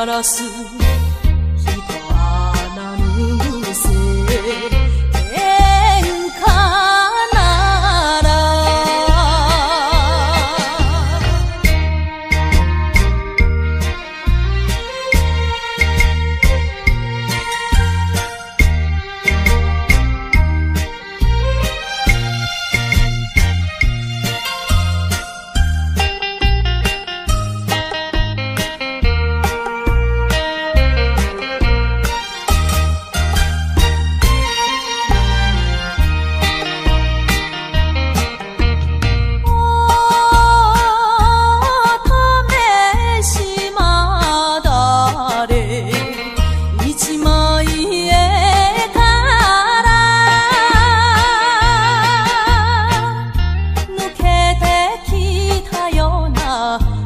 ガラス人はなぬせ喧嘩なら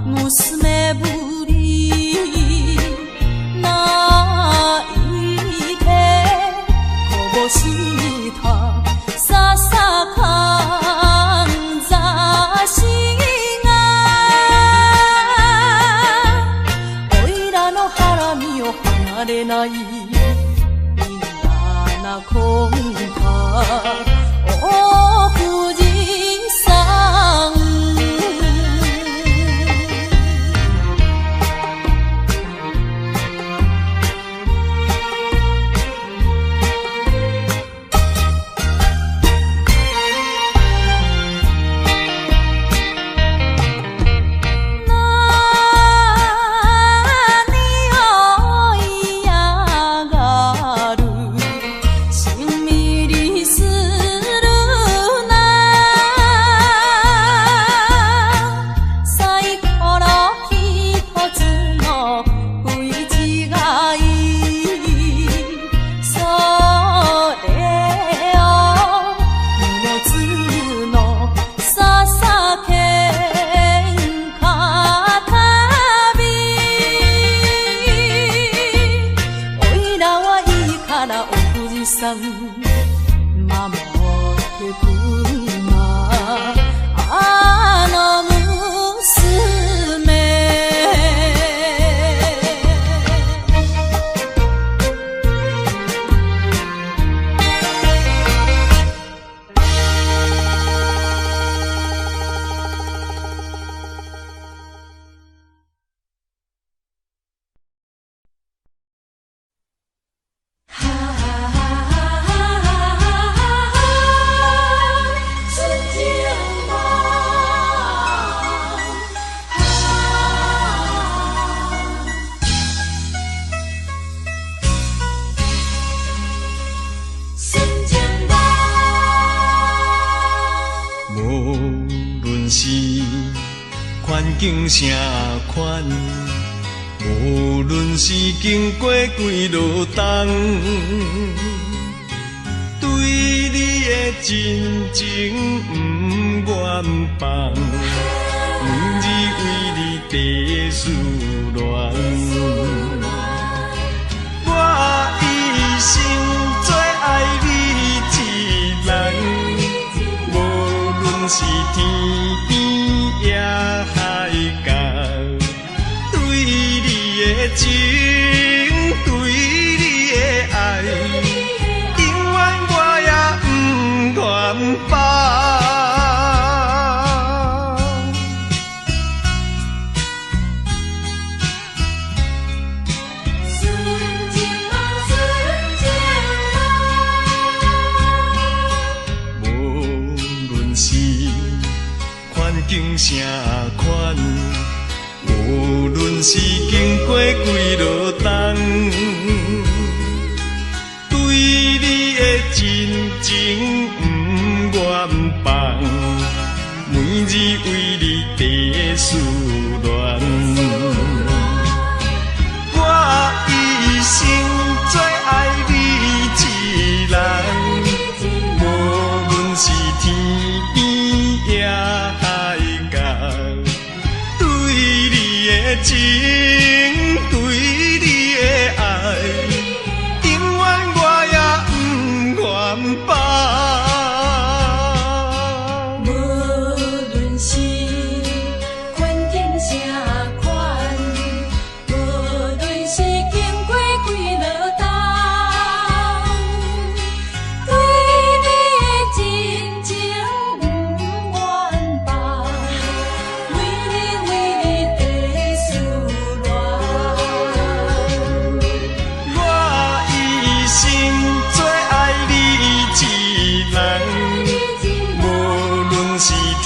娘ぶり泣いてこぼしたささかんざしがおいらの腹身を離れないみんななこんかお富士山さん守ってくんなあの娘环境啥款，无论是经过几落冬，对你的真情不愿放，每日为你地思恋，我一生最爱你一人，无论是天边也海角，对你的情，对你的爱，永远我也不愿放。境啥款，无论是经过几落冬，对你的真情不愿放，每日为你地思恋，我一生最爱你一人，无论是天边也海角，对你的情，对你的爱，永远我也不愿放。无论是环境啥款，无论是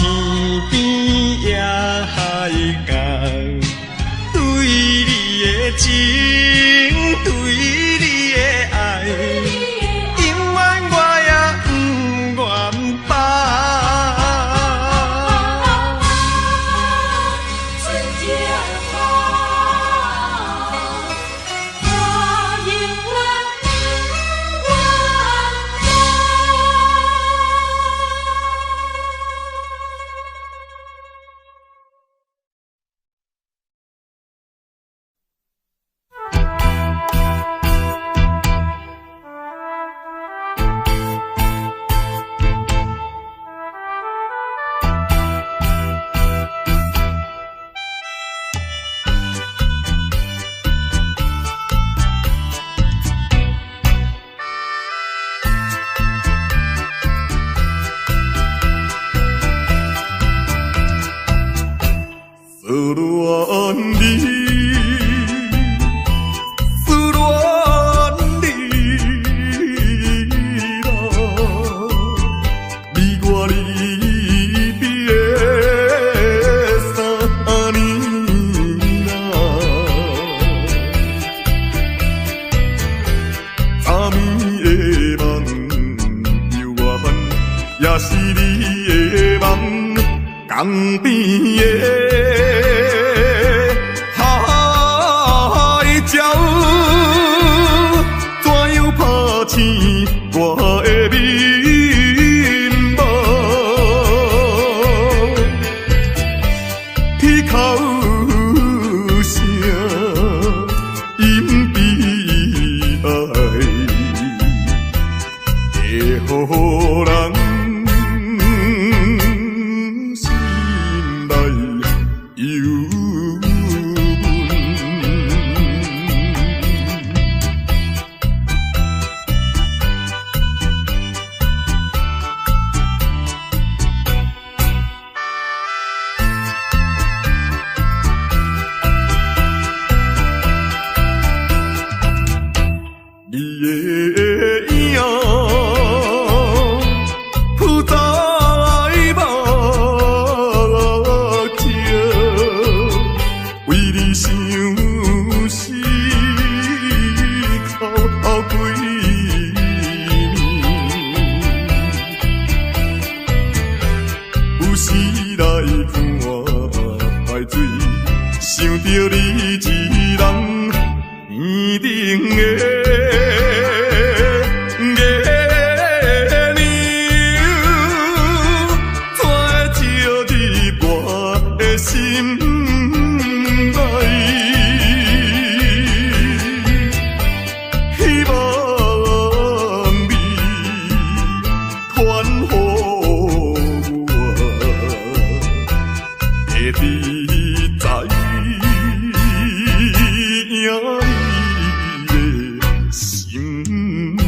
天边也海角，对你的情，对你的爱，永远我也不愿放。春节好，我永远不愿思恋你，思恋你啦，你我离别3年啦，昨暝的梦犹原也是你的梦，江边的。怎样拍醒我的面目？彼口声因悲哀，会予人心内忧。你的影浮在目前，为你想思哭几暝，有时来看海水，想着你一人年顶的。心内，希望你传予我，会知在影你的心内。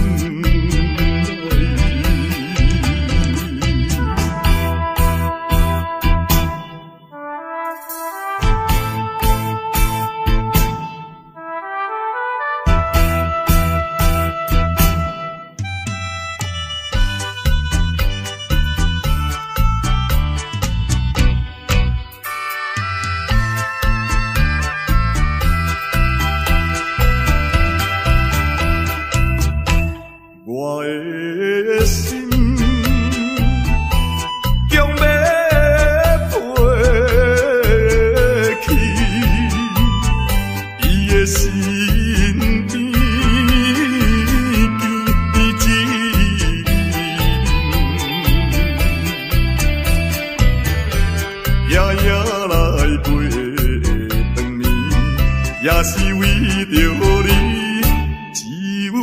我的心强要飞去，伊的身边记夜夜来陪长眠，也是为着你，只有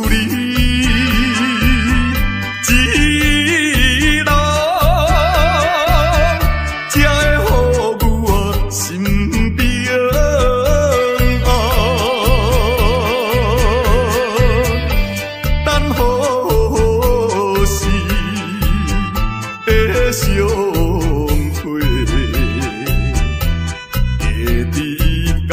你。相会，会知到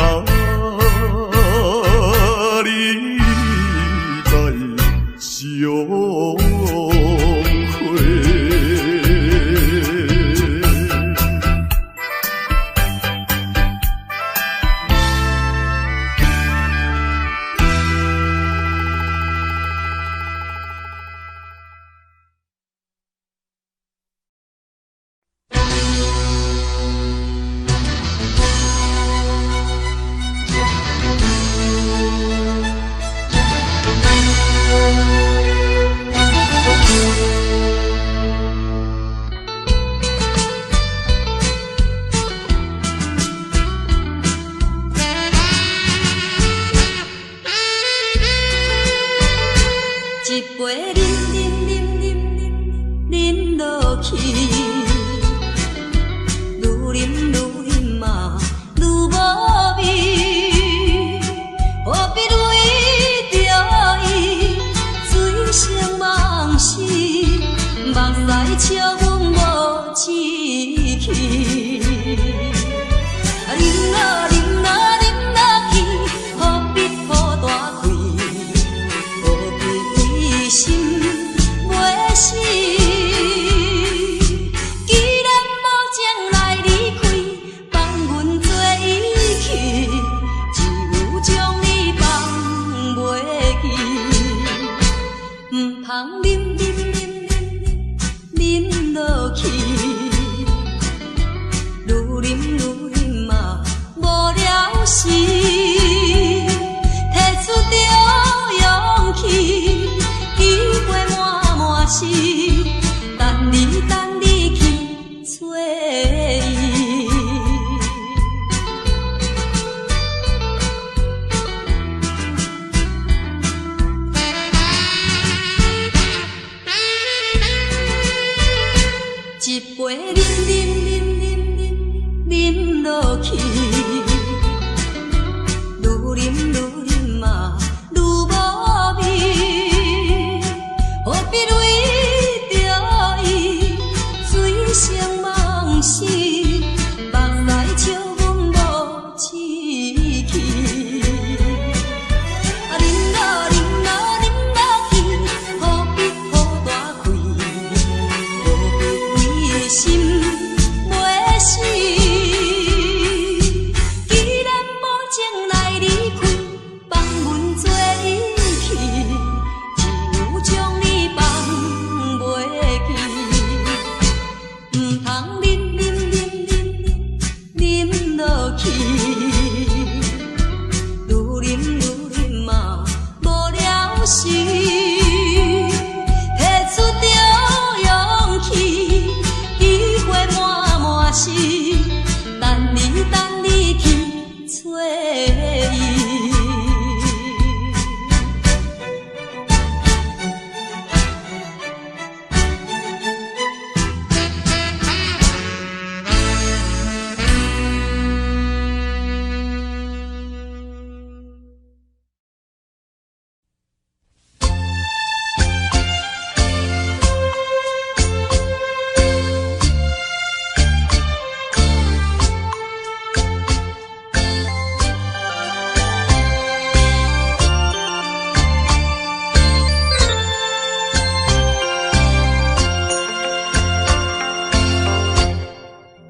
做伊。一杯啉落去，愈啉嘛愈无味，何必为着伊醉生梦死，目屎笑阮无志气。啉落去，何必好大开？心袂死，既然无情来离开，放阮做伊去，只有将你放袂记，毋通啉落去，愈啉嘛无了时，摕出着勇气。是等你去找伊。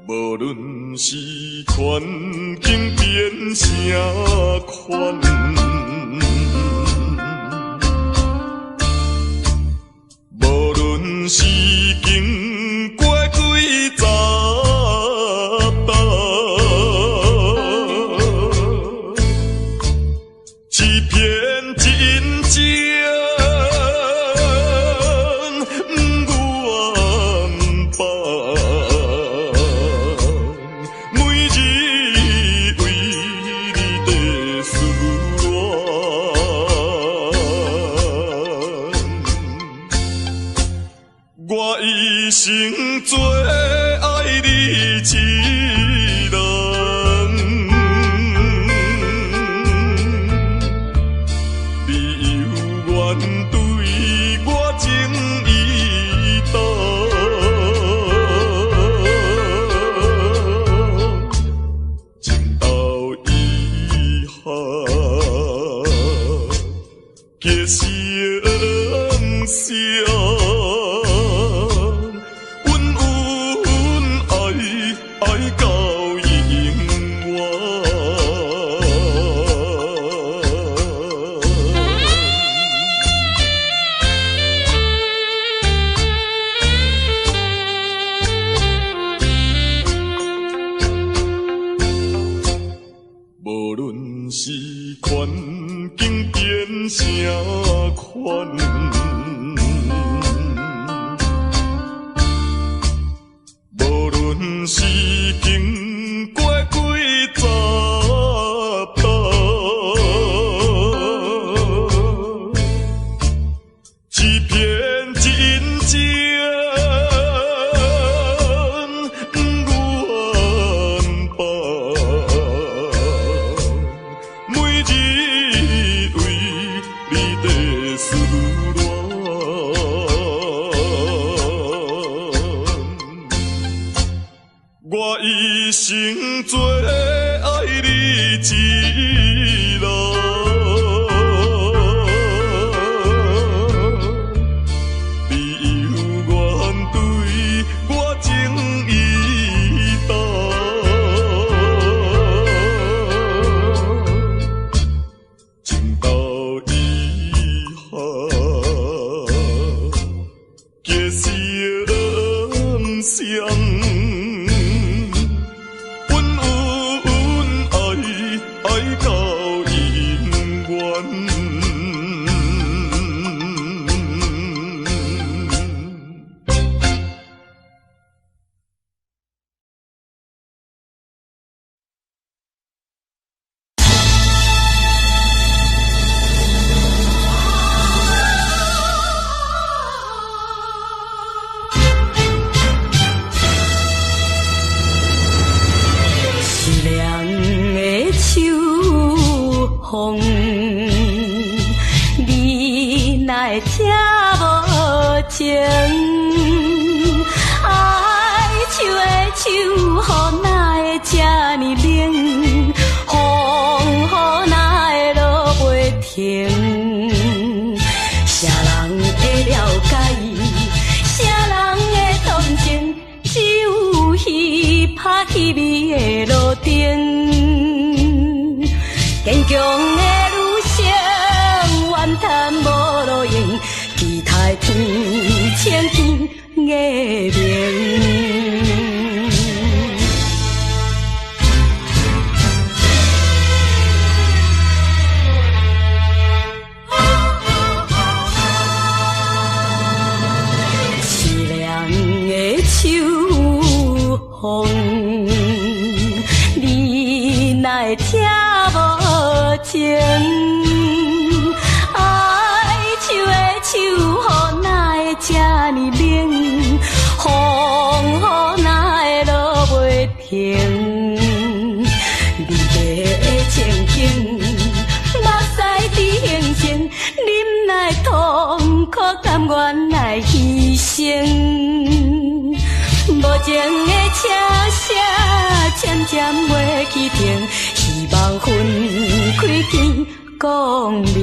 无论是环境变啥款，无论是经过几十担，欺骗真情。我一生最爱你一人，你有缘对我情意重，情到以后结成相。爱到永远，无论是环境变啥款。无论是经过几十担，欺骗真情，愿放，每日为你在思恋。我一生最爱你一人，你有缘对我情意重，情到以后结成相。爱到情。爱树的手，雨哪会这呢冷？风雨哪会落袂停？啥人会了解伊？啥人会同情？只有彼拍彼味的路灯。坚强的女性，怨叹无路用，期待天青天月明。凄凉的秋风，你哪会听无情？爱树的手，雨哪会这呢冷？风雨哪会落袂停？离别的情景，目屎伫形成，忍耐痛苦，甘愿来牺牲。无情的车声渐渐袂去停，希望分开天光明。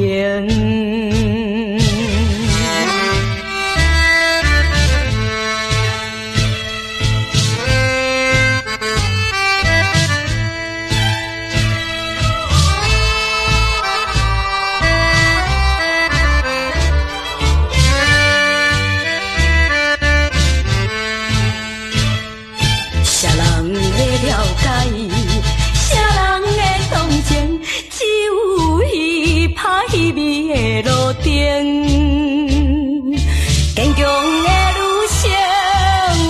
坚强的女性，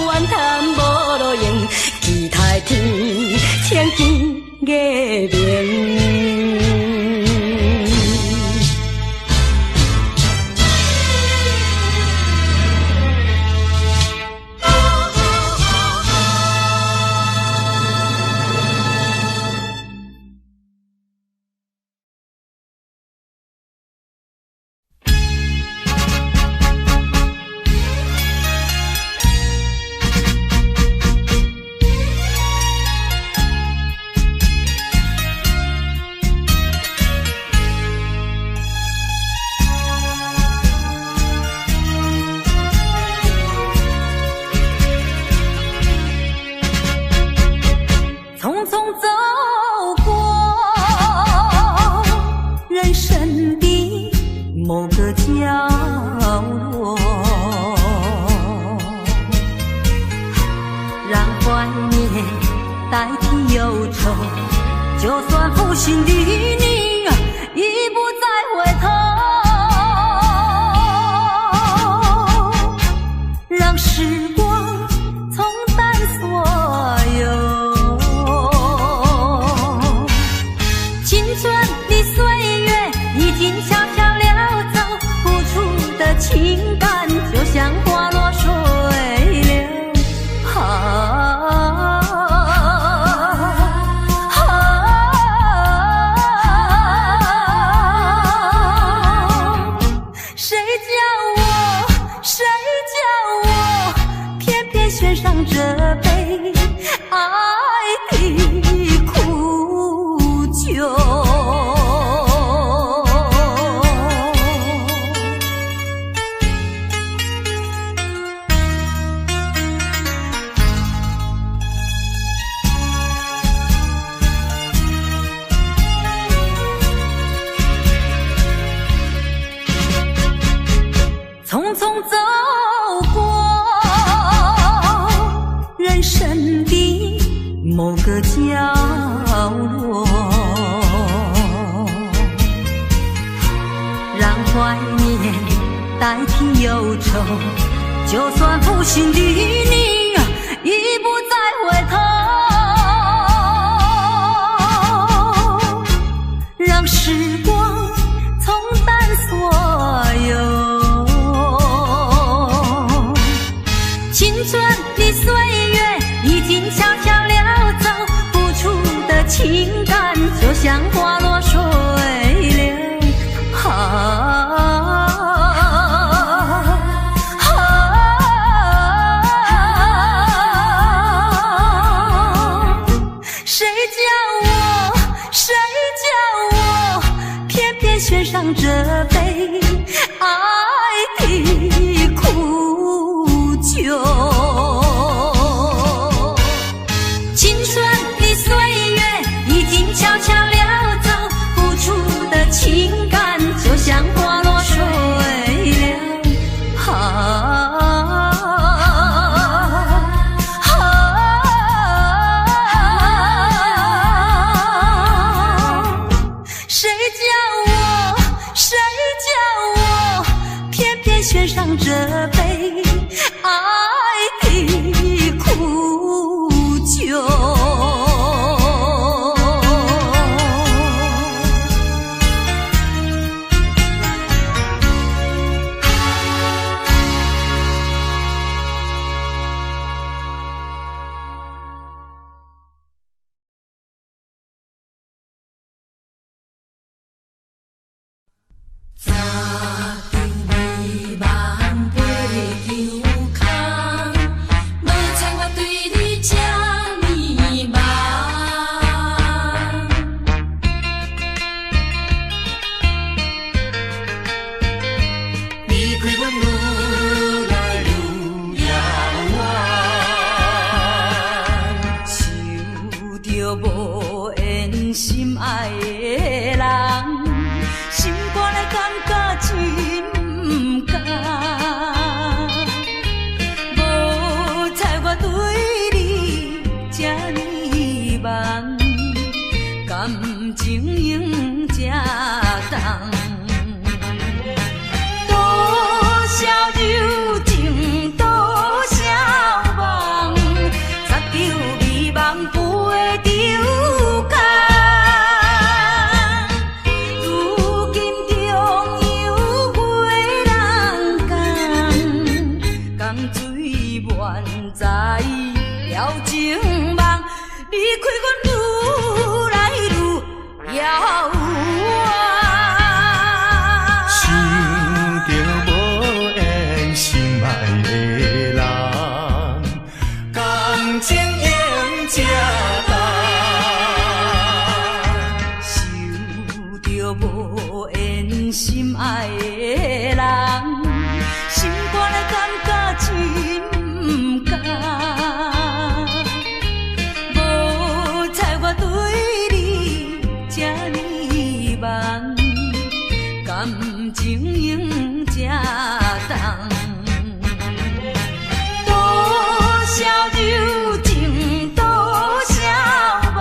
怨叹无路用，期待天青天月明。上这杯爱的苦酒。青春的岁月已经悄悄溜走，付出的情感就像花落水流。献上这杯爱的苦酒。心爱的人，心肝来感觉真不甘。无猜我对你这呢梦，感情用这重。多少柔情，多少梦，擦着美梦飞着空。在了情梦，离开阮愈来愈遥远。想着无缘心爱的人，感情用这重。想着无缘心爱的人，心肝来感觉真。无猜我对你这呢梦，感情用这重。多少柔情，多少梦，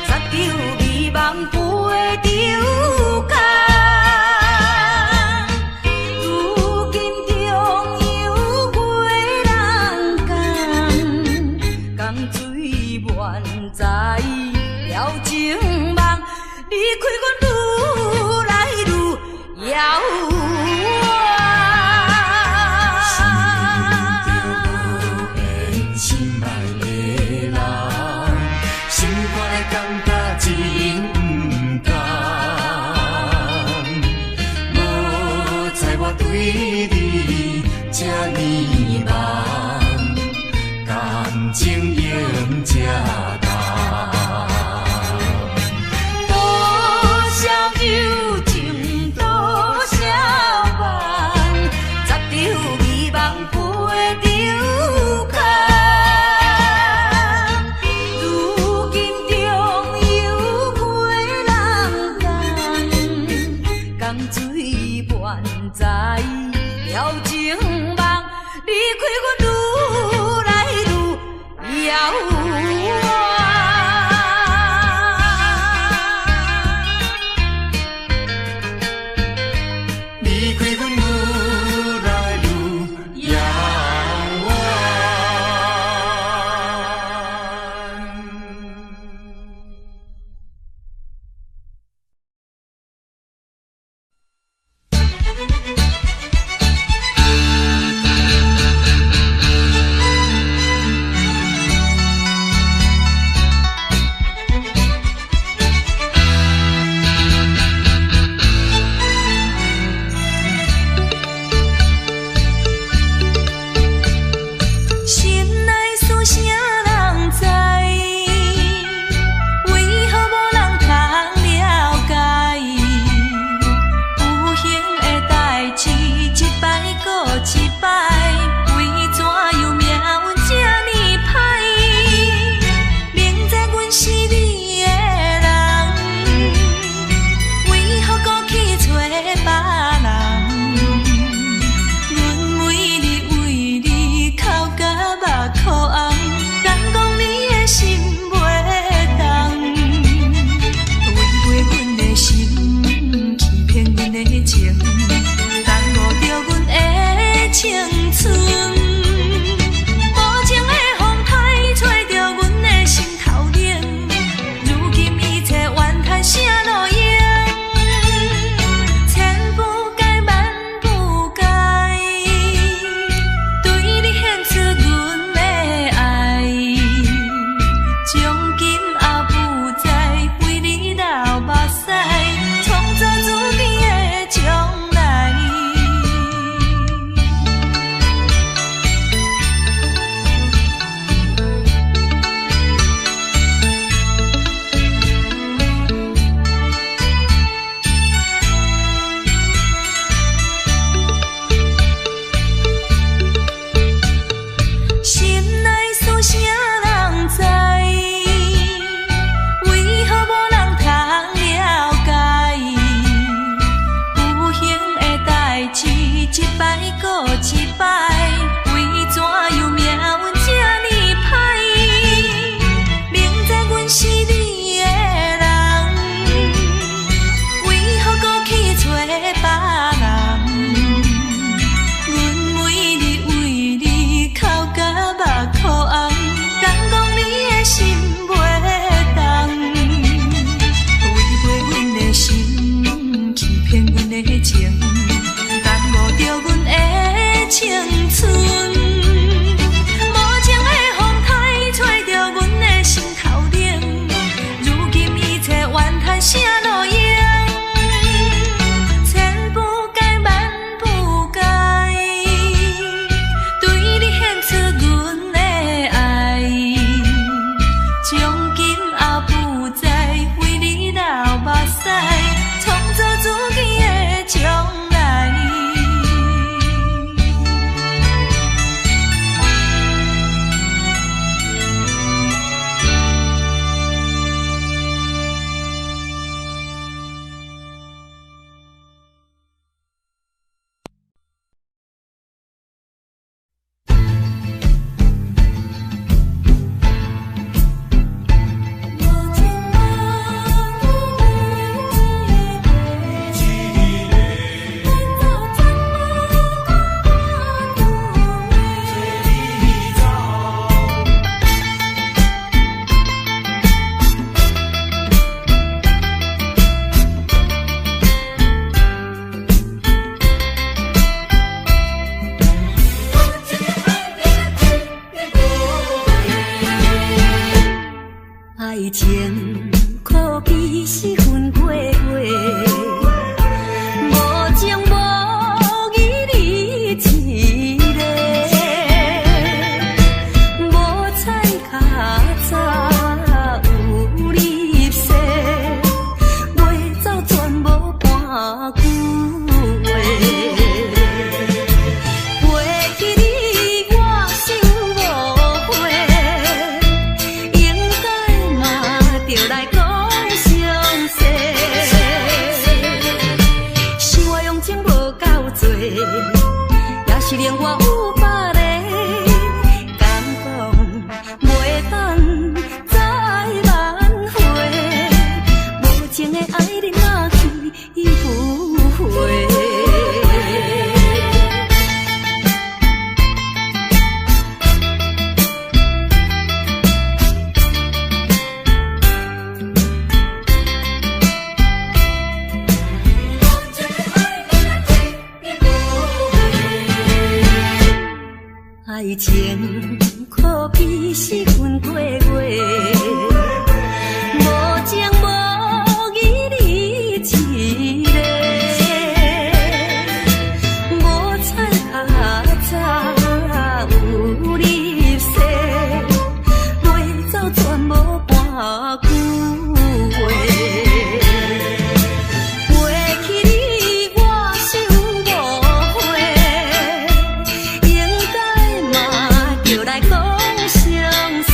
擦着美梦飞着空。在了情梦，离开阮愈来愈遥远。想着无缘心爱的人，心肝来感觉真不甘。无猜我对你这呢梦，感情用这重。水伴在了情梦，离开阮。爱情可比是分过月，无情无义你一个，无彩较早有你说，袂走全无半句话。背起你我想误会，应该嘛着来讲详细。是我用情无够多，也是令我有百个感动，袂当再挽回。无情的爱你若去不回。爱情可比是分过月，无情无义你一个，无彩较早有你说，袂走全无半句话。背起你我想误会，应该嘛着来讲详细。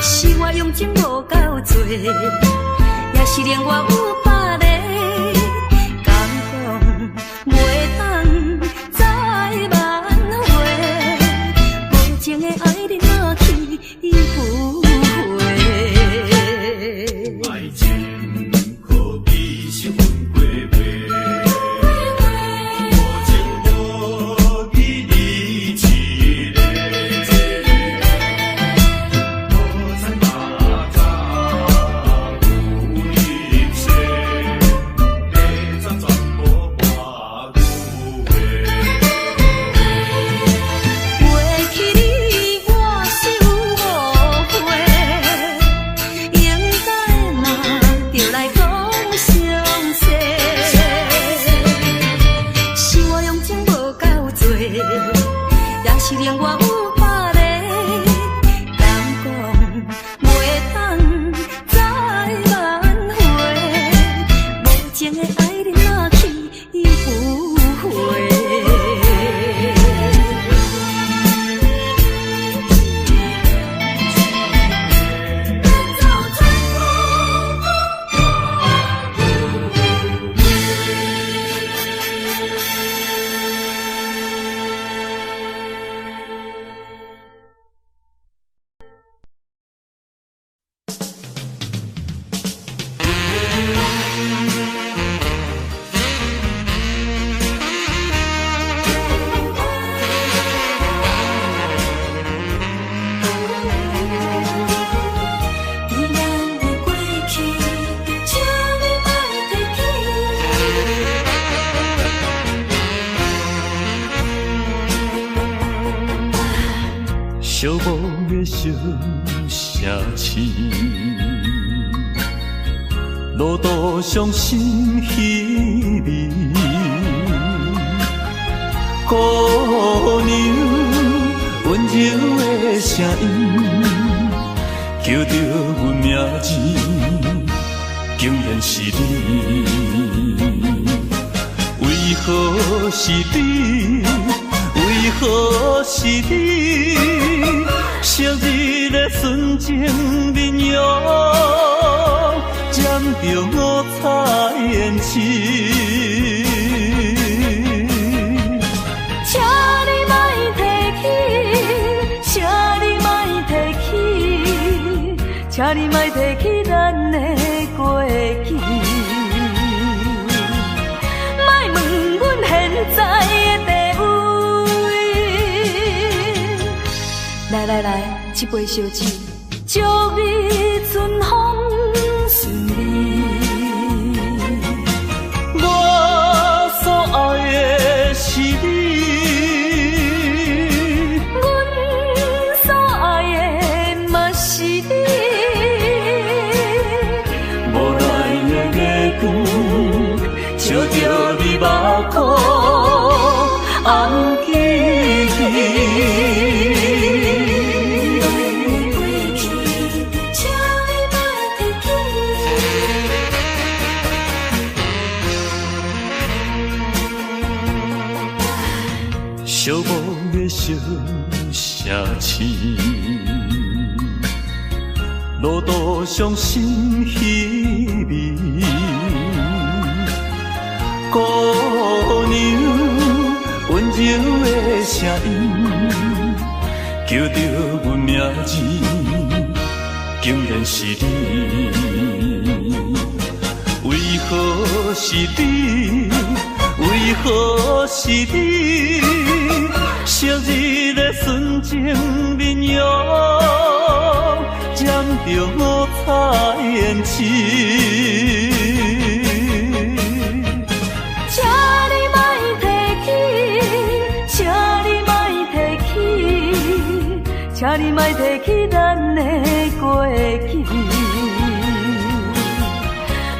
是我用情无够多，也是令我有百个感动，袂当再挽回。无情的爱你若去不回。爱情可比是分过月，无情无义你一个，无彩较早有你说，袂走全无半句话。背起你我想误会，应该嘛着来讲详细。是我用情无够多，也是令我有百个感动，袂当再挽回。无情的爱你若去不回。依然的过去，请你莫提起。寂寞的小城市，路途伤心稀微，姑娘温柔的声音，叫着阮名字，竟然是你。为何是你？为何是你？昔日的纯情面容，染着五彩胭脂。请你莫提起，请你莫提起，请你莫提起咱的过去。莫问阮现在的地位。来来来，一杯烧酒，祝你春风顺利。我所爱的是你，阮所爱的嘛是互相心稀微。姑娘温柔的声音，叫着阮名字，竟然是你。为何是你？为何是你？昔日的纯情面容，染着五彩胭脂。请你莫提起，请你莫提起，请你莫提起咱的过去。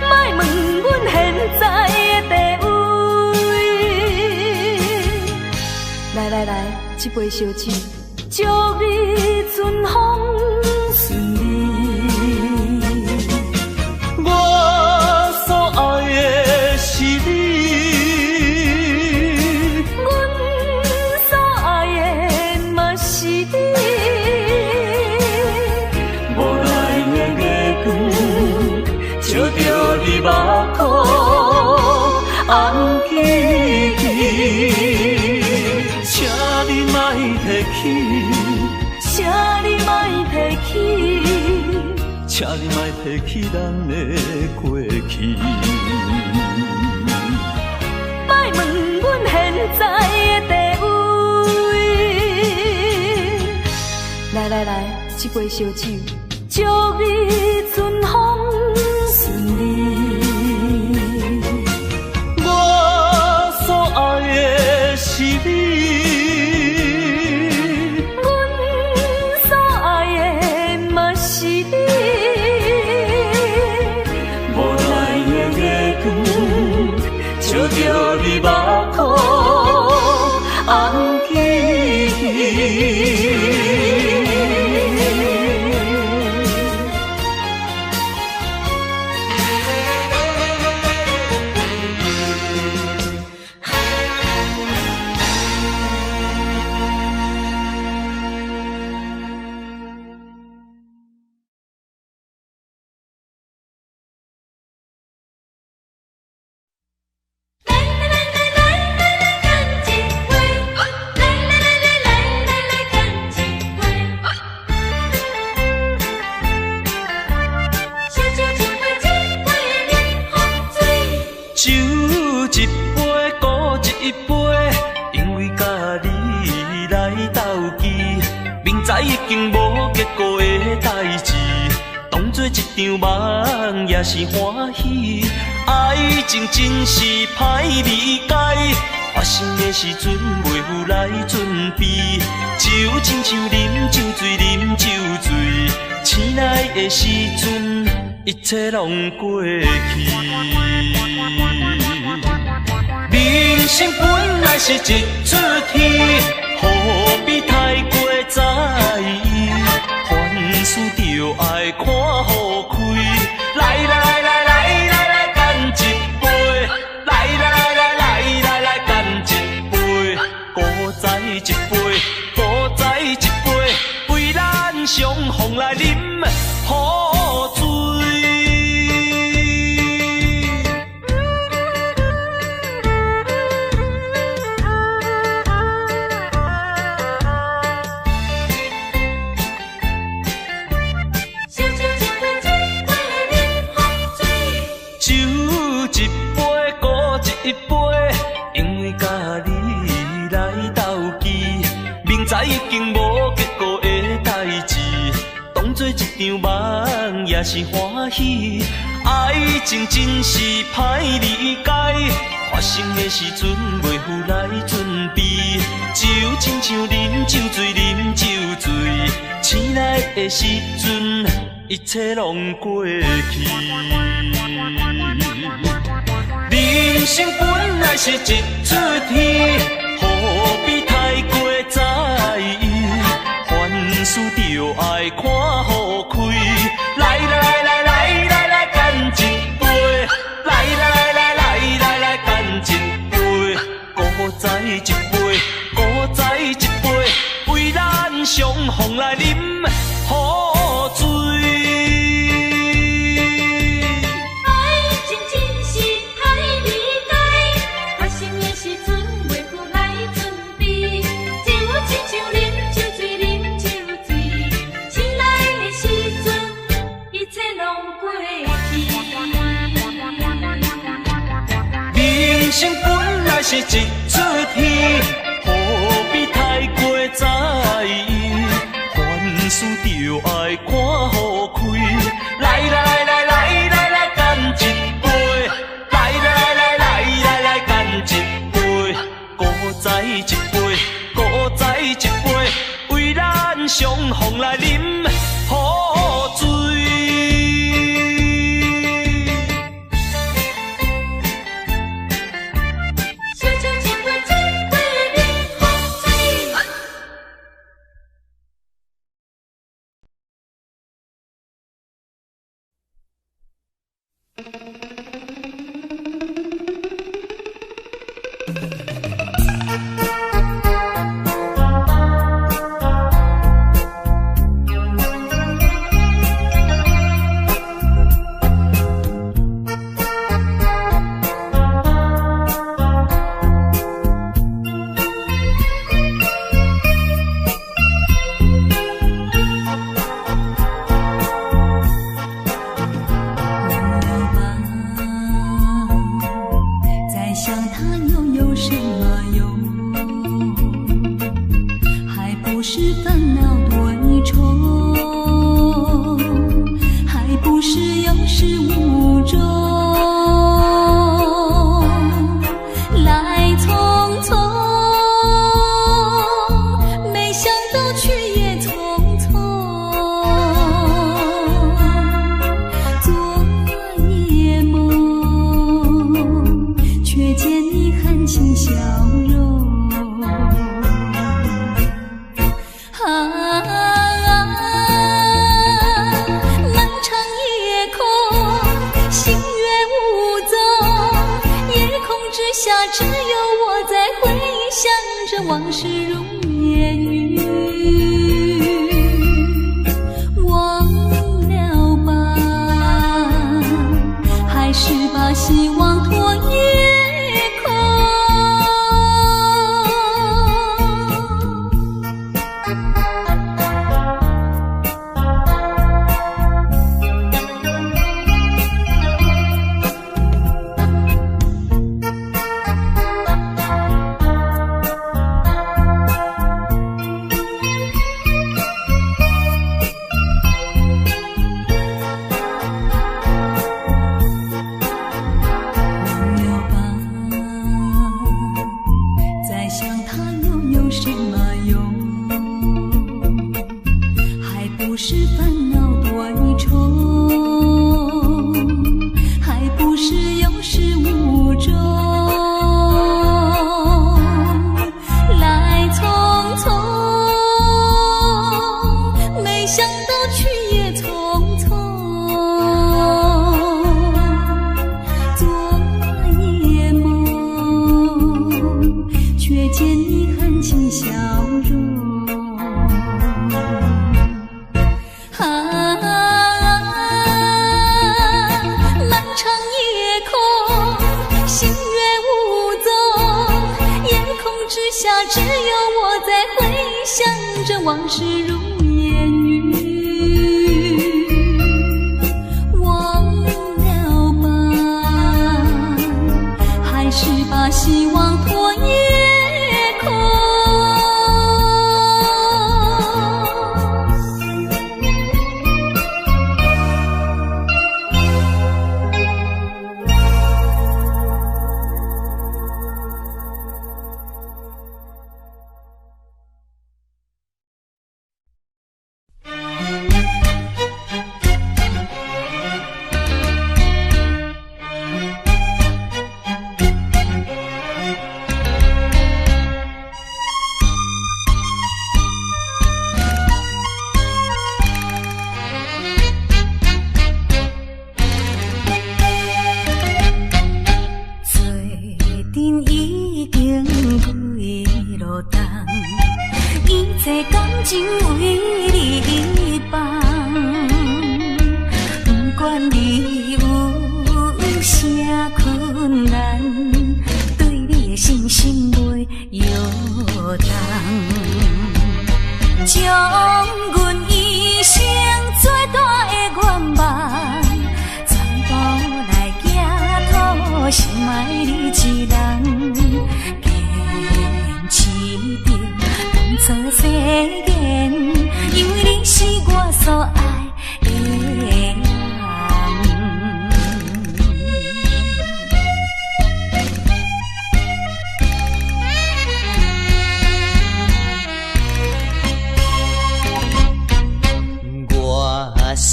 莫问阮现在的地位。来来来，一杯烧酒，祝你春风顺利。我所爱的是你，阮所爱的嘛是你。无奈的月光，照着你目眶红记记。请你莫提起，请你莫提起，请你莫提起咱的过去。莫问阮现在的地位。来来来，一杯烧酒，祝你春风顺利。我所爱的是你。照着你目眶红记记。已经无结果的代志，当作一场梦也是欢喜。爱情真是歹理解，发生的时阵袂有来准备，就亲像啉酒醉，啉酒醉，醒来的时阵一切拢过去。人生本来是一出戏，何必太过在意？凡事就爱看好开。来来来来来来，干一杯！来来来来来来，干一杯！再再一杯，再再一杯，为咱相逢来饮好醉。一杯，因为甲你来斗记，明知已经无结果的代志，当作一场梦也是欢喜。爱情真是歹理解，发生的时阵袂有来准备，就亲像啉酒醉，啉酒醉，醒来的时阵一切拢过去。人生本来是一出戏，何必太过在意？凡事就爱看好开。来来来来来来，干一杯！来来来来来来，干一杯！再再一杯，再再一杯，为咱相逢来饮好醉。生本来是一出戏，何必太过在意？凡事就爱看好开。来来来来来来来，干一杯！来来来来来来，干一杯！搁再一杯，搁再一杯，为咱相逢来饮好醉。往事如烟云，忘了吧，还是把希望托夜空。只有我在回想着往事如烟云，忘了吧，还是把希望托夜空。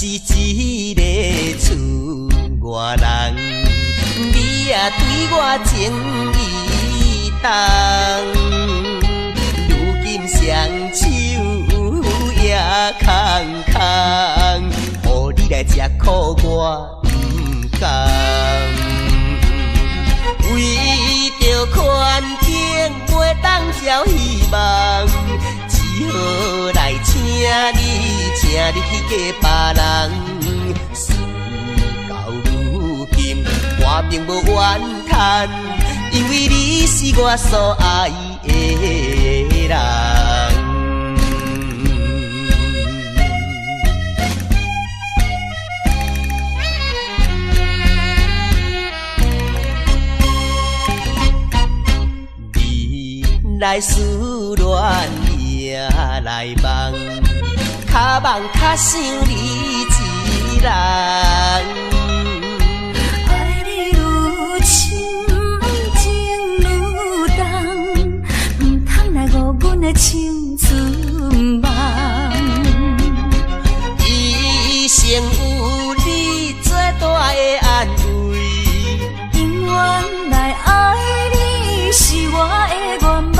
是一个厝外人，你也对我情意重，如今双手也空空，予你来吃苦我不甘。为着环境袂当交希望，只好来请你去嫁别人。事到如今，我并无怨叹，因为你是我所爱的人。来思恋也来梦，较梦较想你一人。爱你愈深，情愈重，唔通来误阮的青春梦。一生有你最大的安慰，永远来爱你是我的愿望。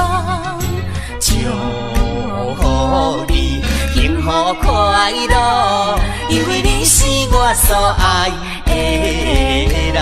祝福你幸福快乐，因为你是我所爱的人。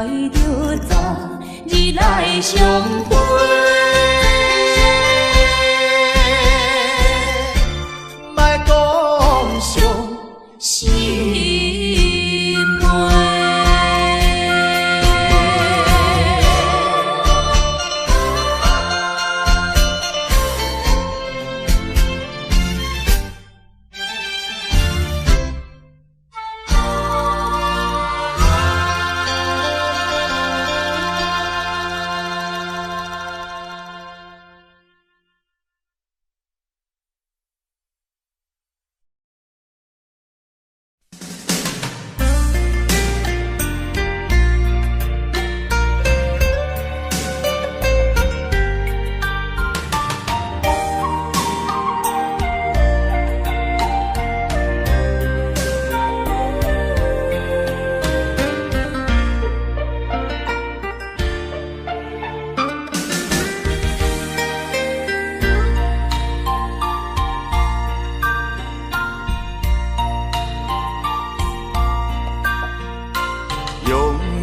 着昨日来相会。莫讲伤心梅。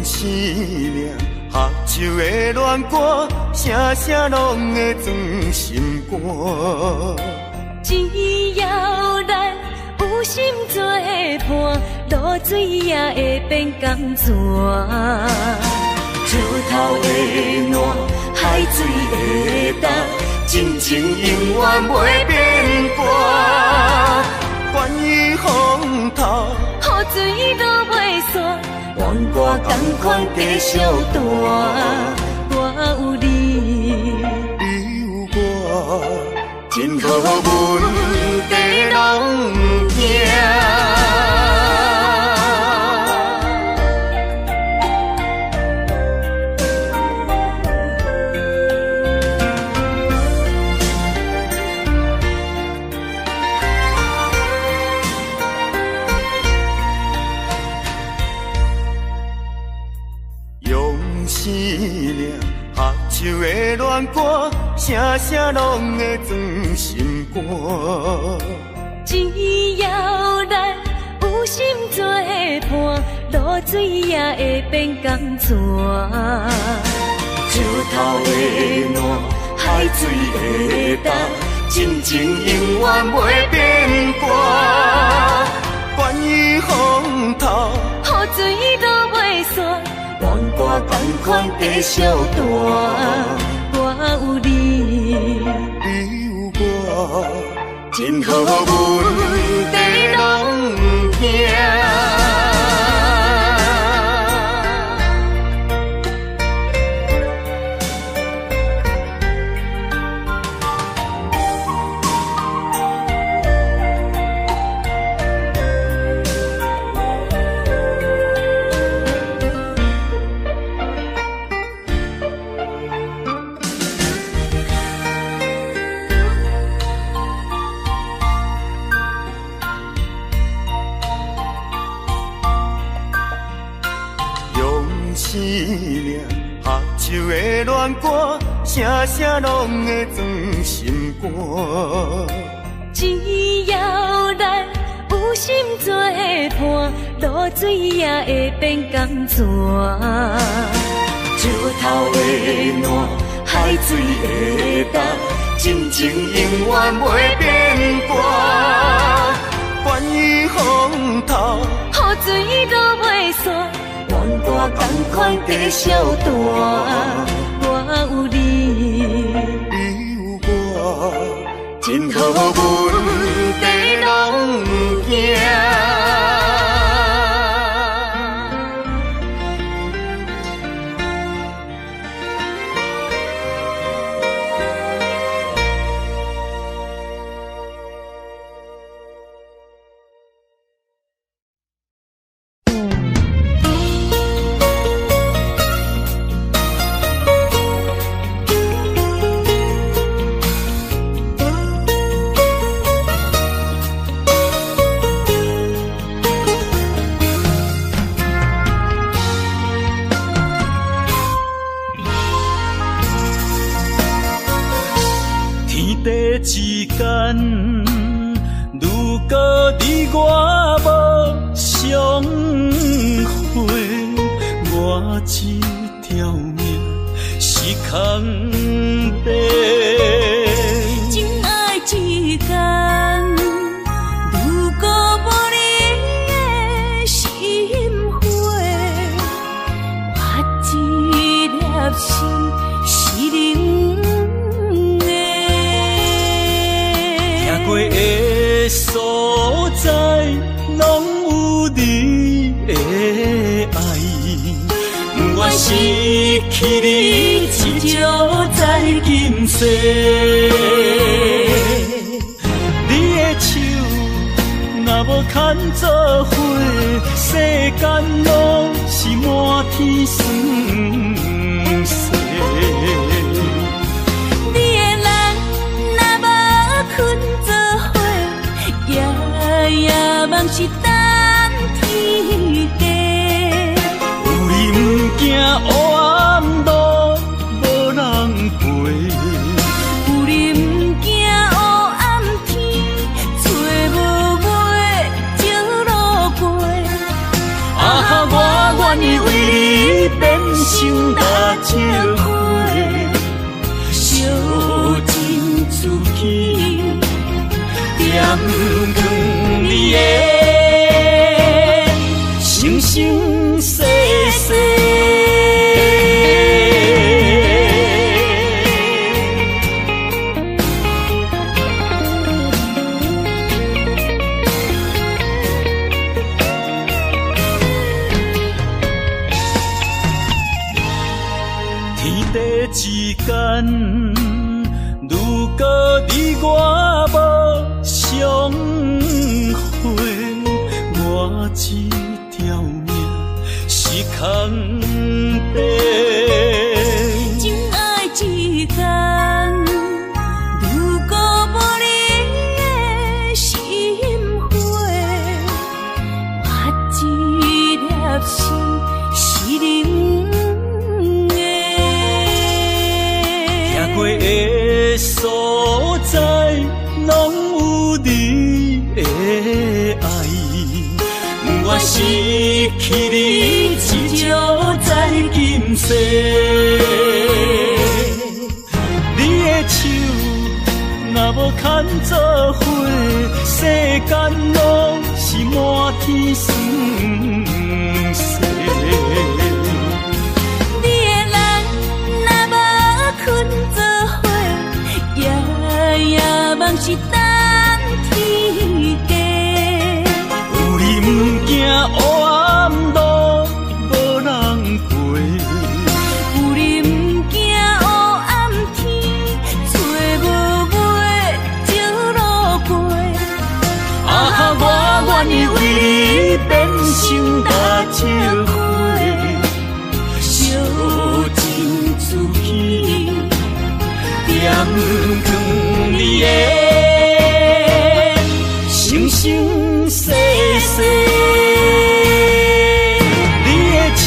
生命合唱的恋歌，声声拢会装心肝。只要咱有心做伴，露水也会变甘泉。石头的暖，海水的干，真情永远袂变卦。关于风头，雨水都袂散。愿我同款继续弹，我有你，你有我，真好阮地拢行。生命合唱的恋歌，声声拢会装心肝。只要咱有心做伴，露水也会变甘泉。石头的暖，海水的干，真情永远袂变卦。关于风头，雨水都袂散。愿我同款继续弹，我有你，你有我，真好阮地拢行。生命合唱的恋歌，声声拢会装心肝。只要咱有心做伴，露水也会变甘泉。石头的暖，海水的干，真情永远袂变卦。关于风头，雨水都袂散。愿我同款继续弹，我有你，你有我，真好阮地拢行。之间，如果你我无相会，我我一条命是空白。情爱之间，如果无你的心花，我一粒心是冷的。行过的所在，拢有你的爱。不愿失去你，只少在今世。你的手若无牵做伙，世间拢是满天酸涩。你的人若无困做伙，夜夜梦是等天家。有你不惊黑暗路无人陪，有你不惊黑暗天，找无尾石路过。啊，我愿意为你变成大石花，烧尽自己，点光你的生生世世。天地之间，如果你我无相会，我一条命是空白。情爱之间，如果无你的心花，我一粒心是冷的。行过的所在，拢有你的爱。不愿失去你，只少在今世。你的手若无牵做伙，世间拢是满天酸涩。你的人若无困做伙，夜夜梦是等天家。有你不惊黑暗路无人陪，有你不惊黑暗天，找无尾石路过。啊，我愿意为你变成大石花，烧尽自己，点光你的生生世世。你的手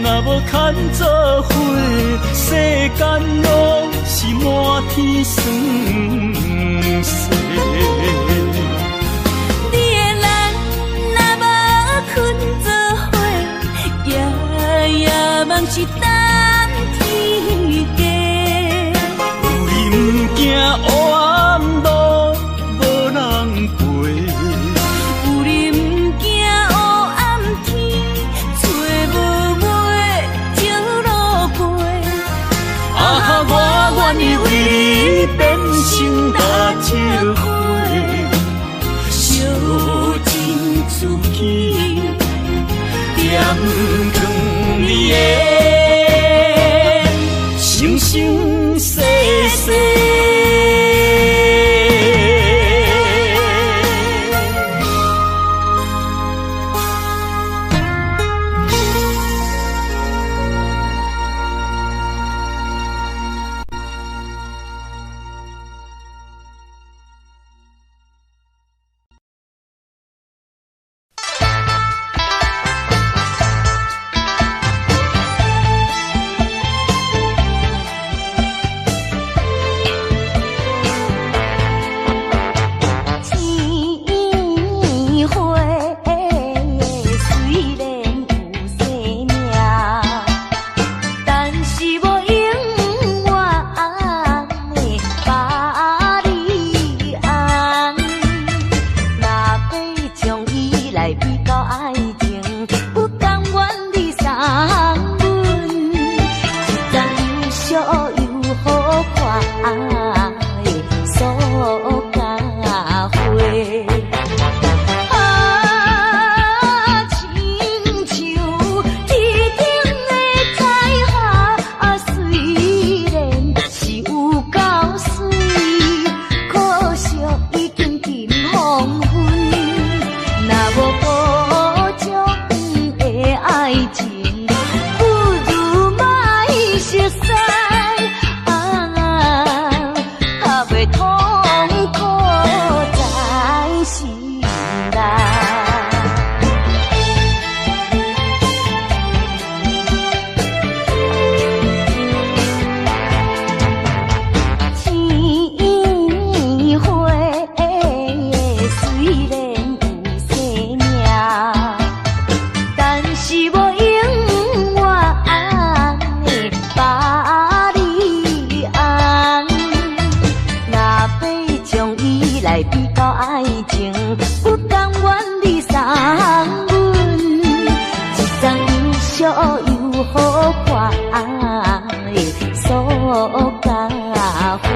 若无牵做伙，世间拢是满天酸涩。你的人若无困做伙，夜夜梦是等天家。有你不惊黑暗路无人陪，有你不惊黑暗天，找无尾石路过。啊，我愿意为你变成大石花，烧尽自己，点光你的生生世世。惜又好看的苏家花。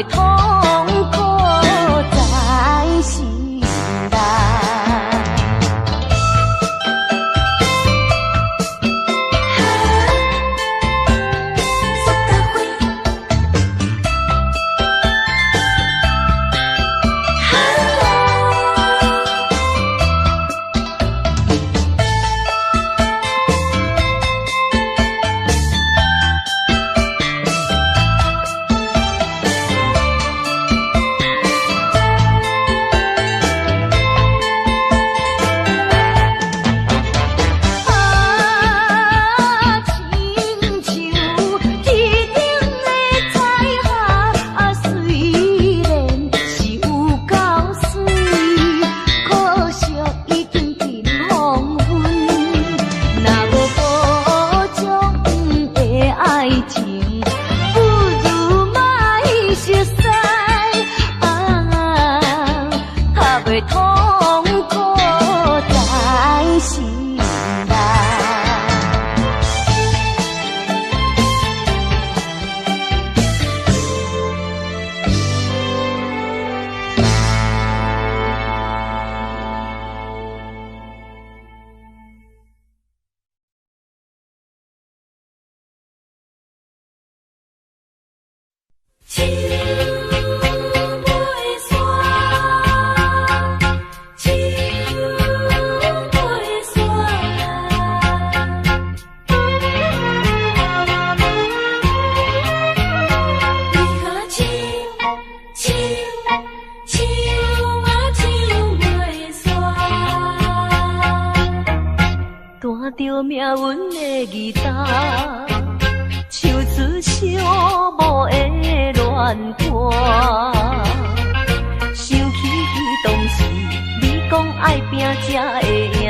痛苦在心内。痛苦在心内。弹着命运的吉他，唱出寂寞的恋歌。想起当时你讲爱拼才会赢，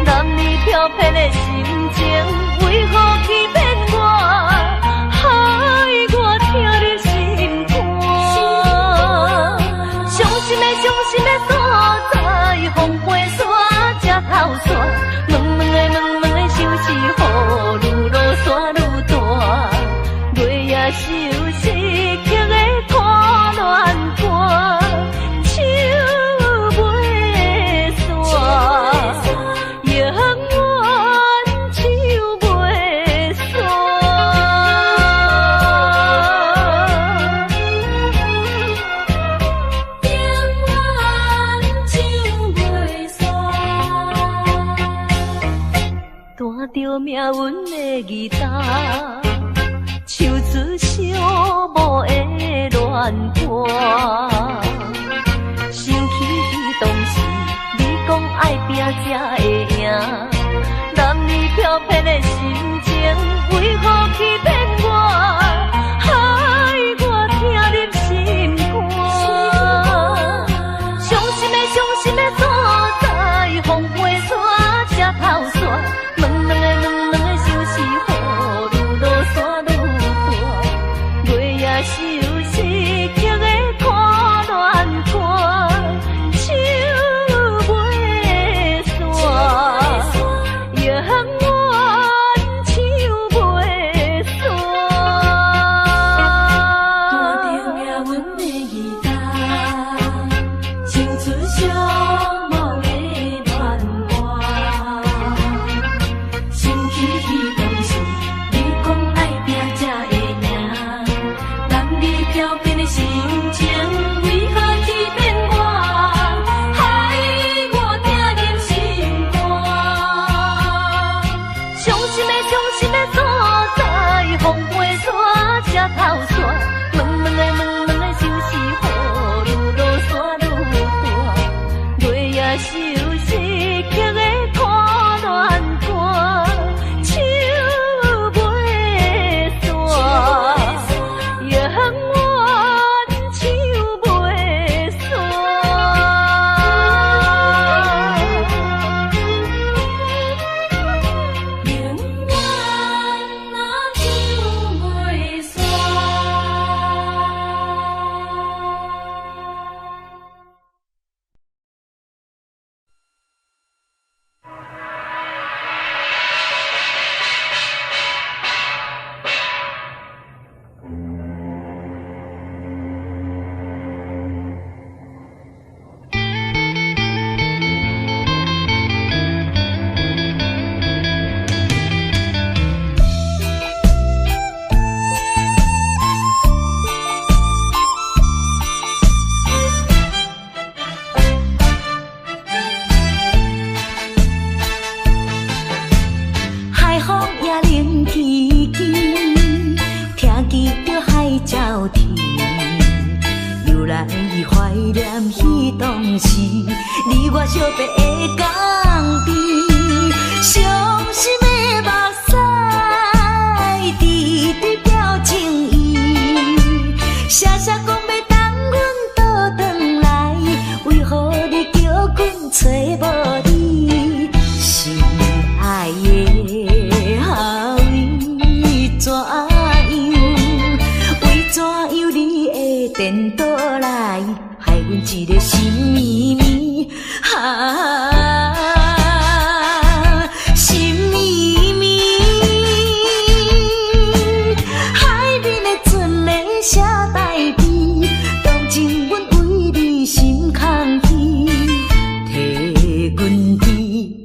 男女漂泊的心情，为何欺骗我，害我听你心肝？伤心的所在，风飞沙才透煞。问的想是雨愈落山愈大，月夜愁思曲的看乱歌，手袂散，永远手袂弹着命运的吉他，唱出寂寞的恋歌。想起当时你讲爱拼才会赢，男女漂泊的心情，为何欺骗我，害我听入心肝？伤心的所在，风飞沙才透煞。问的想是雨愈落山愈大，月夜愁思曲的看乱歌，手袂散，永远手袂散。伊怀念彼当时，你我相别的港边，伤心的目屎，滴滴表情意，写写讲要等阮倒转来，为何你叫阮找无你？心爱的后位怎样？为怎样你会颠倒来，害阮一个心绵绵心绵绵，海面的船咧写代笔，当真阮为你心空虚，替阮天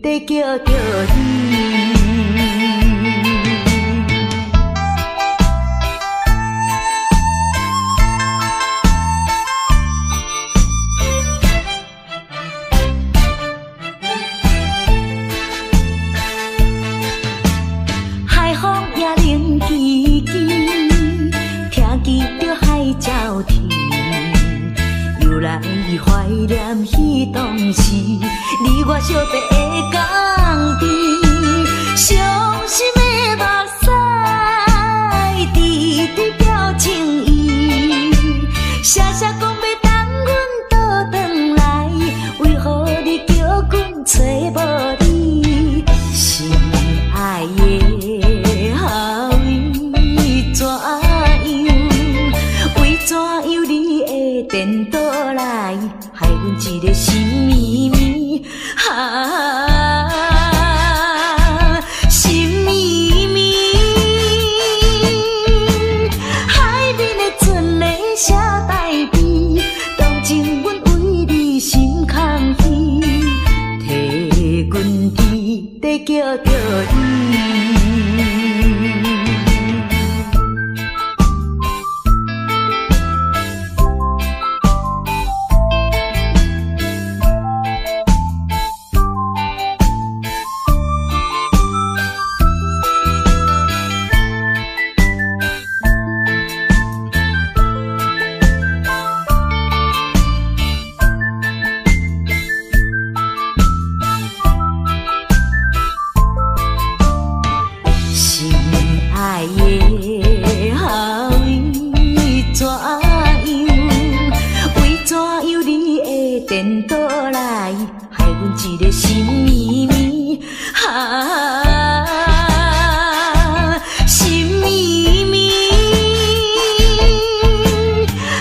在叫着你。伊怀念彼当时，你我相别的港边，伤心的目屎，滴滴表情意，写写讲要等阮倒转来，为何你叫阮找无你？心爱的后位怎样？为怎样你会颠倒来，害阮一个心绵绵心绵绵，海面的船咧写代笔，当真阮为你心空虚，替阮天在叫着你。颠倒来，害阮一个心绵绵心绵绵，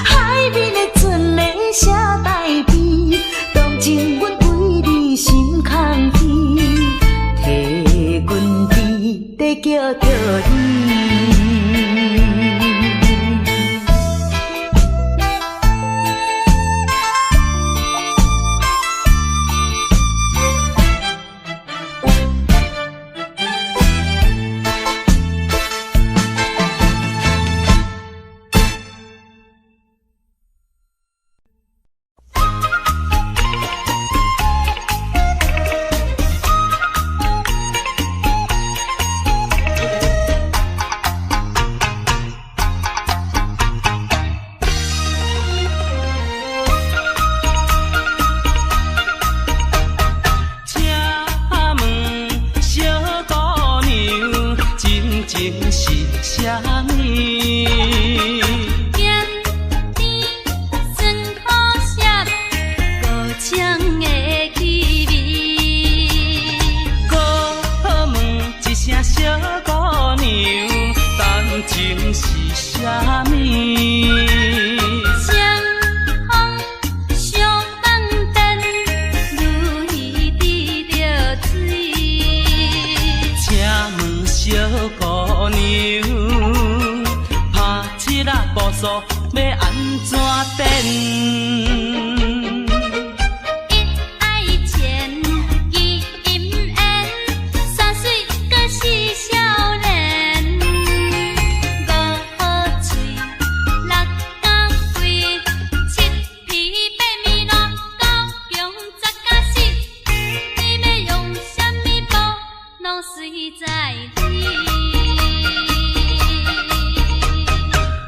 海面的船咧写代笔，当真阮为你心空虚，替阮天在叫着你。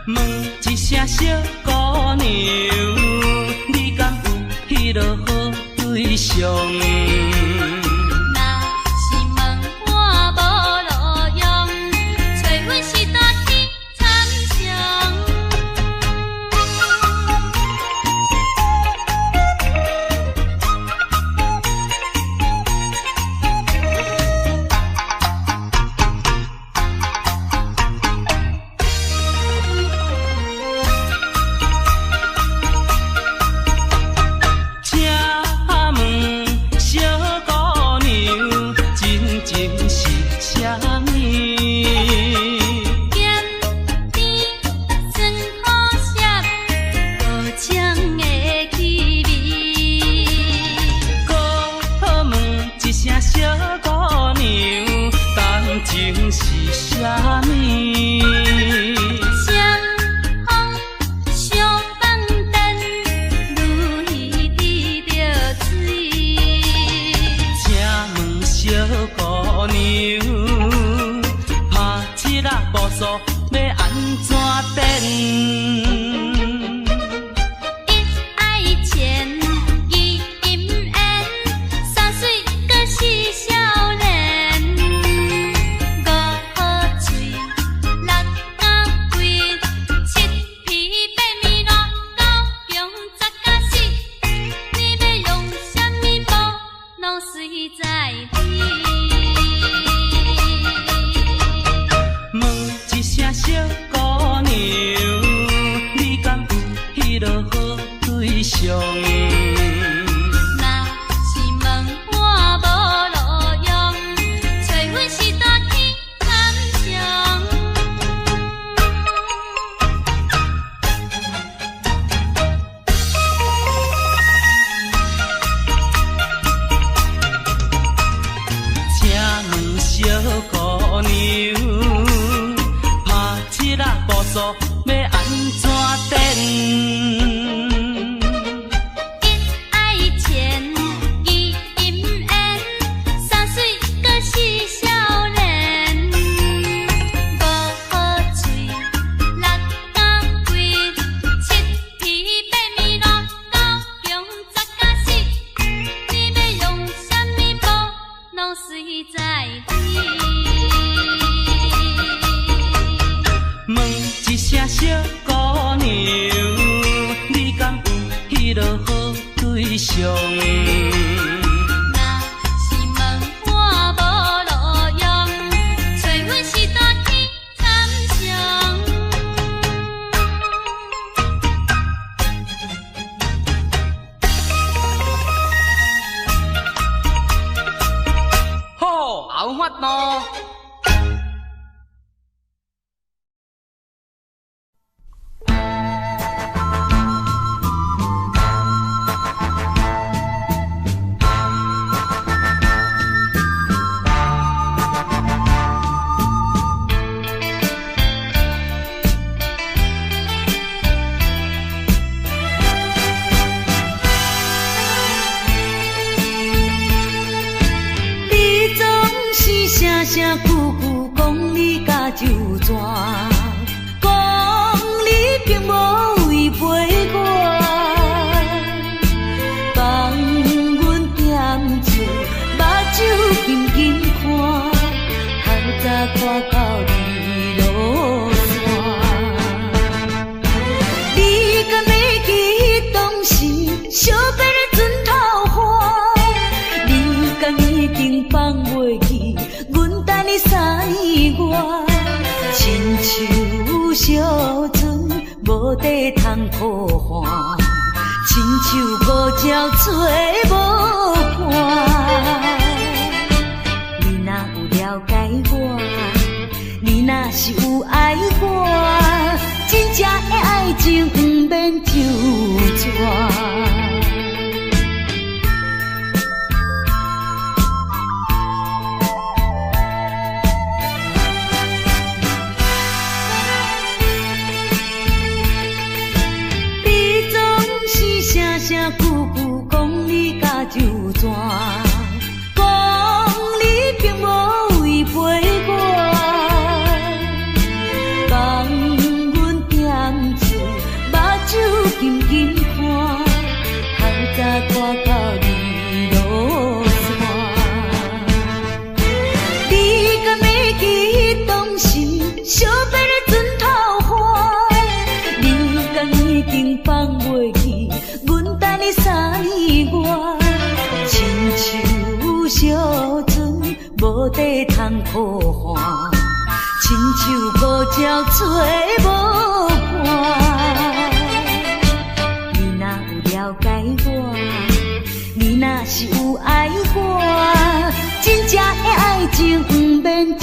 问一声小姑娘，落好对象。讲你并无违背我，苦寒，亲像孤鸟找无伴。你若有了解我，你若是有爱我，真正的爱情不免周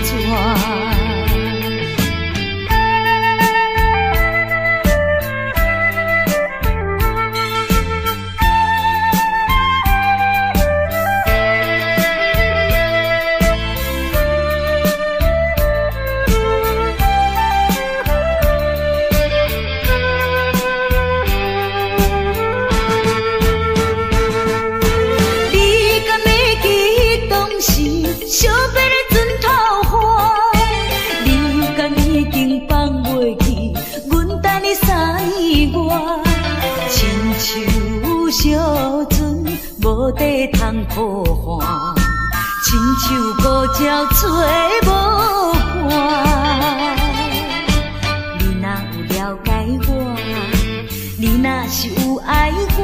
转。想要你船头花，你敢已经放袂去，阮等你3月，亲像小船无底通靠岸，亲像孤鸟找无伴。你若有了解我，你若是有爱我，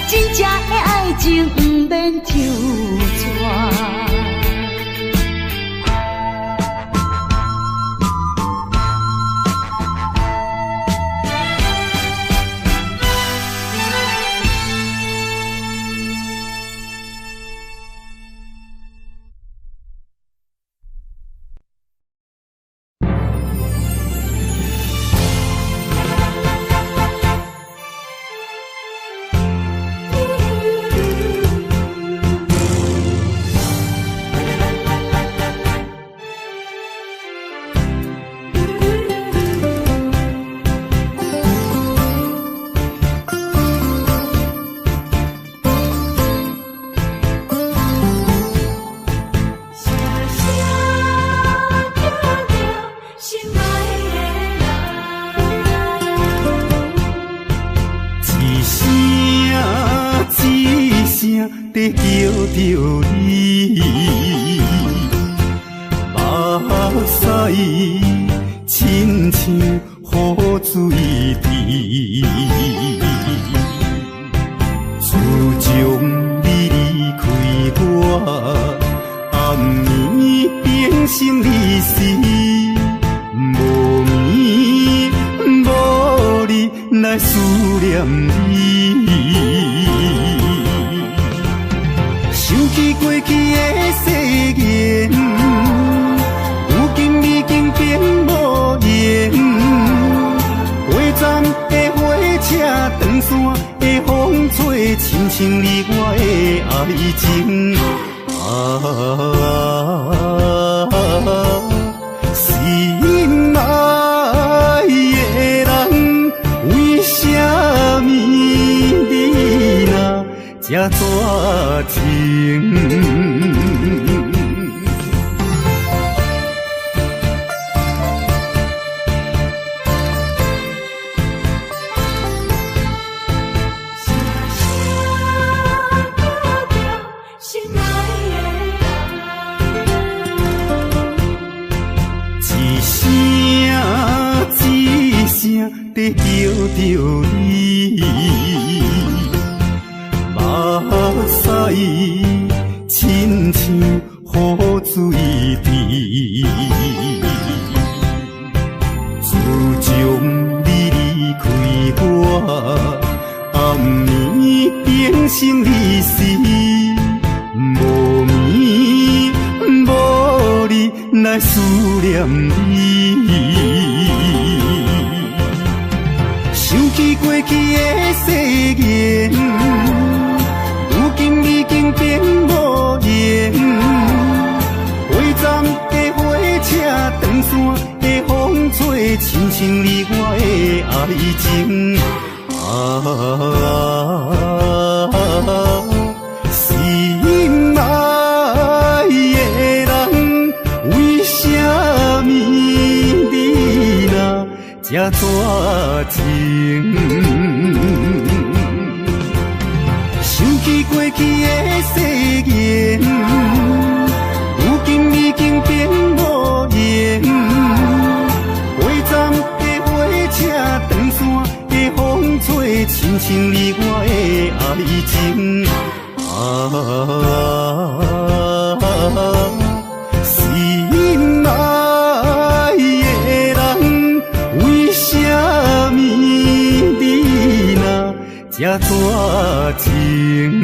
真正的爱情不免周转。在叫着你，目屎亲像雨水滴，自从你离开我，暗暝变成离死，无眠无日来思念你。想起过去的誓言，如今已经变无言。火站的火车，长线的风吹，亲像你我的爱情。心爱的人，为什么你若这绝情？在叫着你，目屎亲像雨水滴。自从你离开我，暗暝变成离死，无眠无日来思念你。想起过去的誓言，如今已经变无言。火站的火车，长线的风吹，亲像你我的爱情。心爱的人，为什么你若这绝情？想起过去的誓言，如今已经变无言。火站的火车，长线的风吹，亲像你我的爱情。这大情。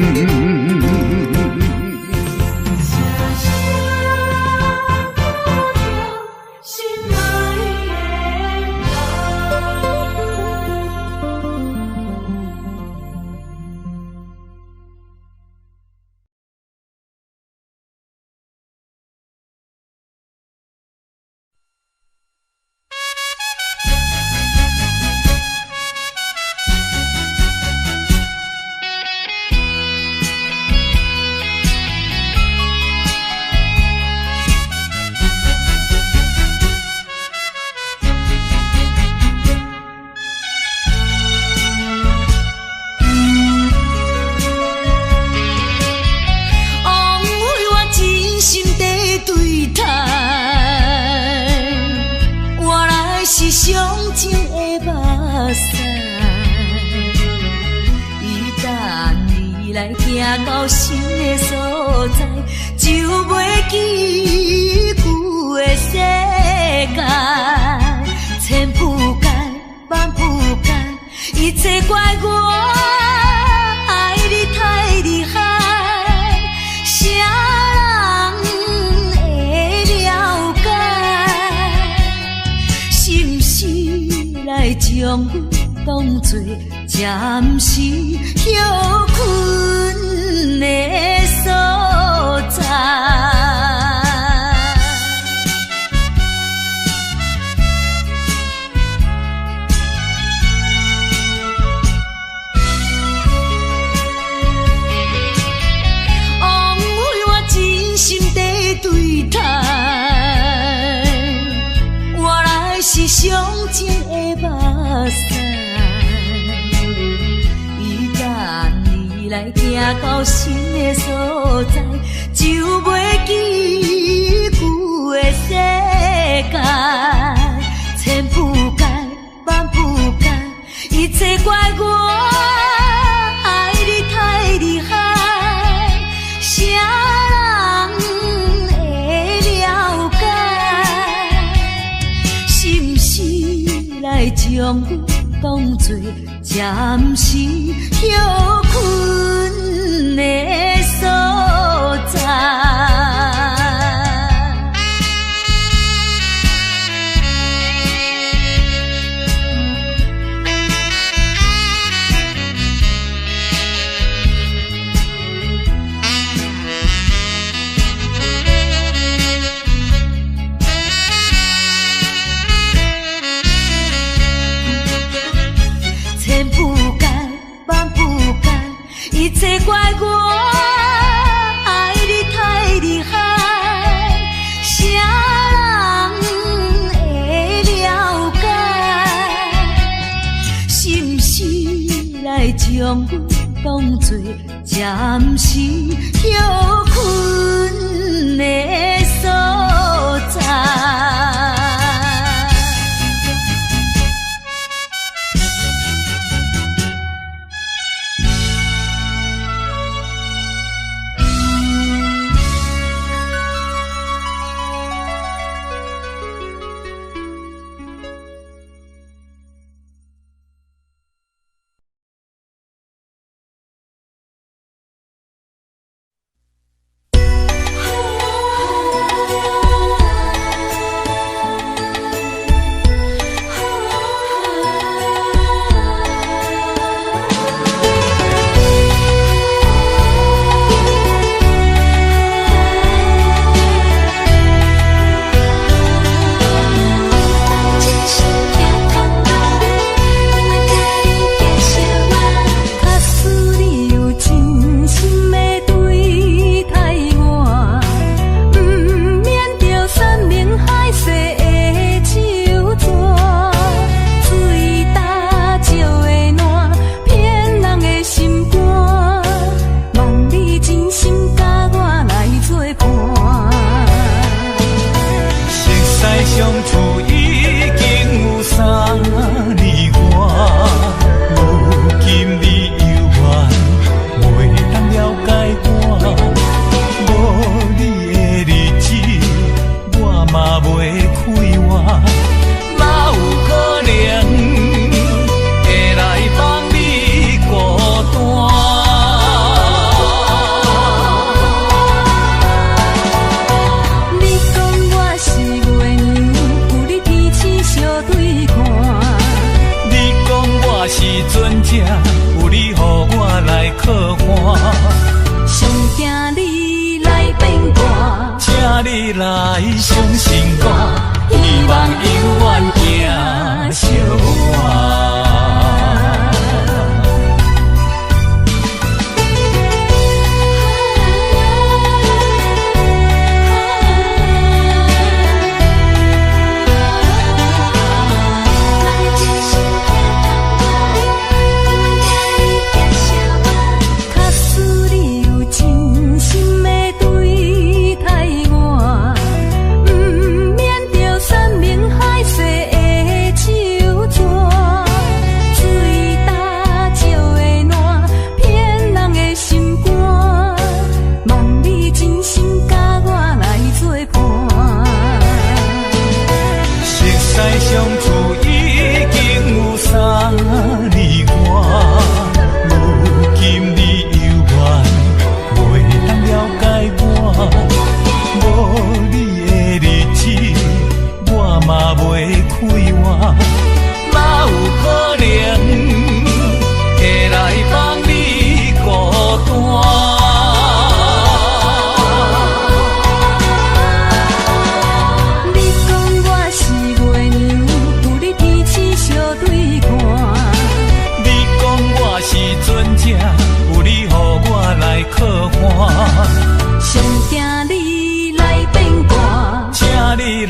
行到新的所在，就袂记旧的世界。千铺盖万铺盖，一切怪我爱你太厉害。啥人会了解？是毋是来将阮当作暂时休困的所在？枉费我真心地对待，原来是上情的目屎。来行到新的所在，就袂记旧的世界。千铺盖万铺盖，一切怪我爱你太厉害。啥人会了解？是毋是来将阮当作暂时休困的所在？千铺盖万铺盖，一切怪我爱你太厉害。啥人会了解？是毋是来将阮当作暂时休困的所在？相信我，希望永远行相伴。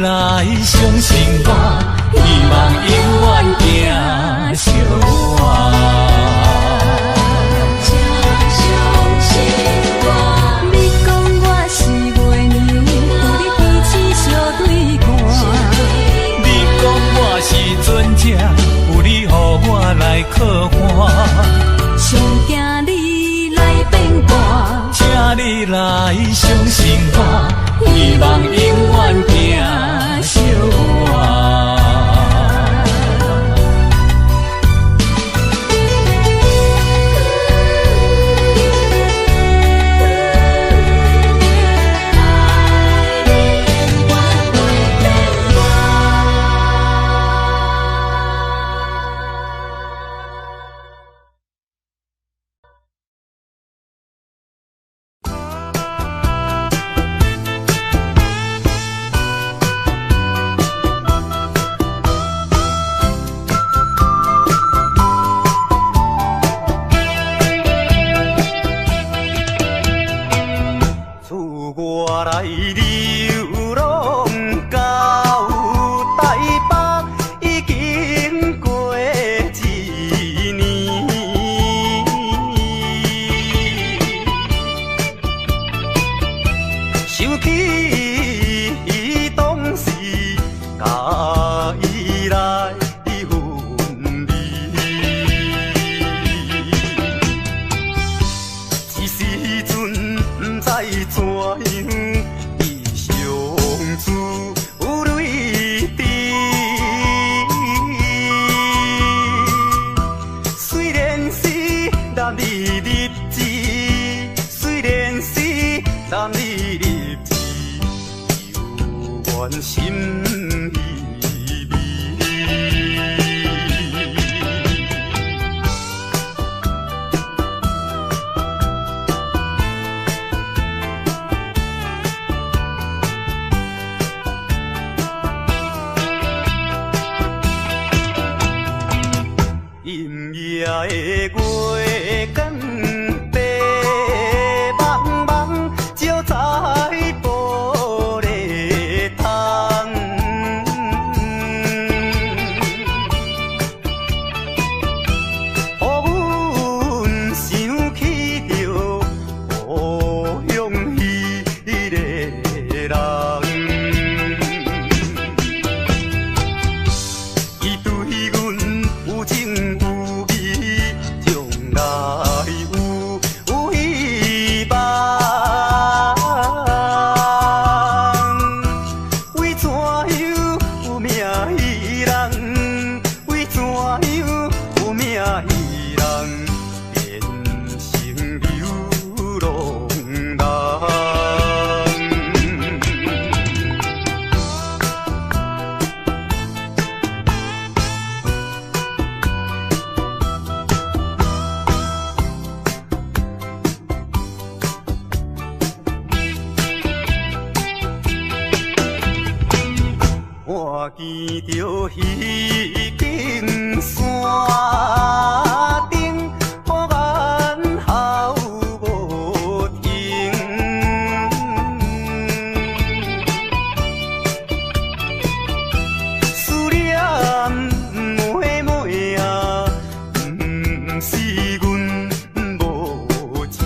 来相信我，希望永远行相伴。请相信我，你讲我是月娘，有你彼此相对看。你讲我是船只，有你予我来靠岸。上惊你来变卦，请你来相信我，希望永远行相伴。伊对阮有情有义，重着彼根山顶，呼言号无停。思念妹妹啊，不是阮无情，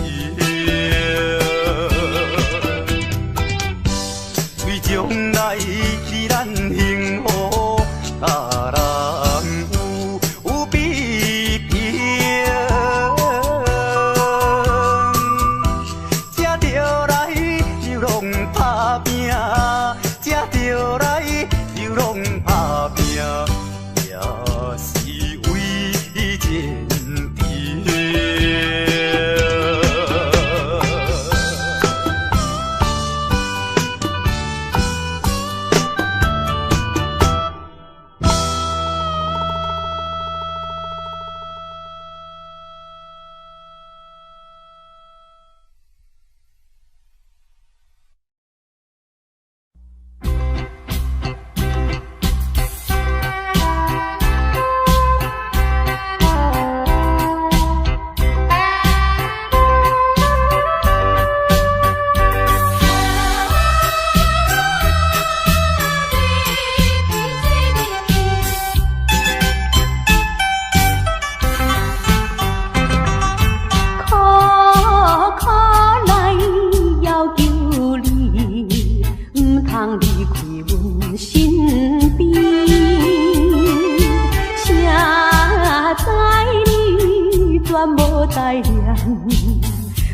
为将来去咱幸福甲人有比拼，才着来又拢打拼，才着来又拢打拼，也是为前程。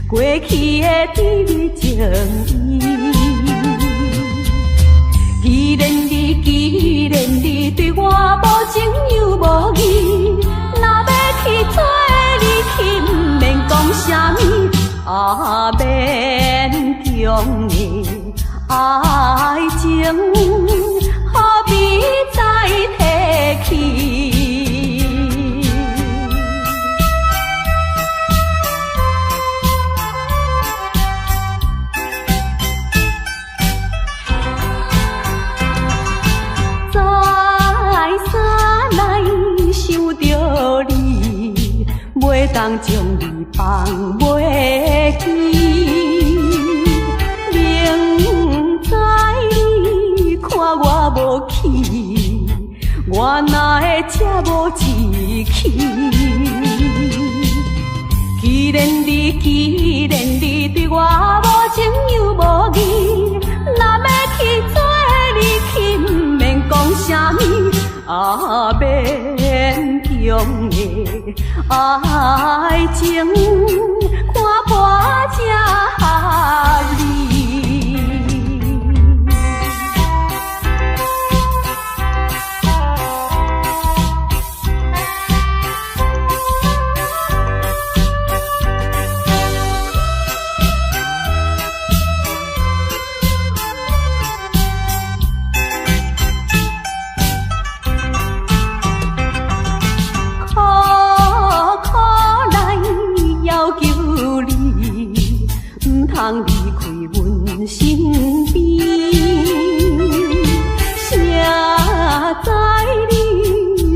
过去的甜蜜情意，既然你对我无情又无义，若要去做你去，不免讲啥物，免强的爱情，何必再提起？袂当将你放袂记，明知你看我无气，我哪会这无志气？既然你对我无情又无义，若要去做你去，不免讲啥物，免强的爱情，看破才合理。通离开阮身边，谁知你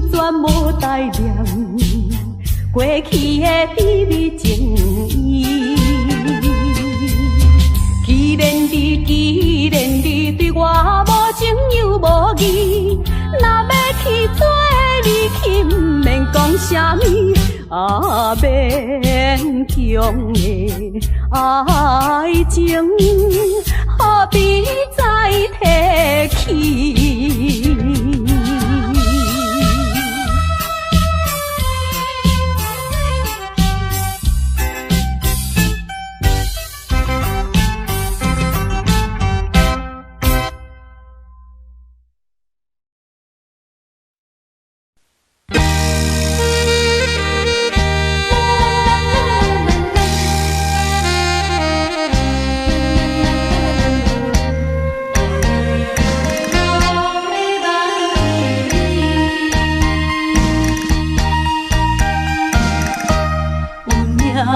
全无待念过去的甜蜜情意。既然你对我无情又无义，若要去做你去，不免讲啥物，免强的爱情，何必再提起？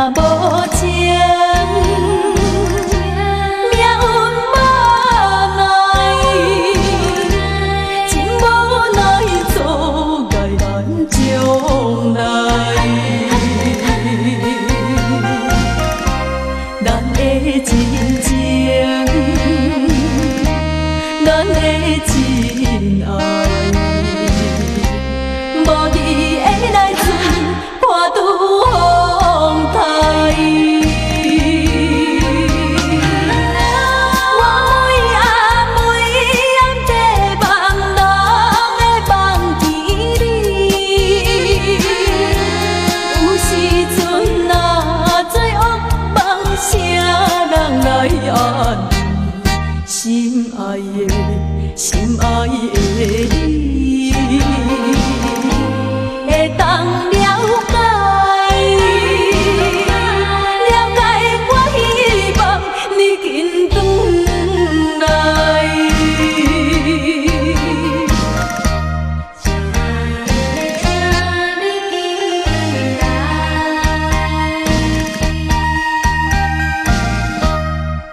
无情，命运无奈，情无奈。咱将来，咱的真情，咱的真爱，无你的来船破拄风台。心爱的，心爱的你，会当了解，了解我希望你紧转来。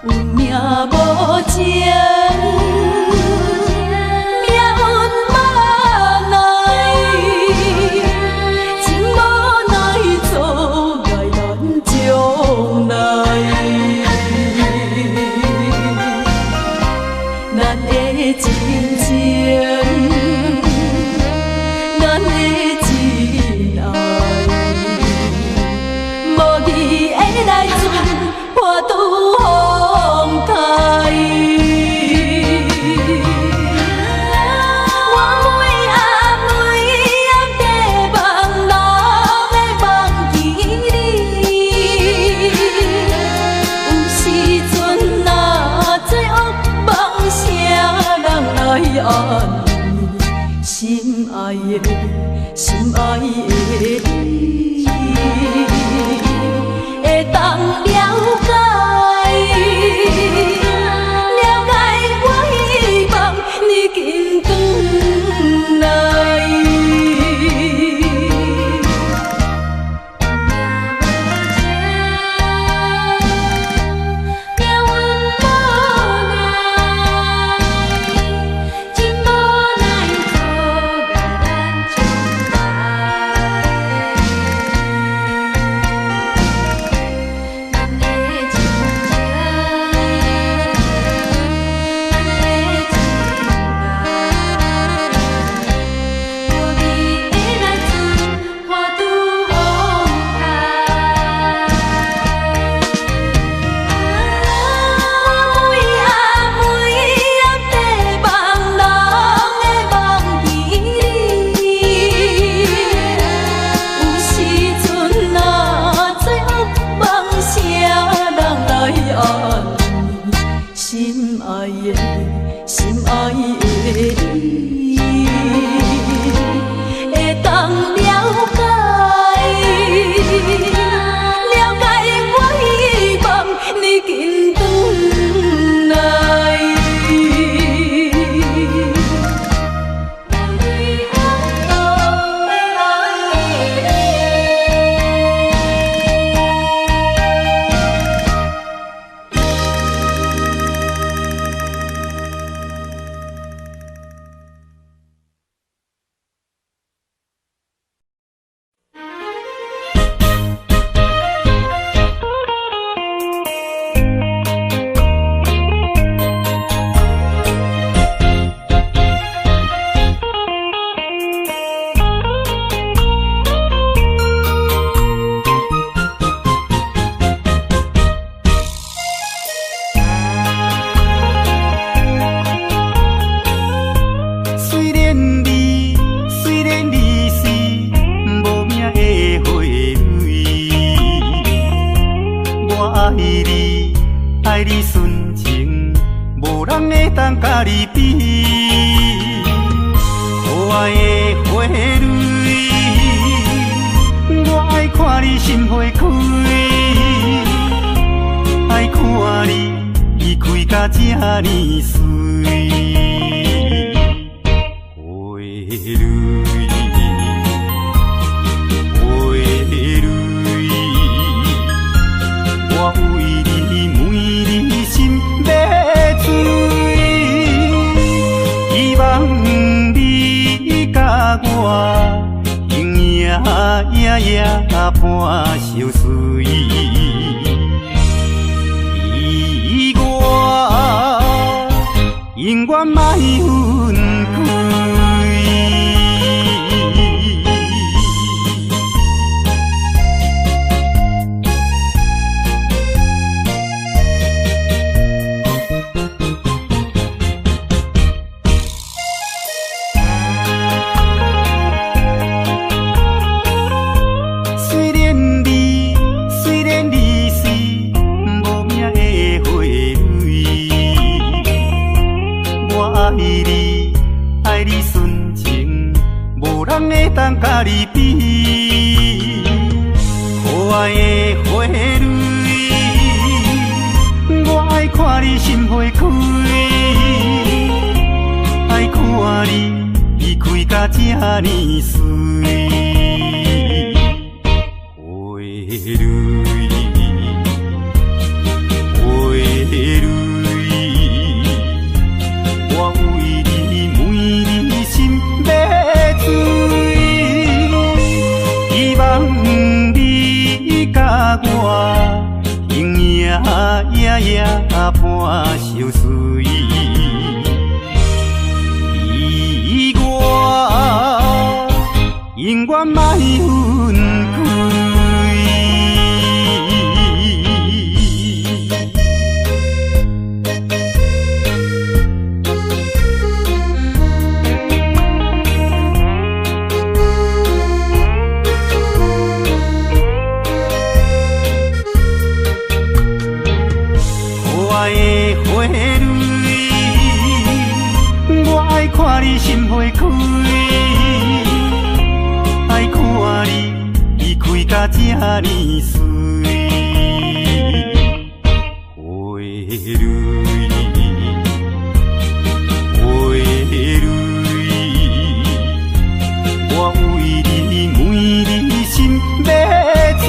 有命无情。真情，咱的真爱，无你的来船破拄风台。我每暗地望，人会忘记你。有时阵若做噩梦声。来安慰心爱的，心爱的你，会当了解，了解我希望你紧转来。心爱的，心爱的你，会当了解，了解我希望你紧转来。爱你纯情，无人会当甲你比。可爱的花蕊，我爱看你心花开，爱看你开甲这呢水。花蕊，花蕊，我为你每日心要醉，希望你甲我夜半相随，意外永远莫分开。当甲你比，可爱的花蕊，我爱看你心花开，爱看你开甲这呢水，花蕊，花蕊，我为你每日心要醉。希望你甲我永夜夜半相随，意外永远莫分开。花蕊，我爱看你心花开，爱看你开甲这呢水，花蕊，花蕊，我为你每日心要醉，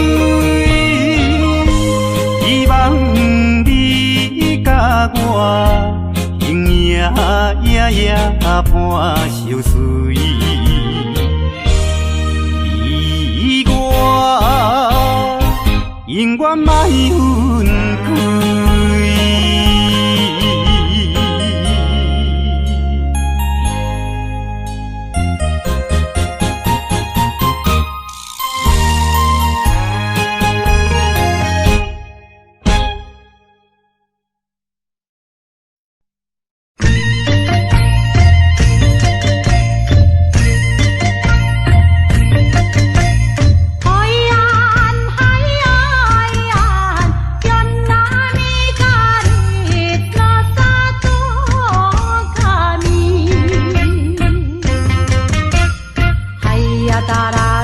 希望甲我永夜夜半相随，意外永远莫分开。Tara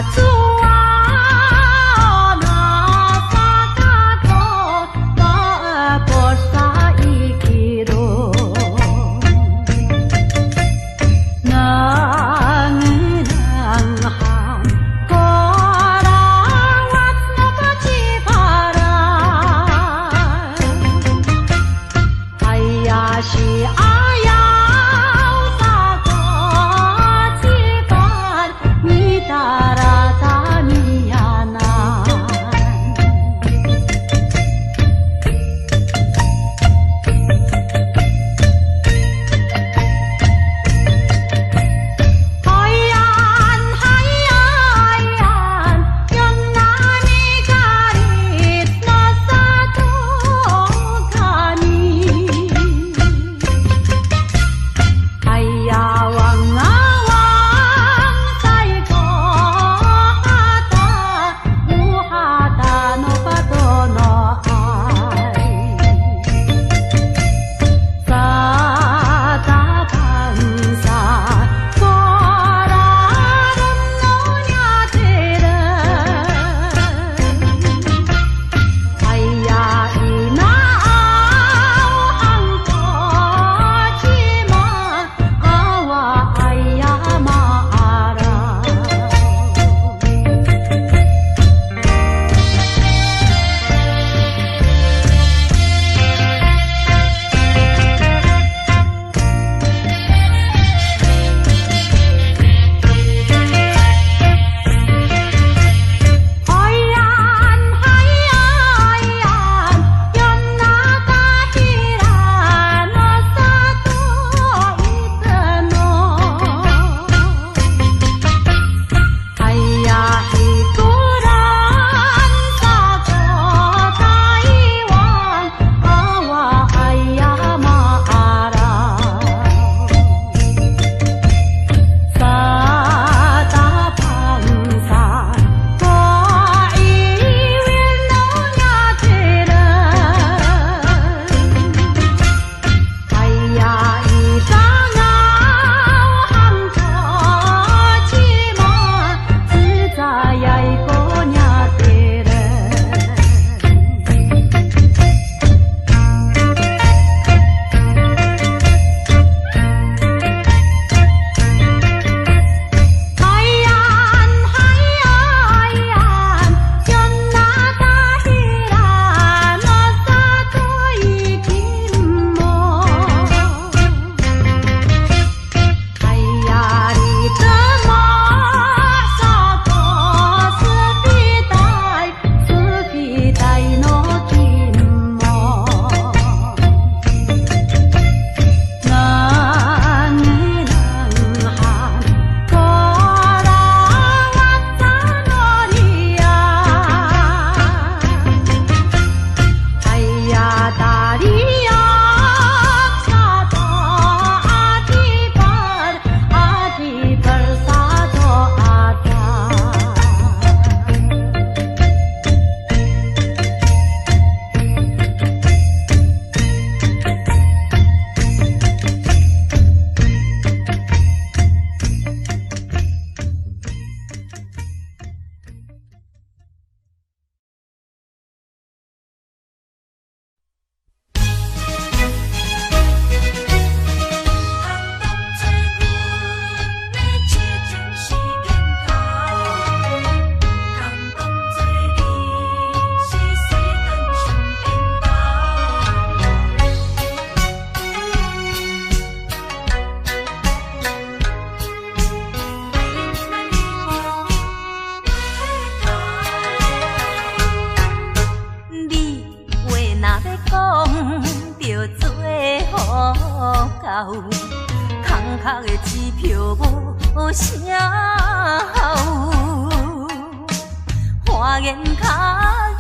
言脚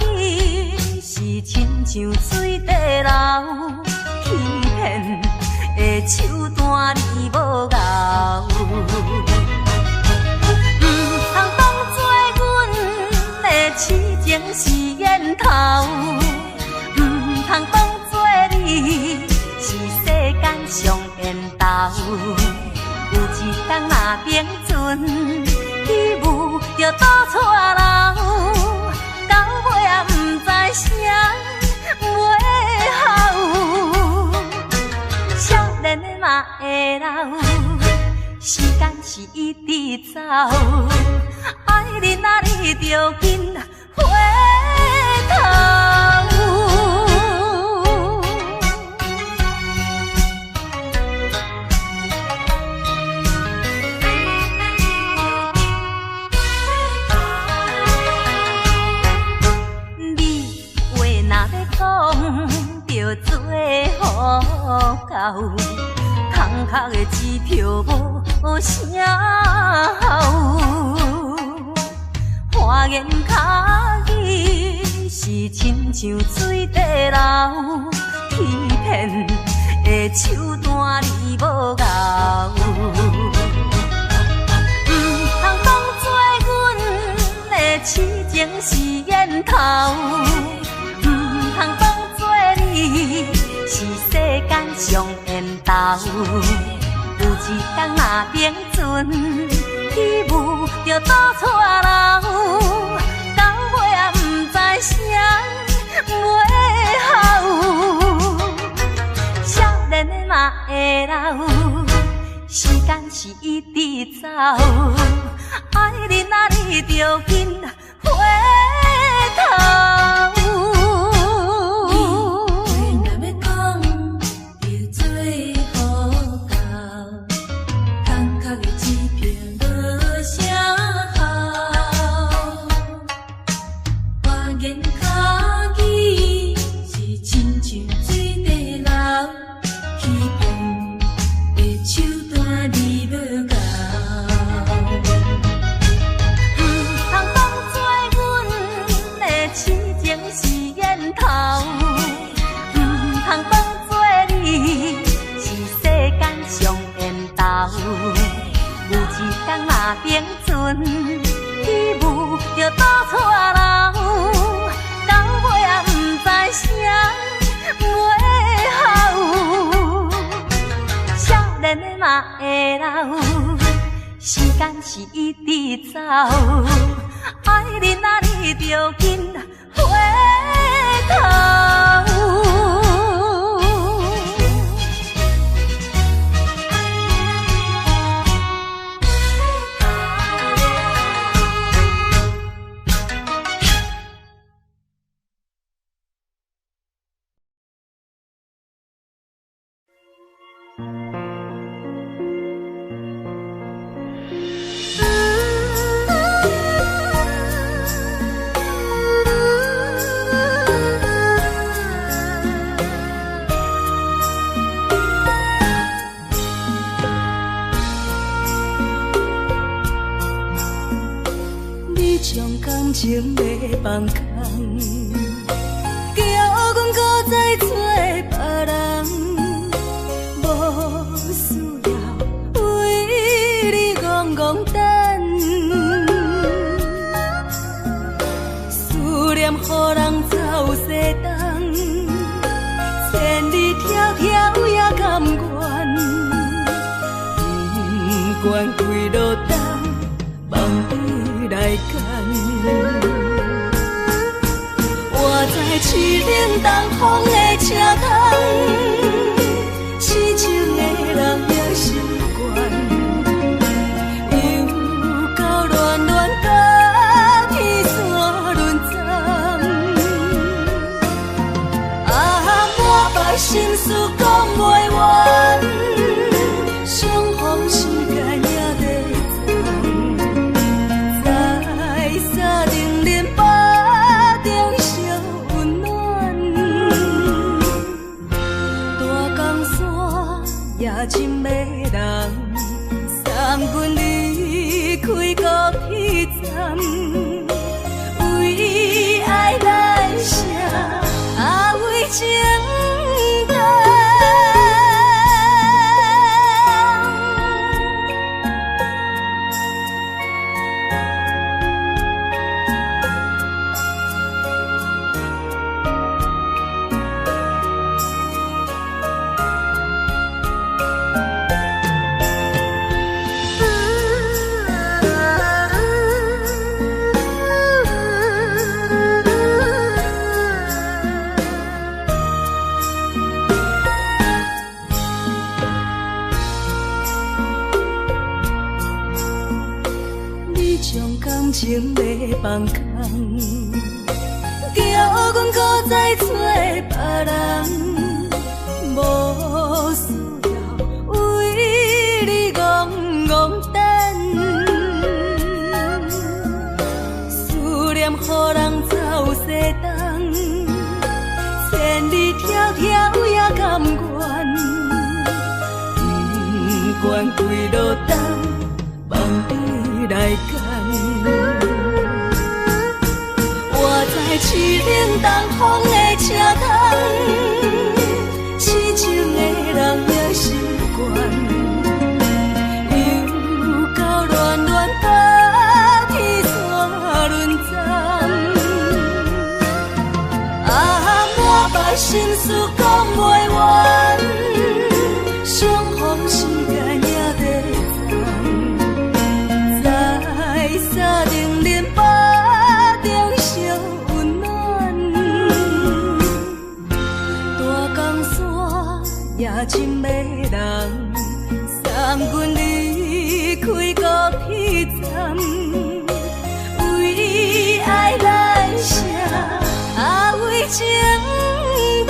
语是亲像水地流，欺骗的手段你无咬。唔通当作阮的痴情是烟头，唔通当作你是世间上缘投。有一天若冰存，起舞就倒错楼，到尾也不知啥袂好。少年的嘛会老，时间是一直走，爱人啊你着紧回头。着做好到，空壳的支票无啥好。花言巧语是亲像水地流，欺骗的手段你无咬。唔通当作阮的痴情是烟头，唔通当你是世间上缘投。有一天若冰存，起舞就倒错楼，到尾也不知啥袂好。少年的嘛会老，时间是一直走，爱人啊你着紧回头。冰存起舞就倒错楼，到尾也不知啥袂好。少年的嘛会老，时间是一直走，爱人啊你着紧回头。情要放空，叫阮搁再找别人，无需要为你戆戆等。思念予人走西东，千里迢迢也甘愿，不管几路东，梦伊来牵。我在凄冷东风的车头，痴情的人也习惯，又到乱乱甲天山轮站。我把心事讲袂完，相逢时间也在长，在沙定林巴中烧温暖。种感情要放空，叫阮搁再找别人，无需要为你戆戆等，思念予人走西东，千里迢迢也甘愿，不管归路东，望你来赶。我在凄冷东风的车头，痴情的人也习惯，又到乱乱把天线轮转。啊，满腹心事讲袂完，相逢时间也在站，在沙定林巴中相温暖。大江山也真迷人，送阮离开高铁站，为爱来写为情淡。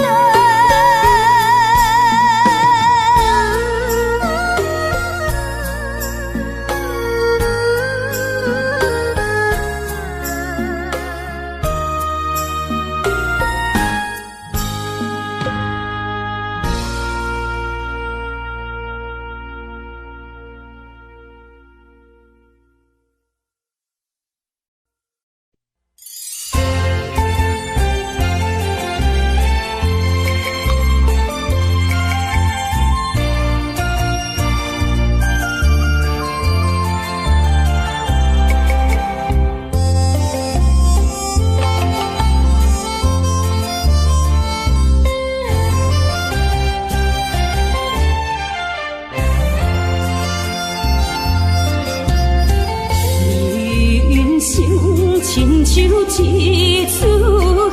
亲像一出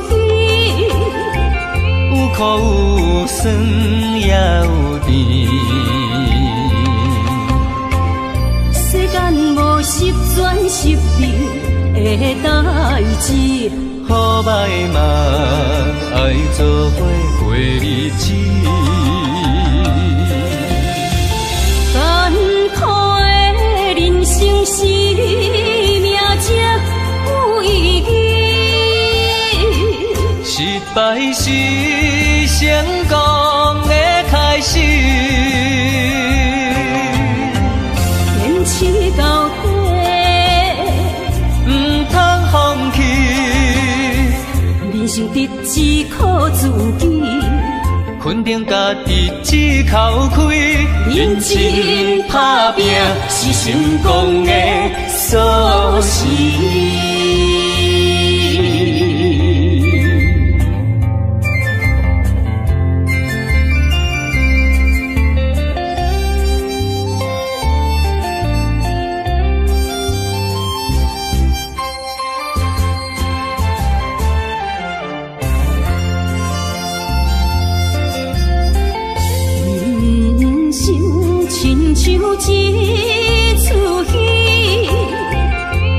戏，有苦有酸也有甜。世间无十全十美的代志，好歹嘛爱做伙过日子。艰苦的人生是命才有意义，失败是成功的开始。坚持到底，唔通放弃。人生得只靠自己，肯定家己只口开。认真打拼是成功的锁匙。亲像一出戏，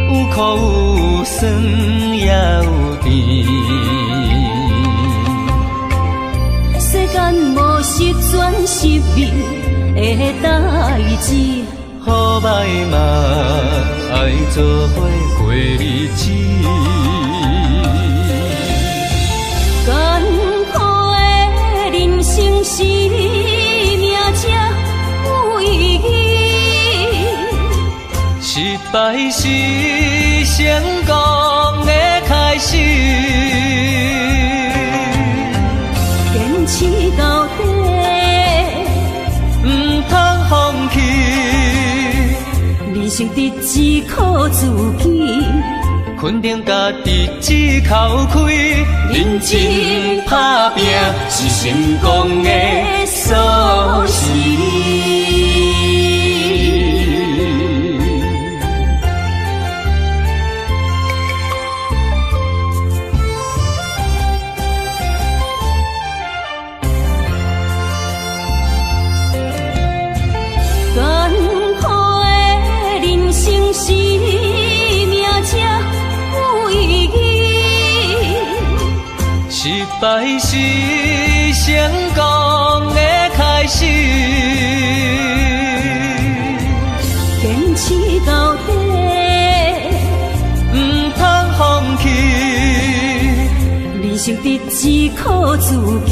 有苦有酸也有甜。世间无十全十美的代志，好歹嘛爱做伙过日子。艰苦的人生是命才有意义，失败是成功的开始。坚持到底，唔通放弃。人生得只靠自己，肯定家己只口开。认真打拼是成功的锁匙。艰苦的人生是败是成功的开始。坚持到底，唔通放弃。人生得只靠自己，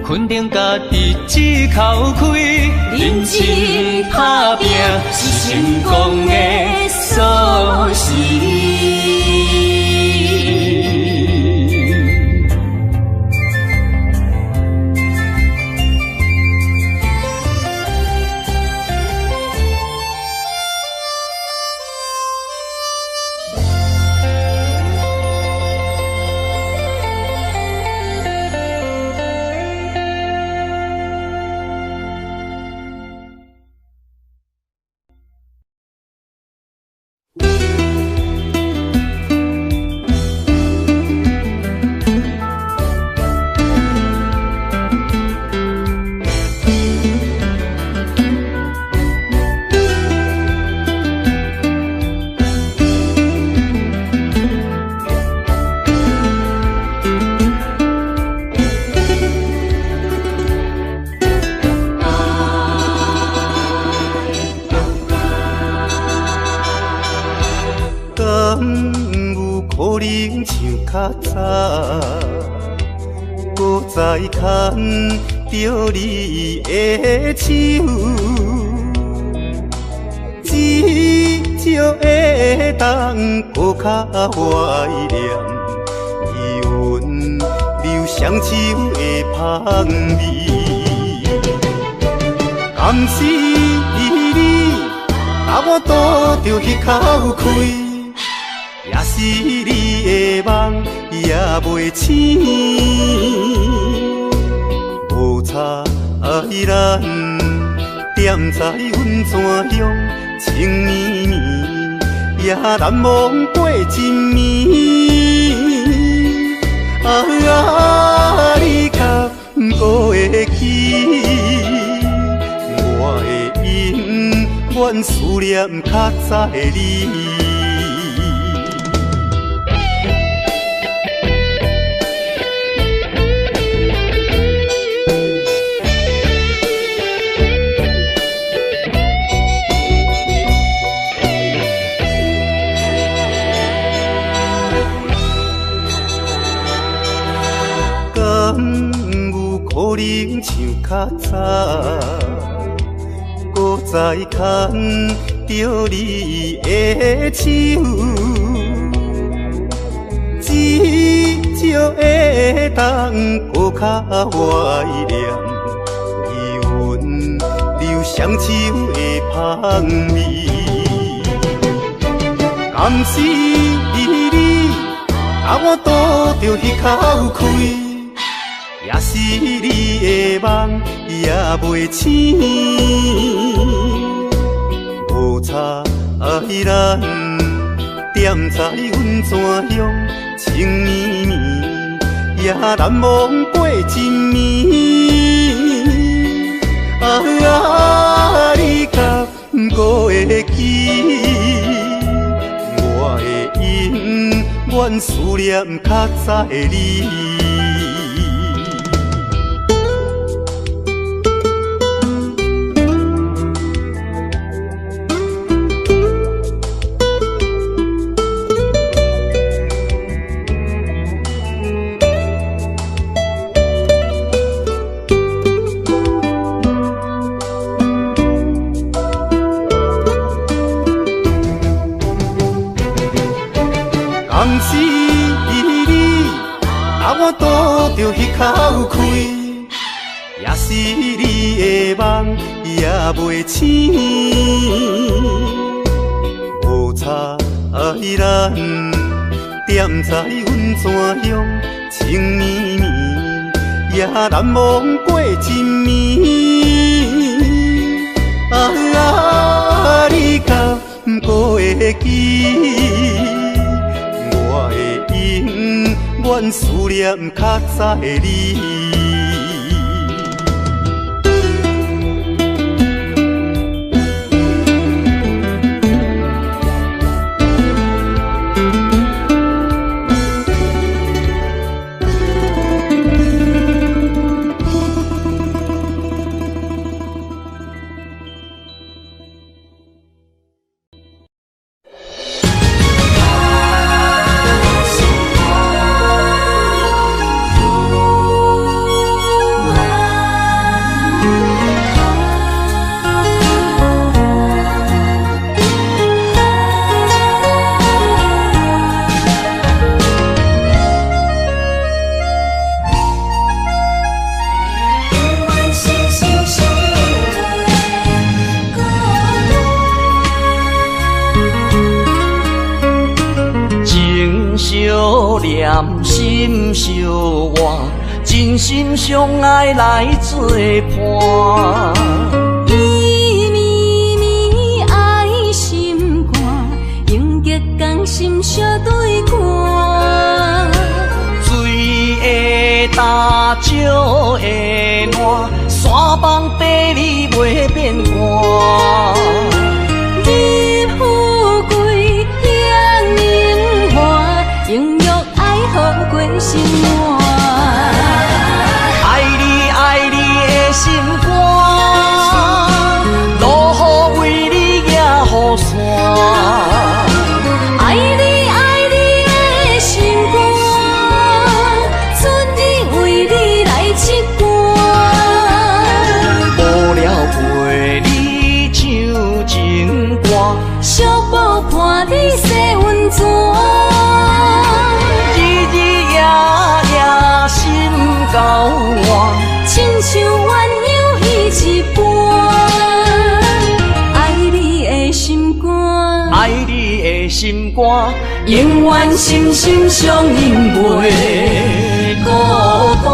肯定家己只口开，认真打拼是成功的锁匙。较早，搁再牵着你的手，至少会当搁较怀念伊温柔双手的香味。甘是你，把我渡着迄口开。也是你的梦也袂醒，无差咱踮在阮泉乡情绵绵，也难忘过一暝。你敢搁会记？我会永远思念较早的你。可能像较早，搁再牵着你的手，至少会当搁较怀念伊温柔双手的香味。甘是你，把我渡着迄口开。也是你的梦也袂醒，无差咱踮在阮泉乡情绵绵，也难忘过一暝。你敢搁会记？我会永远思念较早的你。甘是你，把我渡着迄口开。也是你的梦也袂醒，无差咱踮在阮泉乡情绵绵，也难忘过一暝。你敢搁会记？我会永远思念较早的你。情相念，心相换，真心相爱来作伴。伊绵绵爱心肝，永结同心相对看。水的大，石的烂，山崩地裂袂变卦。你富贵享荣华，永浴爱好过生活。爱你爱你的心肝，落雨为你举雨伞。爱你爱你的心肝，春日为你来唱歌。无聊陪你唱情歌，小宝伴你洗温泉。日日夜夜心交换，亲像鸳鸯彼一般。爱你的心肝，爱你的心肝，永远心心相印袂孤单。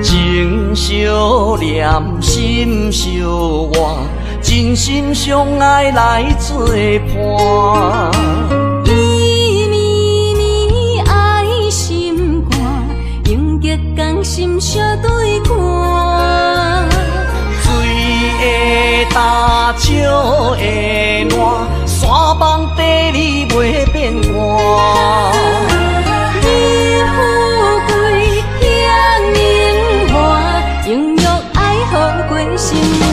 情相念，心相换，真心相爱来作伴。伊绵绵爱心肝，永结同心相对看。水的大，石的烂，山崩地裂袂变卦。你富贵享荣华，永浴爱好过生活。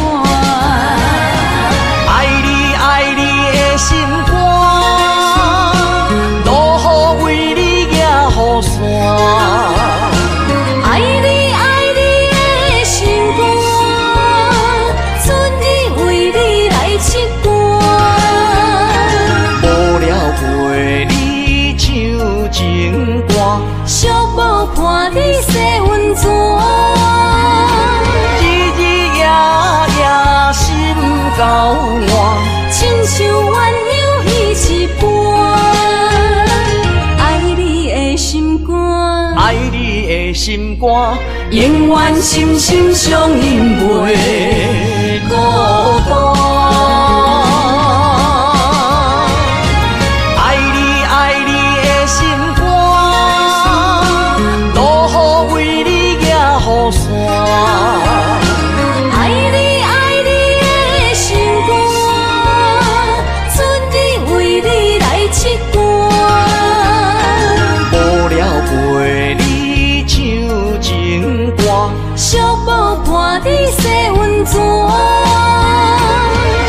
爱你爱你的心肝，落雨为你举雨伞。爱你爱你的心肝，春日为你来唱歌。无聊陪你唱情歌，小宝伴你洗温泉。日日夜夜心交换，亲像鸳鸯彼一般。爱你的心肝，爱你的心肝，永远心心相印袂孤单。爱你爱你的心肝，落雨为你举雨伞。爱你爱你的心肝，春日为你来唱歌。无聊陪你唱情歌，小宝伴你洗温泉。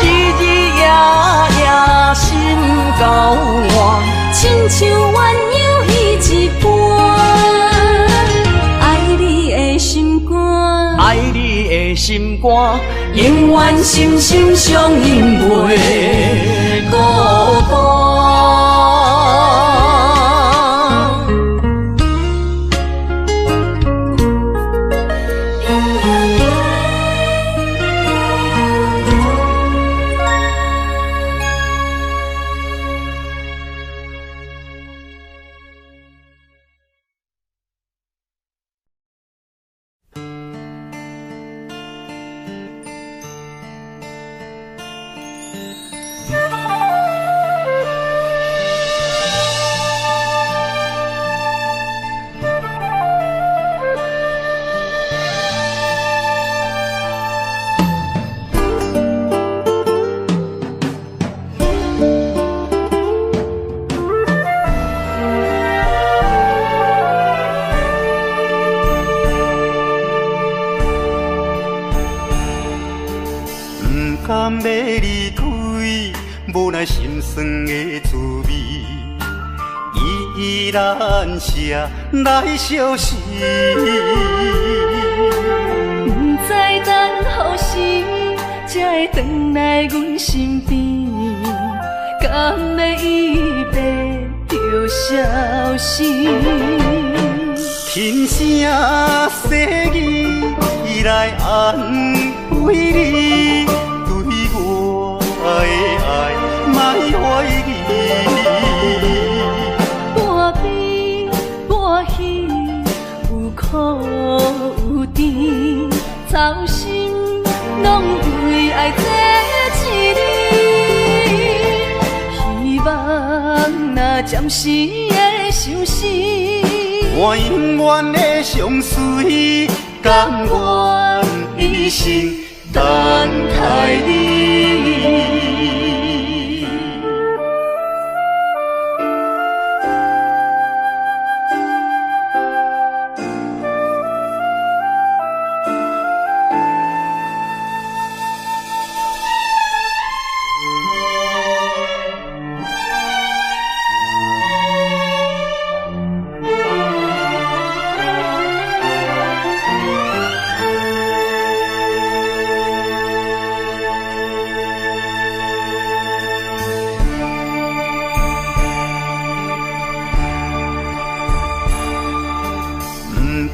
日日夜夜心交换，亲像鸳鸯彼一般。爱你的心肝，爱你的心肝，永远心心相印袂孤单。甘要离开，无奈心酸的滋味，依然写来相思。不知等候啥才会回来阮身边，敢要伊变着消失？轻声细语来安慰你，对我的爱莫怀疑。半悲半喜，有苦有甜，操心拢为爱这一日。希望若暂时的相思，我永远的相随，甘愿一生等待你。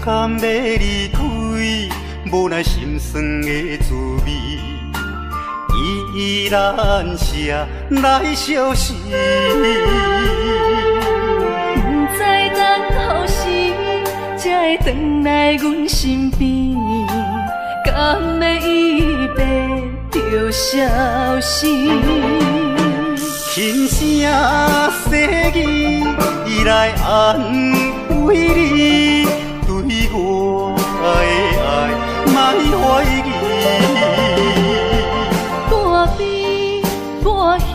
甘要离开，无奈心酸的滋味，依然写来相思。不知等何时才会回来阮身边，敢要伊变着消失？轻声细语来安慰你，对我的爱莫怀疑。半悲半喜，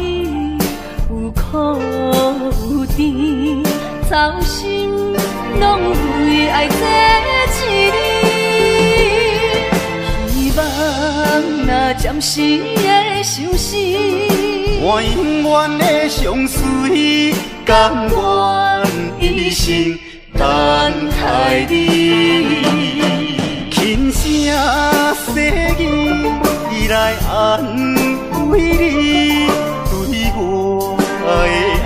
有苦有甜，操心拢为爱这一日。希望若暂时的相思，我永远的相随，甘愿一生等待你。轻声细语来安慰你，对我的爱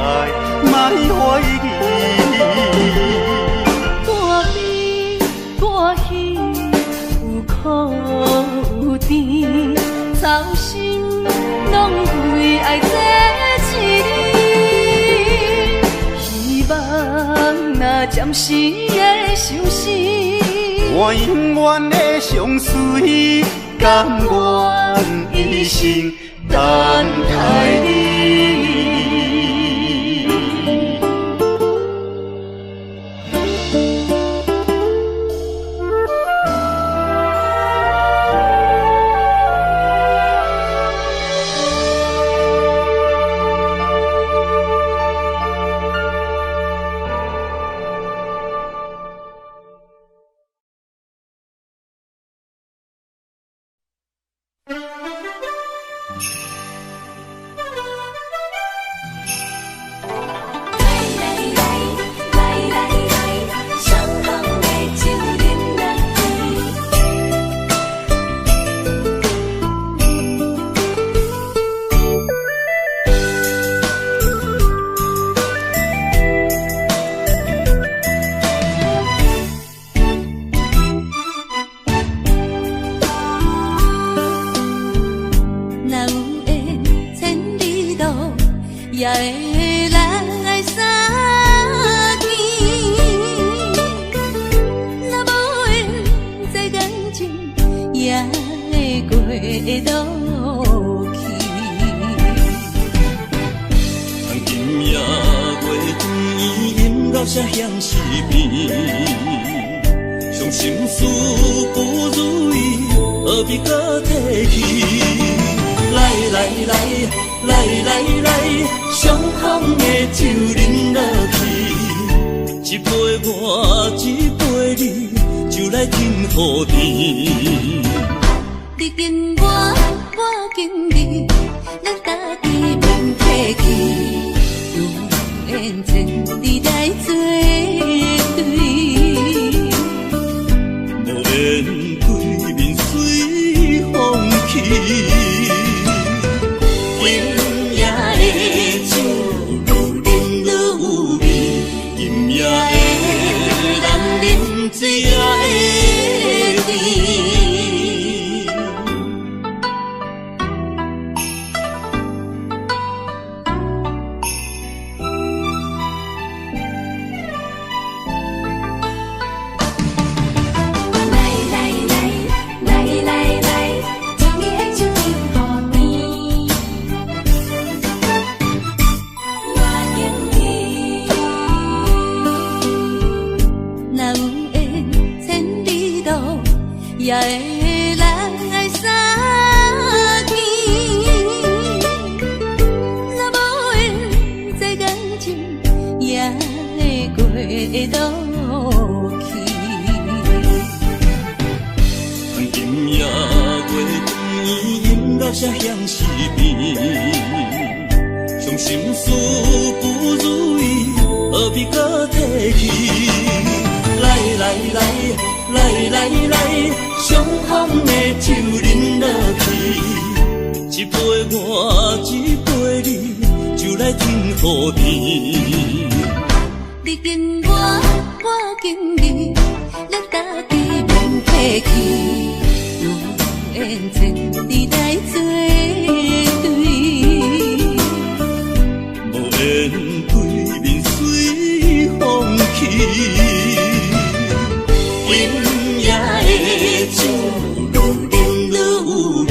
莫怀疑。半悲半喜，有苦有甜，操心拢为爱这一日。希望若暂时的相思，我永远的相随，甘愿一生等待你。也会来相见，若无缘在感情，也会过渡去。今夜月圆，饮到声响时变，伤心事不如意，何必搁提起？来，伤痛的酒饮落去，一杯我，一杯你，就来敬予甜。你敬我，我敬你，咱家己免客气，有缘千里来作对，无缘对面随风去。大声向死边，伤心事不如意，何必搁提起？来来来来来来，伤风的酒饮落去，一杯我，一杯你，就来天和地。你跟我，我跟你，咱家己免客气，有缘千里来作对，无缘对面随风去。今夜的酒愈饮愈有味，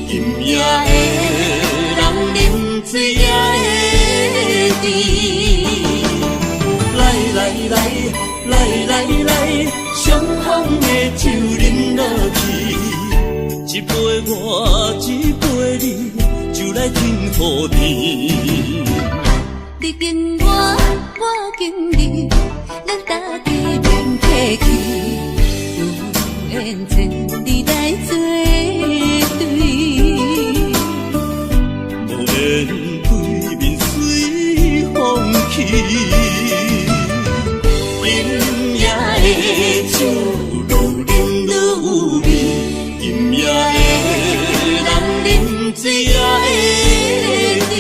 今夜的人啉醉也会甜。来来来来来来，伤风的酒饮落去，一杯我，一杯你，就来天和地。你跟我，我跟你，咱家己免客气，有缘千里来作对，无缘对面随风去。今夜的酒愈饮愈有味，今夜的人啉醉也会甜。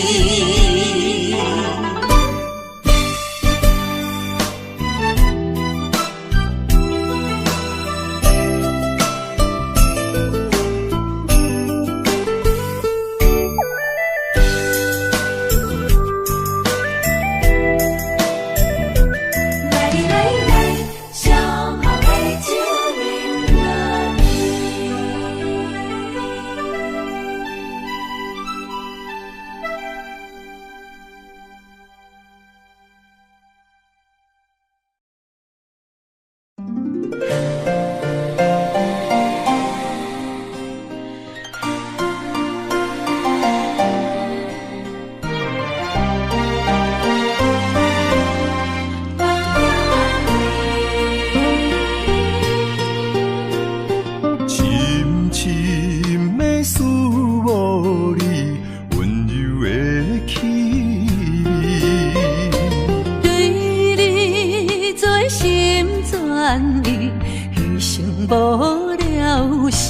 来来来，小马杯酒饮落深深的思慕你温柔的气味，对你做心全意，牺牲无了时。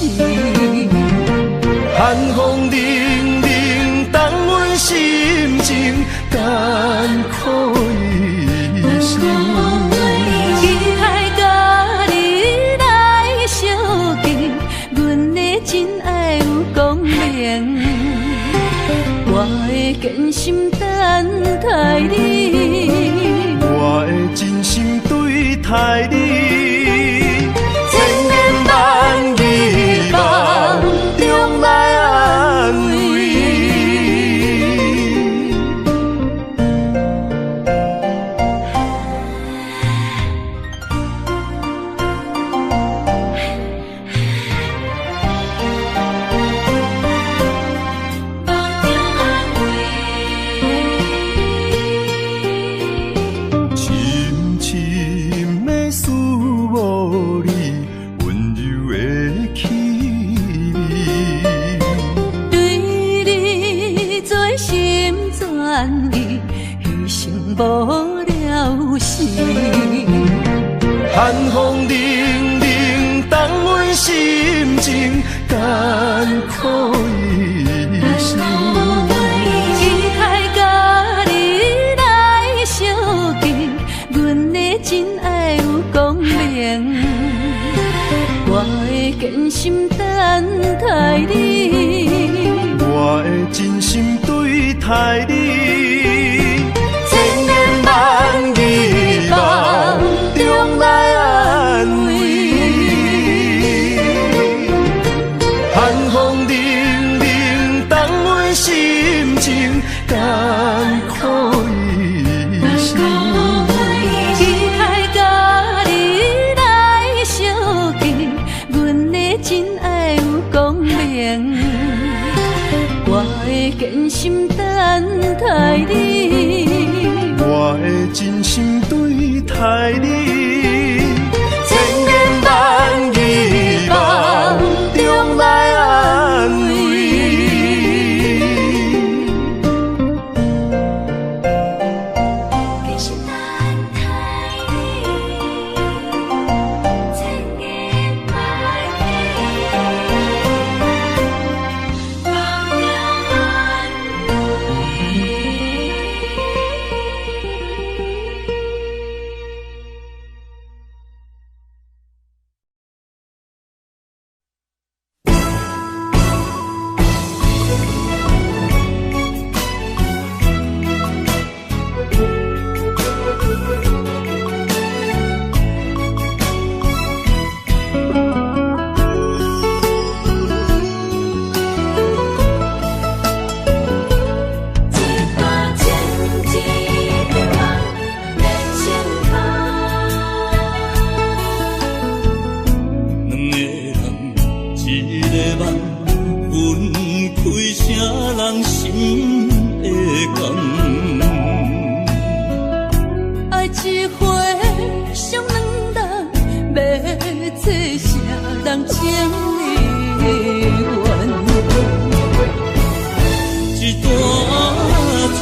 寒风凛凛，冻阮心情艰苦一生。期待甲你来相见，阮的真爱有光明，我会坚心等待你，我会真心对待你，千言万语梦中来安慰。深深的思慕你温柔的气味，对你做心全意，牺牲无了时。寒风凛凛，冻阮心情艰苦一生。期待甲你来相见，阮的真爱有光明，我会坚心等待你，我会真心对待你，千言万语梦中来安慰。寒风凛凛，冻阮心情艰苦一生。期待甲你来相见，阮的真爱有光明，我会坚心等待你，我会真心对待你，千言万语梦中来安慰。分开啥人心会甘？爱一回伤两人，要做啥人情意缘？一段情，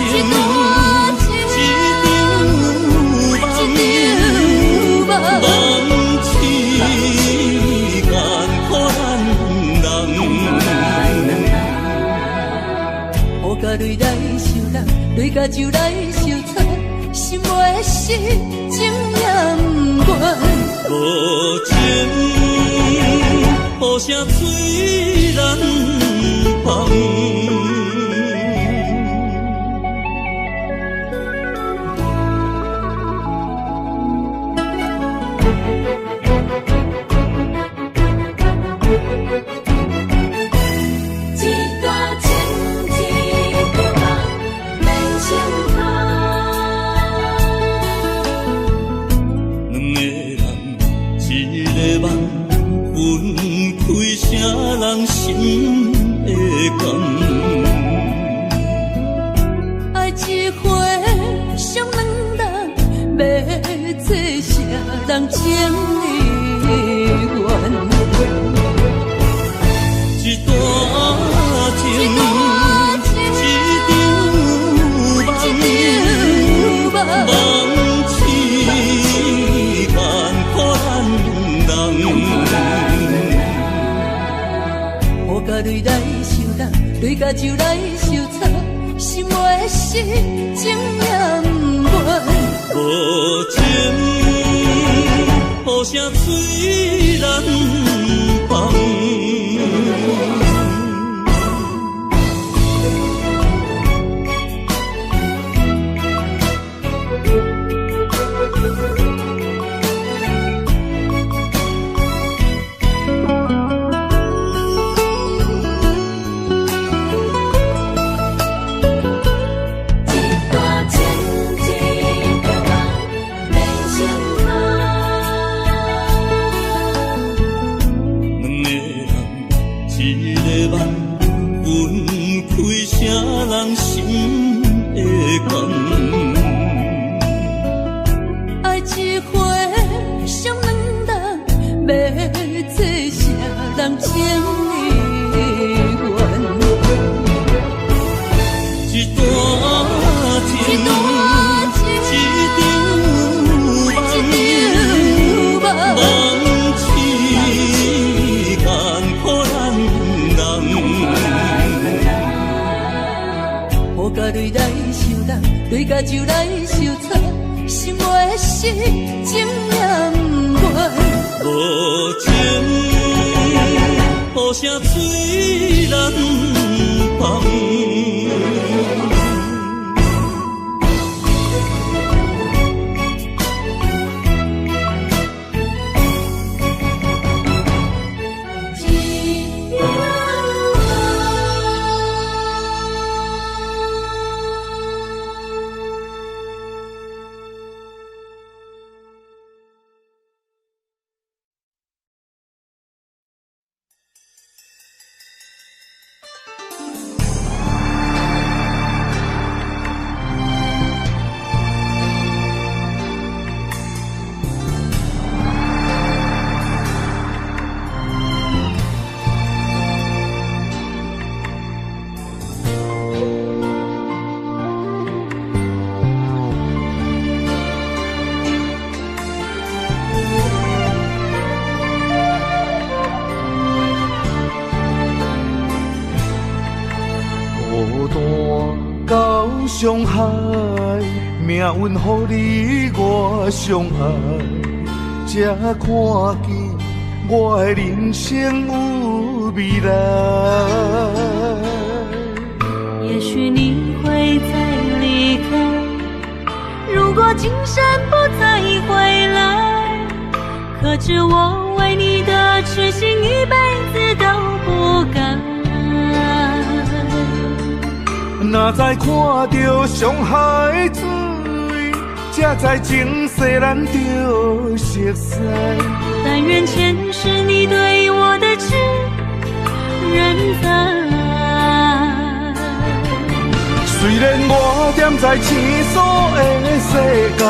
梦痴干苦咱人。雨甲泪来受冻，泪甲酒来受惨，心袂死，情也不愿。无情，雨声催人芳。人心会甘，爱一回伤两人，要做啥人情意缘？一段情，一场梦痴干苦咱人。雨甲泪来受冻，泪甲酒来受惨，心袂死，情也不愿。无情，雨声催人芳。人心会甘，爱一回伤两人，要做啥人情意缘？一段情，一场梦痴干苦咱人。雨甲泪来受冻，泪甲酒来受惨，心袂死，情也不愿。无情，雨声催人芳。伤害，命运予你我相爱，才看见我的人生有未来。也许你会再离开，如果今生不再回来，可知我为你的痴心一辈子都不改。若再看到伤害水，才知情世咱着熟悉。但愿前世你对我的痴，人在。虽然我踮在青锁的世界，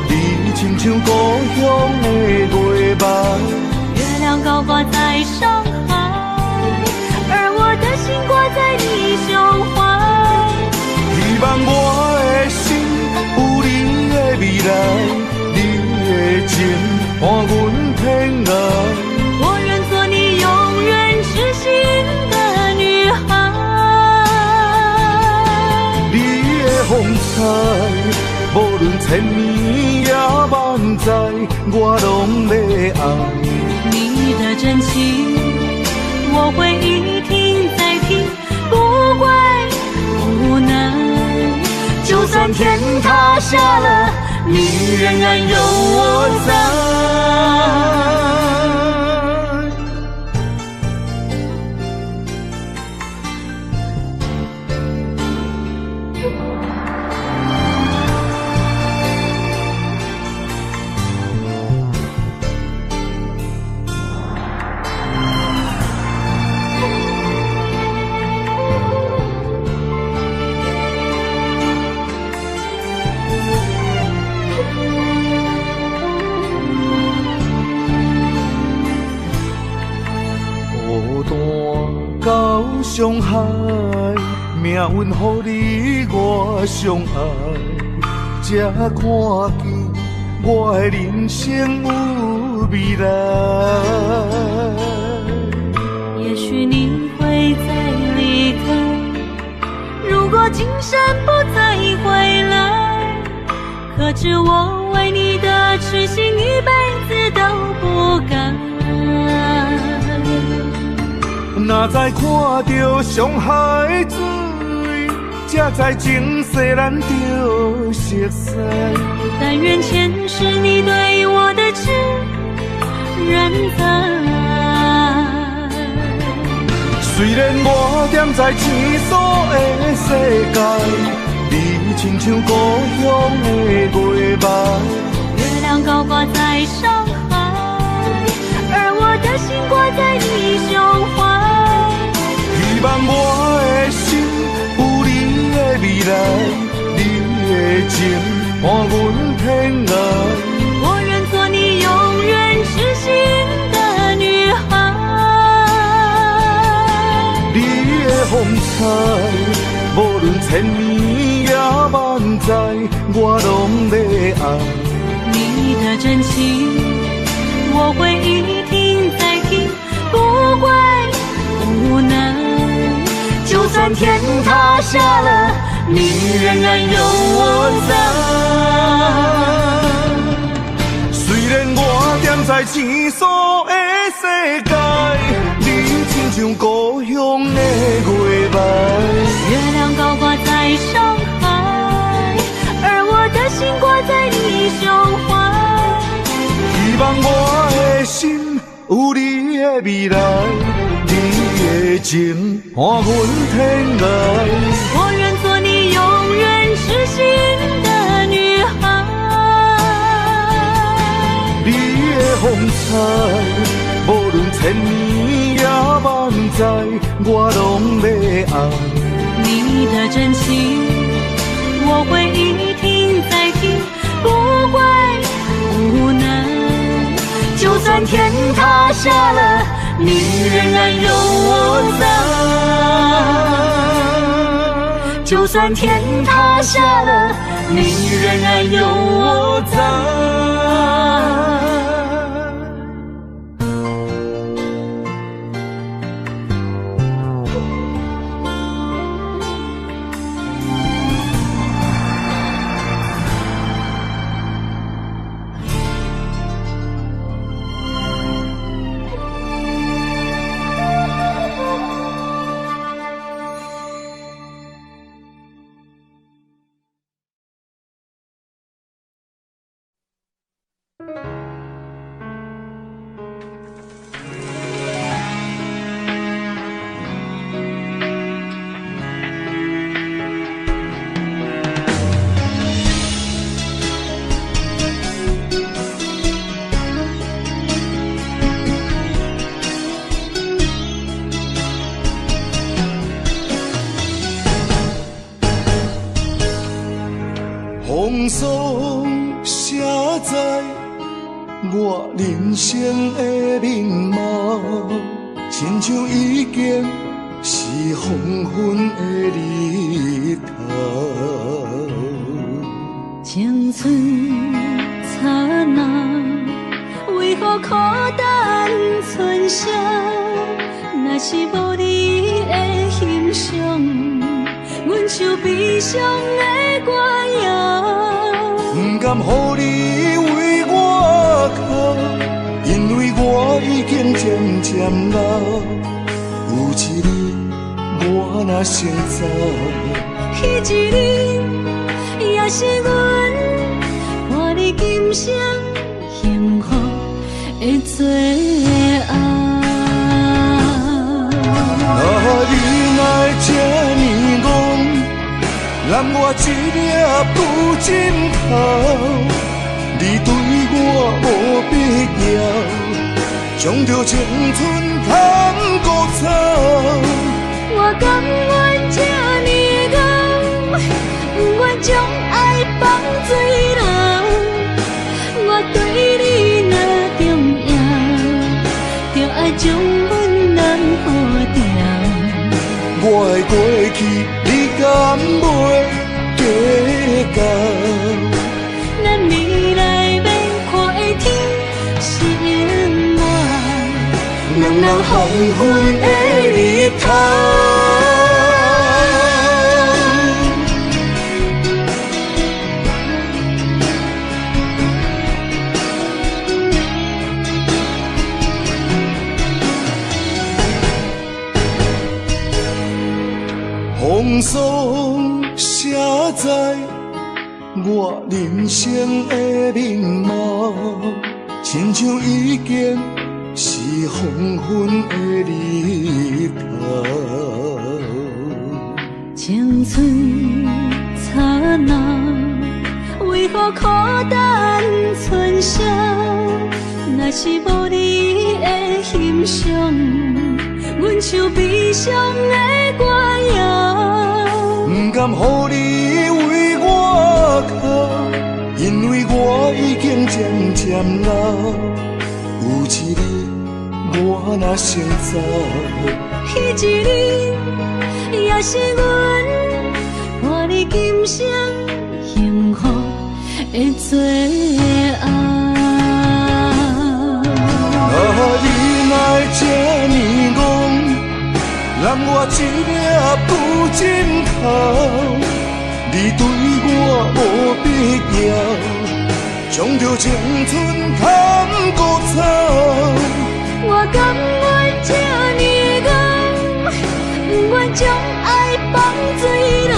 你亲像故乡的月白。月亮高挂在上海，而我的心挂在你胸怀。希望我的心有你的未来，你的情伴阮天涯。我愿做你永远痴心的女孩。你的风采，无论千年也万载，我拢要爱。你的真情，我会一听再听，不怪无奈。就算天塌下了，你仍然有我在。到上海，命运予你我相爱，才看见我的人生有未来。也许你会再离开，如果今生不再回来，可知我为你的痴心一辈子都不改。若再看到上海水，才知情世咱着熟悉。但愿前世你对我的痴人在。虽然我踮在青锁的世界，你亲像故乡的月白。月亮高挂在上海，而我的心挂在你胸怀。希望我的心有你的未来，你的情伴阮天涯。我愿做你永远痴心的女孩。你的风采，无论千年也万载，我拢要爱。你的真情，我会一听再听，不怪无奈。就算天塌下了，你仍然有我在。虽然我踮在青锁的世界，你亲像故乡的月白。月亮高挂在上海，而我的心挂在你胸怀。希望我的心有你的未来，你的情伴阮天涯。我愿做你永远痴心的女孩。你的风采，无论千年也万载，我拢要爱。你的真情，我会一听再听，不怪无奈。就算天塌下了，你仍然有我在。就算天塌下了，你仍然有我在。风霜写在我人生的面貌，亲像已经是黄昏的日头。青春刹那，为何孤单存剩？若是无你的欣赏，阮像悲伤的歌谣。不甘予你为我哭，因为我已经渐渐老。有一日我若先走，彼一日也是阮伴你今生幸福的最后。你来这呢戆，揽我一粒不枕头。你对我无必要，将着青春贪古草。我甘愿这呢戆，不愿将爱放水流。我对你若重要，就爱将阮人付掉。我的过去，你敢袂计较？咱未来要看的天是永远，两人黄昏的日头。风霜写在我人生的面貌，亲像已经是黄昏的日头。青春刹那，为何孤单存剩？若是无你的欣赏，阮像悲伤的歌谣。不甘予你为我哭，因为我已经渐渐老。有一日我若先走，彼一日也是阮伴你今生幸福的最后。你来这呢戆，揽我一粒不枕头。你对我无必要，将着青春贪古草。我甘愿这呢戆，不愿将爱放水流。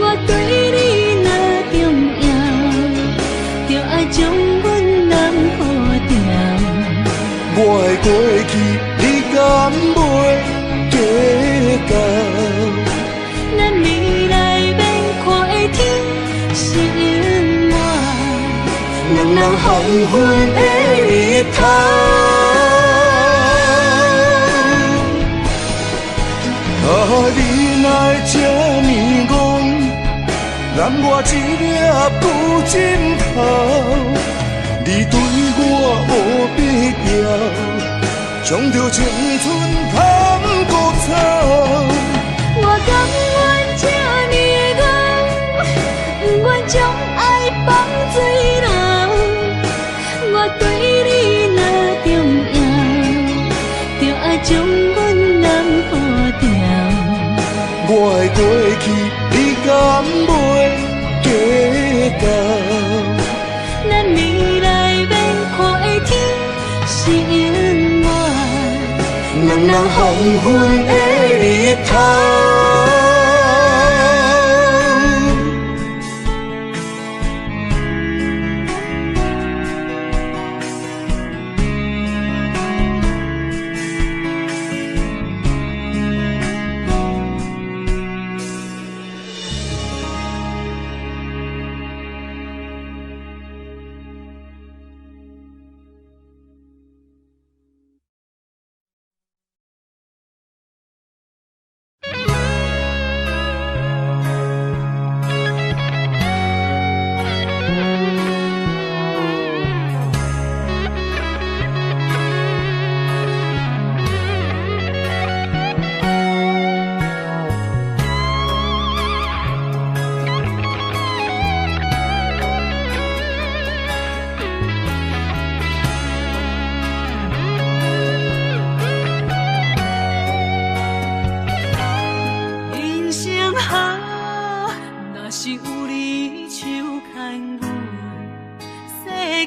我对你若重要，就爱将阮人付掉。我的过去，你敢袂计较？咱未来要看的天是永远，两人黄昏的日头。你来这呢戆，揽我一粒不枕头。你对我无必要，将着青春贪古草。我甘愿这呢戆，不愿将爱放水流。我对你若重要，就爱将阮人付掉。我的过去，你敢袂计较？咱未来要看的天是永远，两人黄昏的日头。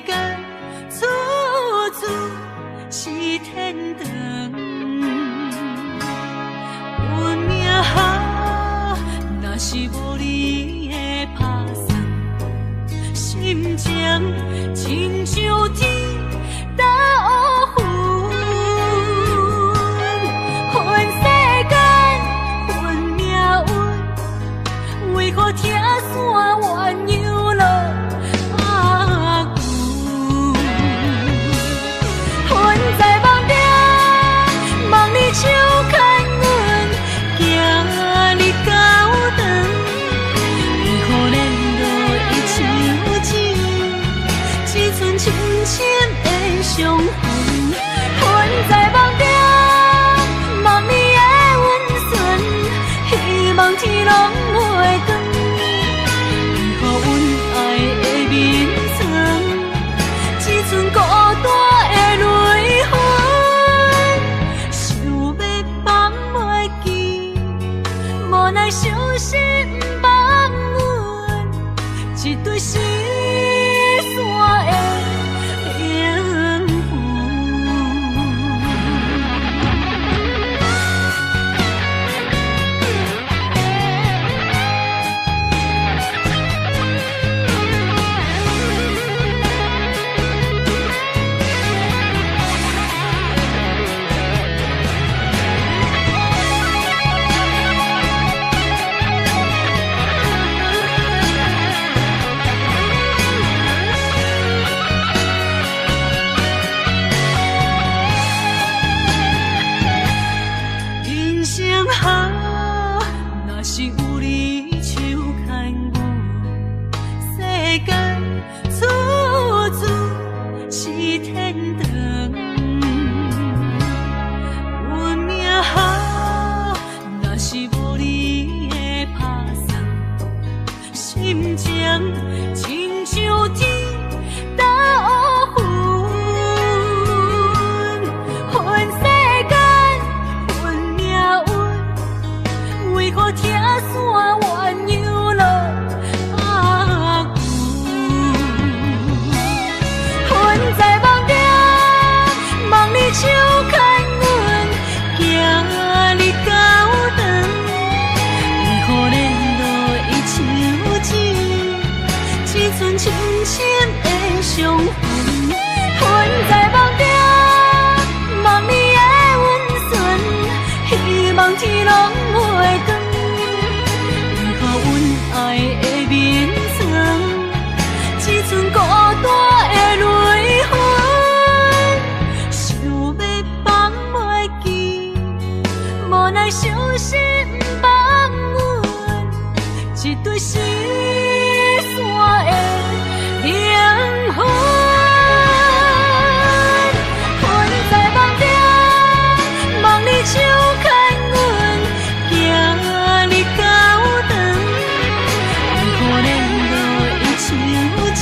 间处处是天堂。运命好，若是无你的打算，心情亲像天打乌云。恨世间，恨命运，为何听线鸳鸯落阿牛？恨在梦中，梦里手牵阮，行日高长。为何咱落一场情，只剩深深的伤痕？恨在梦中，梦里的温存，希望天拢袂光。为何阮爱的眠床，只剩孤单的泪痕？想要放袂记，无奈伤心放阮，一对失散的灵魂。人生好，若是有你手牵阮，世间处处是天堂。运命好，若是无你的打算，心情亲像天打乌云。恨世间，恨命运，为何听线鸳鸯落阿牛？恨在梦中，梦里手牵阮，行日高长。为何咱落一场情，只剩深深的伤痕？恨在梦中，梦里的温存，希望天拢袂光。为何阮爱的眠床，只剩孤单的泪痕？想要放袂记，无奈伤心放阮，一对失散的灵魂。恨在梦中，梦里手牵阮，行日高长。为何咱落一场情，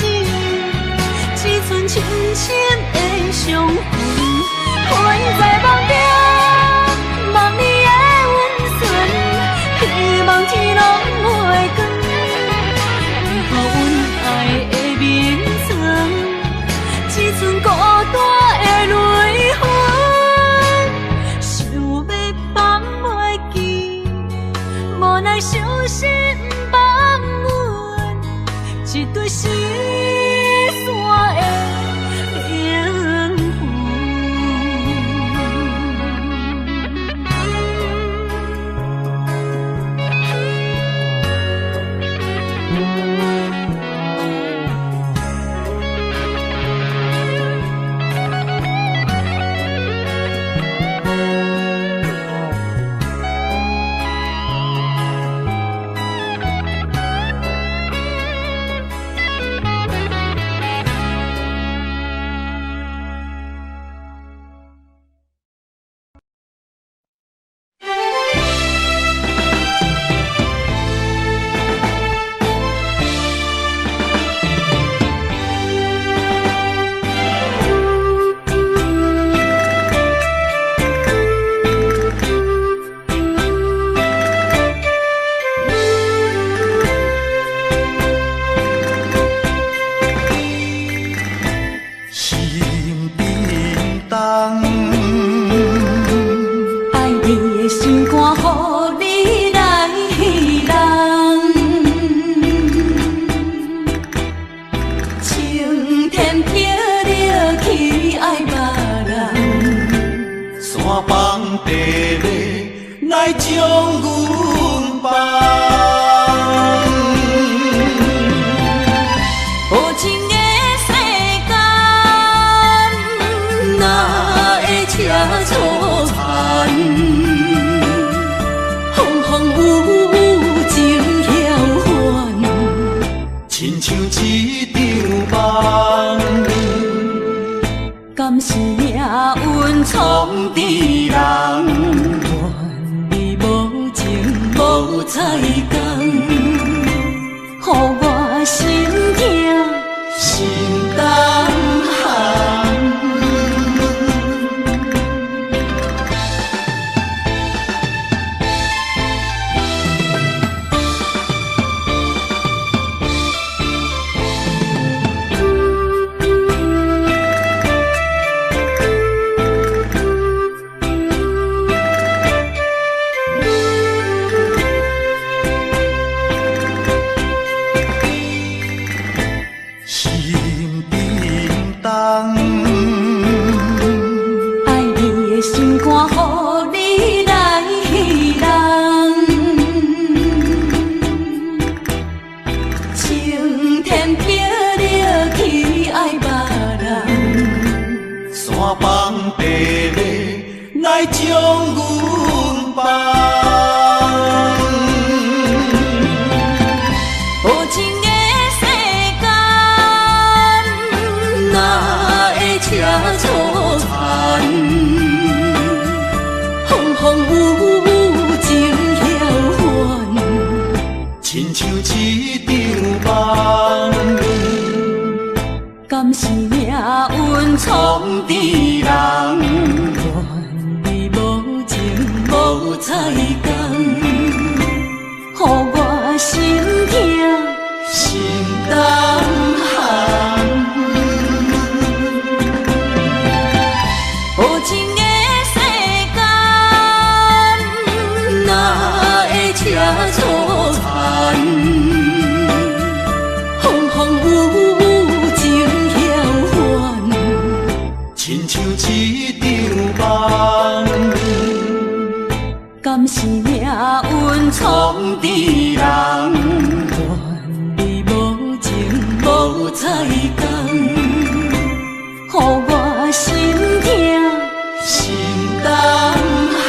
只剩深深的伤痕？恨在梦中，梦里的温存，希望天拢袂光。为何阮爱的眠床，只剩孤单的泪痕？想要放袂记，无奈伤心放阮，一对失散的灵魂。心肝，予你来人。青天霹雳去爱别人，山崩地裂来将阮放。无情的世间，哪会车错残？风风雨雨情晓还，亲像一场梦。敢是命运创治人？愿你无情无彩工，予我心痛心动寒。来将阮放。无情的世间，哪会车错残？风风雨雨情晓还，亲像一场梦。敢是命运创治人？无彩工，予我心痛心动寒。无情的世间，哪会车错残？风风雨雨情晓还，亲像一场梦。敢是命运创治人？愿你无情无彩工，予我心痛心动寒。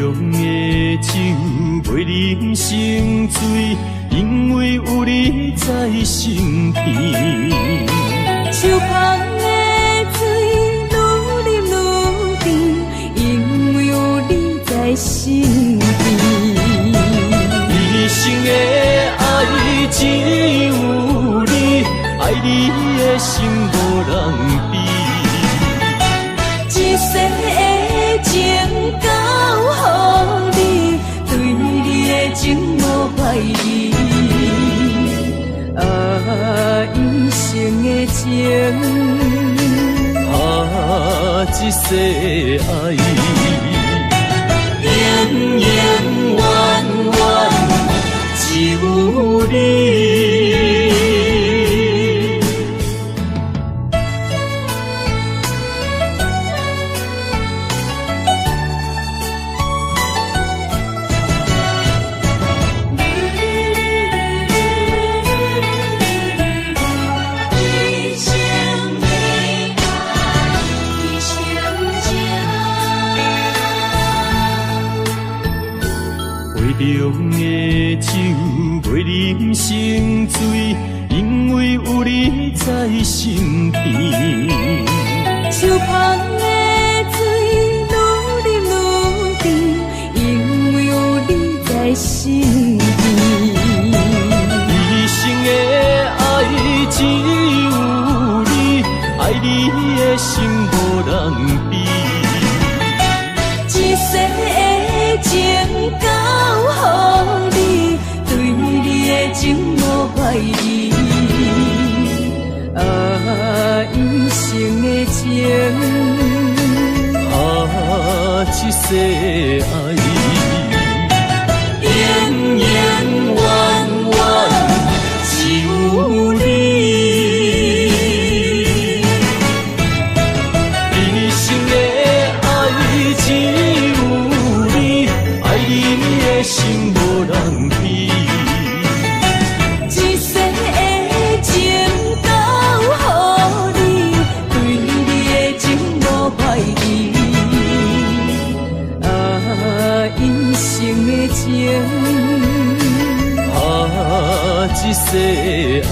浓的酒袂啉成醉，因为有你在身边。手捧的水愈啉愈甜，因为有你在身边。一生的爱只有你，爱你的心无人比。一世的情交予你，对你的情无歹意。一生的情，一世爱，永永远远只有你。中的酒袂啉成醉，因为有你在身边。手捧的水愈啉愈甜，因为有你在身边。一生的爱只有你，爱你的心无人比。一世的情交予你，对你的情无怀疑。一生的情，一世爱，永永远远只有你。一生的爱只有你，爱你的心无人比。一世的情交予你，对你的情无怀疑。一生的情，一世爱，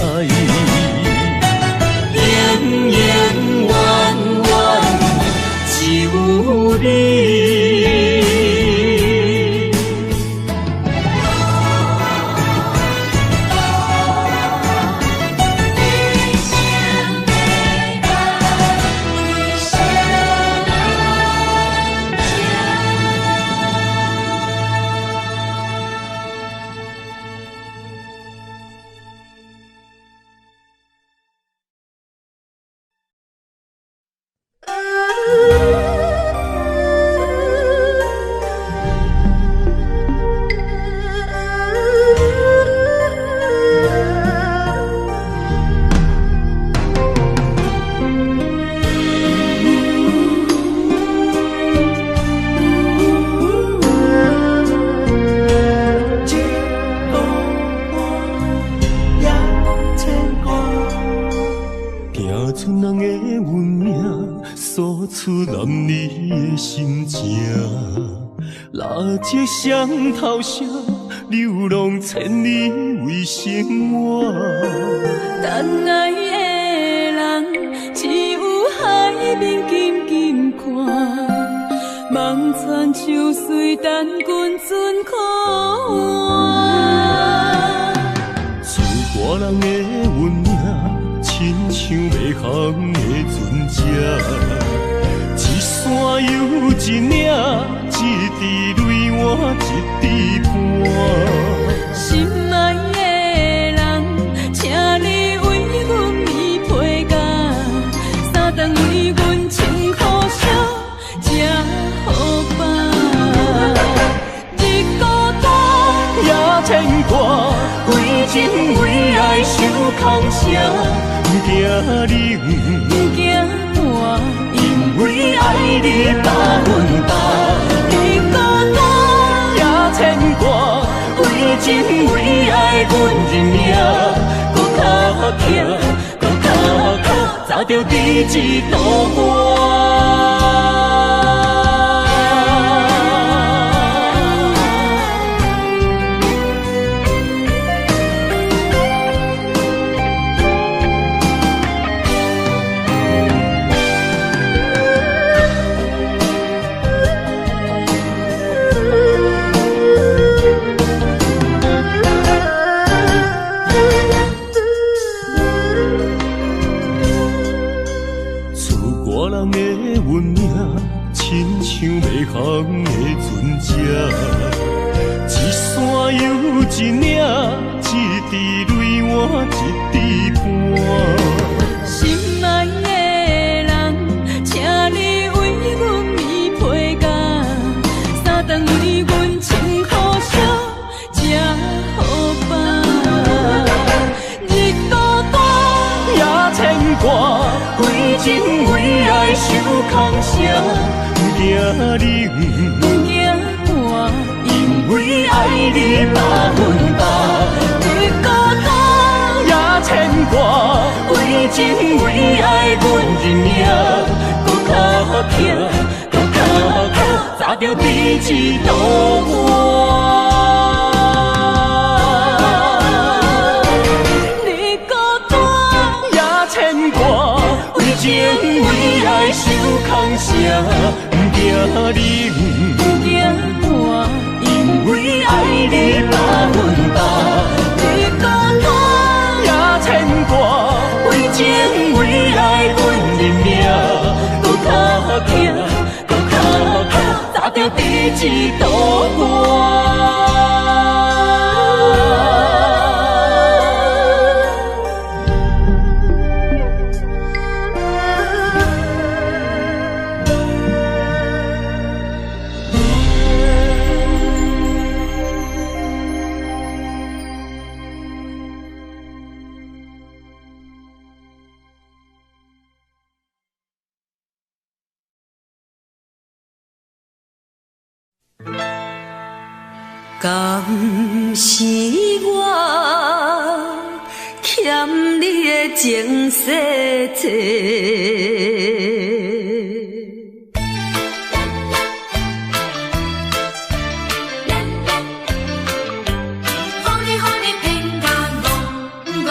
永永远远只有你。这双头蛇流浪千里为生活，但爱的人只有海面静静看，望穿秋水等君尊可换。自我人的运命，亲像袂航的船只，一山又一岭。一滴泪换一滴汗，心爱的人，请你为阮披被甲，三顿为阮穿苦烧，吃好饱。日孤单也牵挂，为情为爱受空伤，不惊冷，不惊寒，因为爱你百分百。牵挂，为情为爱，阮认命，搁较强，搁较靠，走着第一道关。像袂航的船只，一山又一岭，一滴泪换一滴汗。心爱的人，请你为阮披被甲，三顿为阮穿苦烧，吃好饱。日孤单也牵挂，为情为爱受空伤。不惊冷，不惊寒，因为爱你百分百。日孤单也牵挂，为情为爱，阮认命，搁较强，搁较靠，走着第一道关。冷，有惊寒，因为爱你把阮担，你孤单也牵挂，为情为爱阮认命，搁较惊，搁较怕，砸着第一道关。敢是我欠你的情世多，予你偏甲戆讲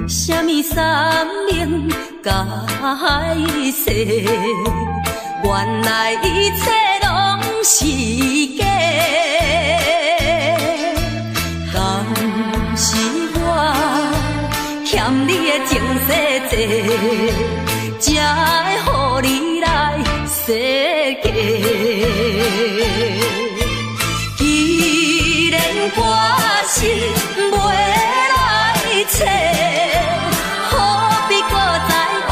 什么三明解释？原来一切拢是假，敢是我欠你的情世多，才会予你来世界。既然我是袂来找，何必搁再黑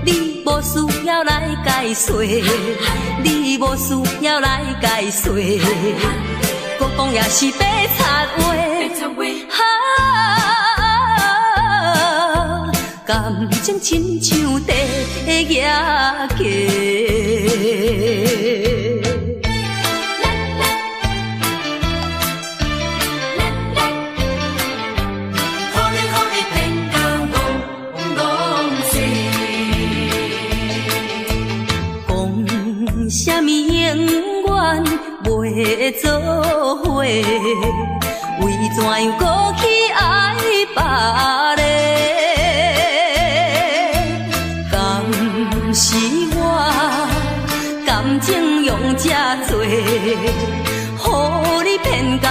白？解说，你无需要来解说，搁讲也是白插话。感情亲像地野鸡，什么永远袂做伙？为怎样搁去爱别个？敢是我感情用这多，予你骗甲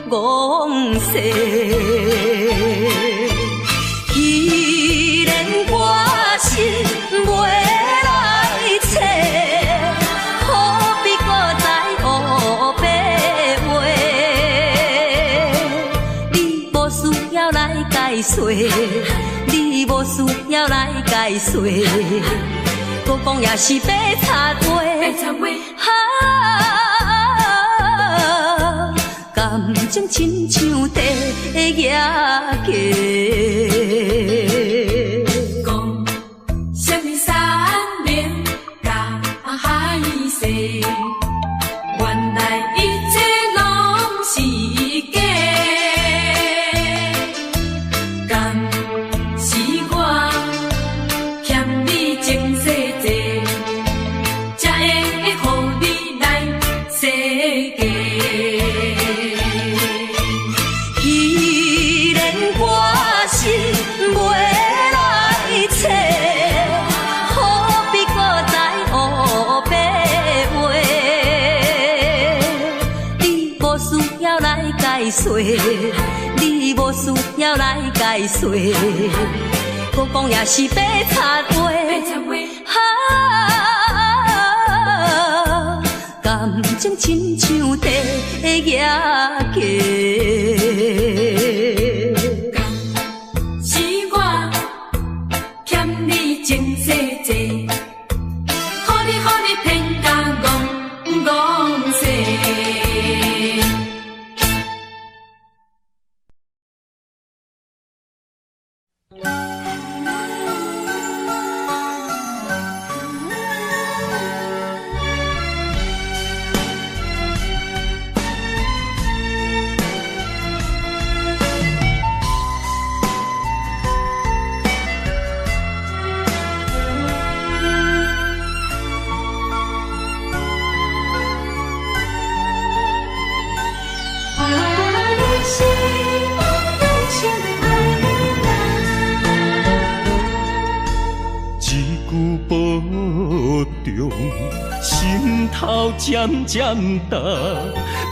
戆世？既然我是袂来找，解说，你无需要来解说，搁讲也是白插话。感情亲像地野鸡。讲什么三明甲海誓，原来一切拢是假。解说，你无需要来解说，搁讲也是白插话。感情亲像地野鸡，是我欠你情世多，予你骗甲戆世。是我用心的爱。中，心头渐渐重，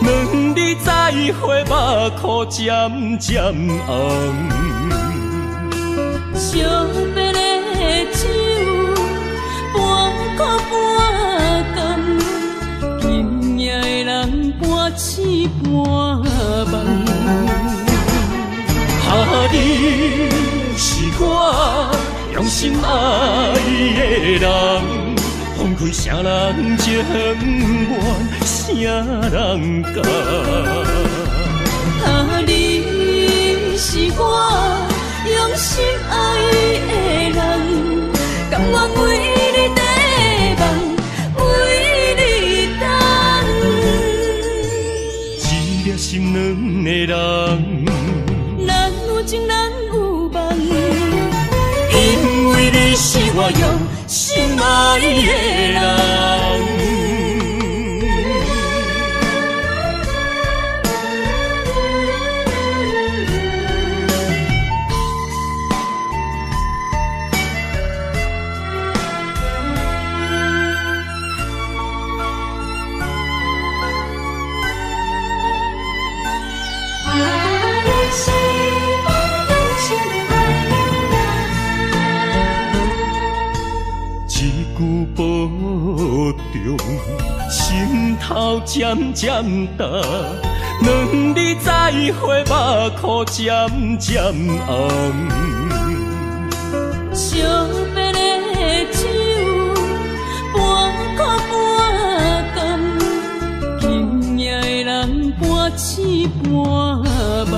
两日再会，目眶渐渐红。惜别的酒，半苦半甘，今夜的人半醒半梦。你是我用心爱的人，放开啥人情愿，啥人甘？你是我用心爱的人，甘愿为你地梦，为你等。一粒心软的人，咱有情咱有梦，因为你是我用心爱的人。保重，心头渐渐重，两日再会，目眶渐渐红。惜别的酒，半苦半甘，今夜的人半醒半梦。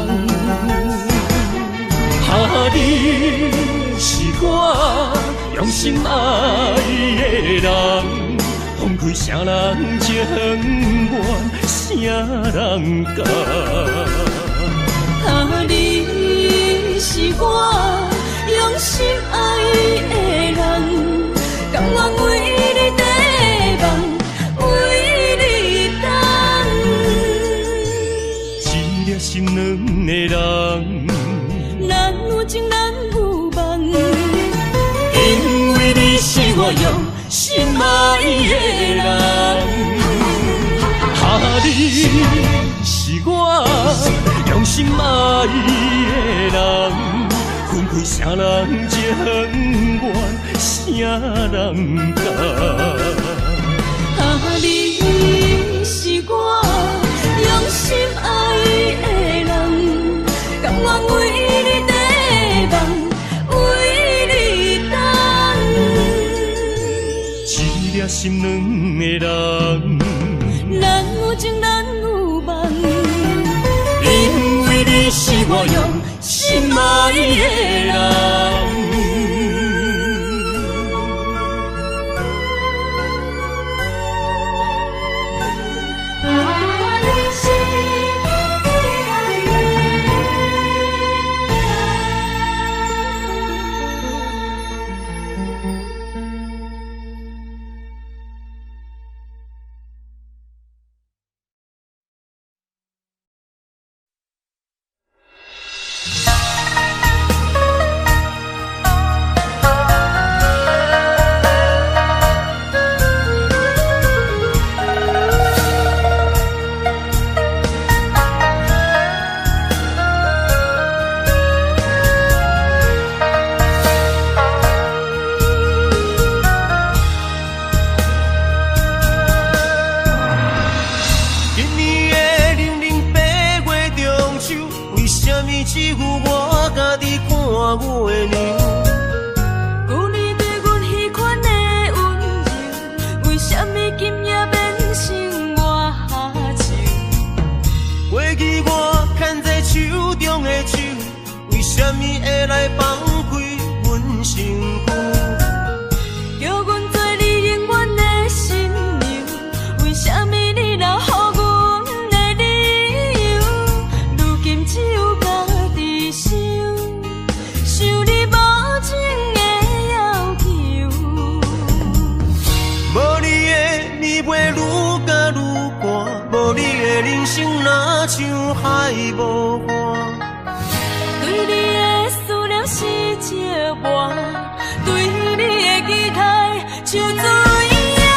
你是我用心爱的人，放开啥人情愿，啥人甘？你是我用心爱的人，甘愿为你地梦，为你等。一粒心软的人，咱有情咱有梦，因为你是我用心爱的人。你是我用心爱的人，分开啥人情愿，啥人甘？你是我用心爱的人，甘愿为你地梦，为你等。一粒心软的人，咱有情咱有梦，因为你是我用心爱的人。对你的期待像水。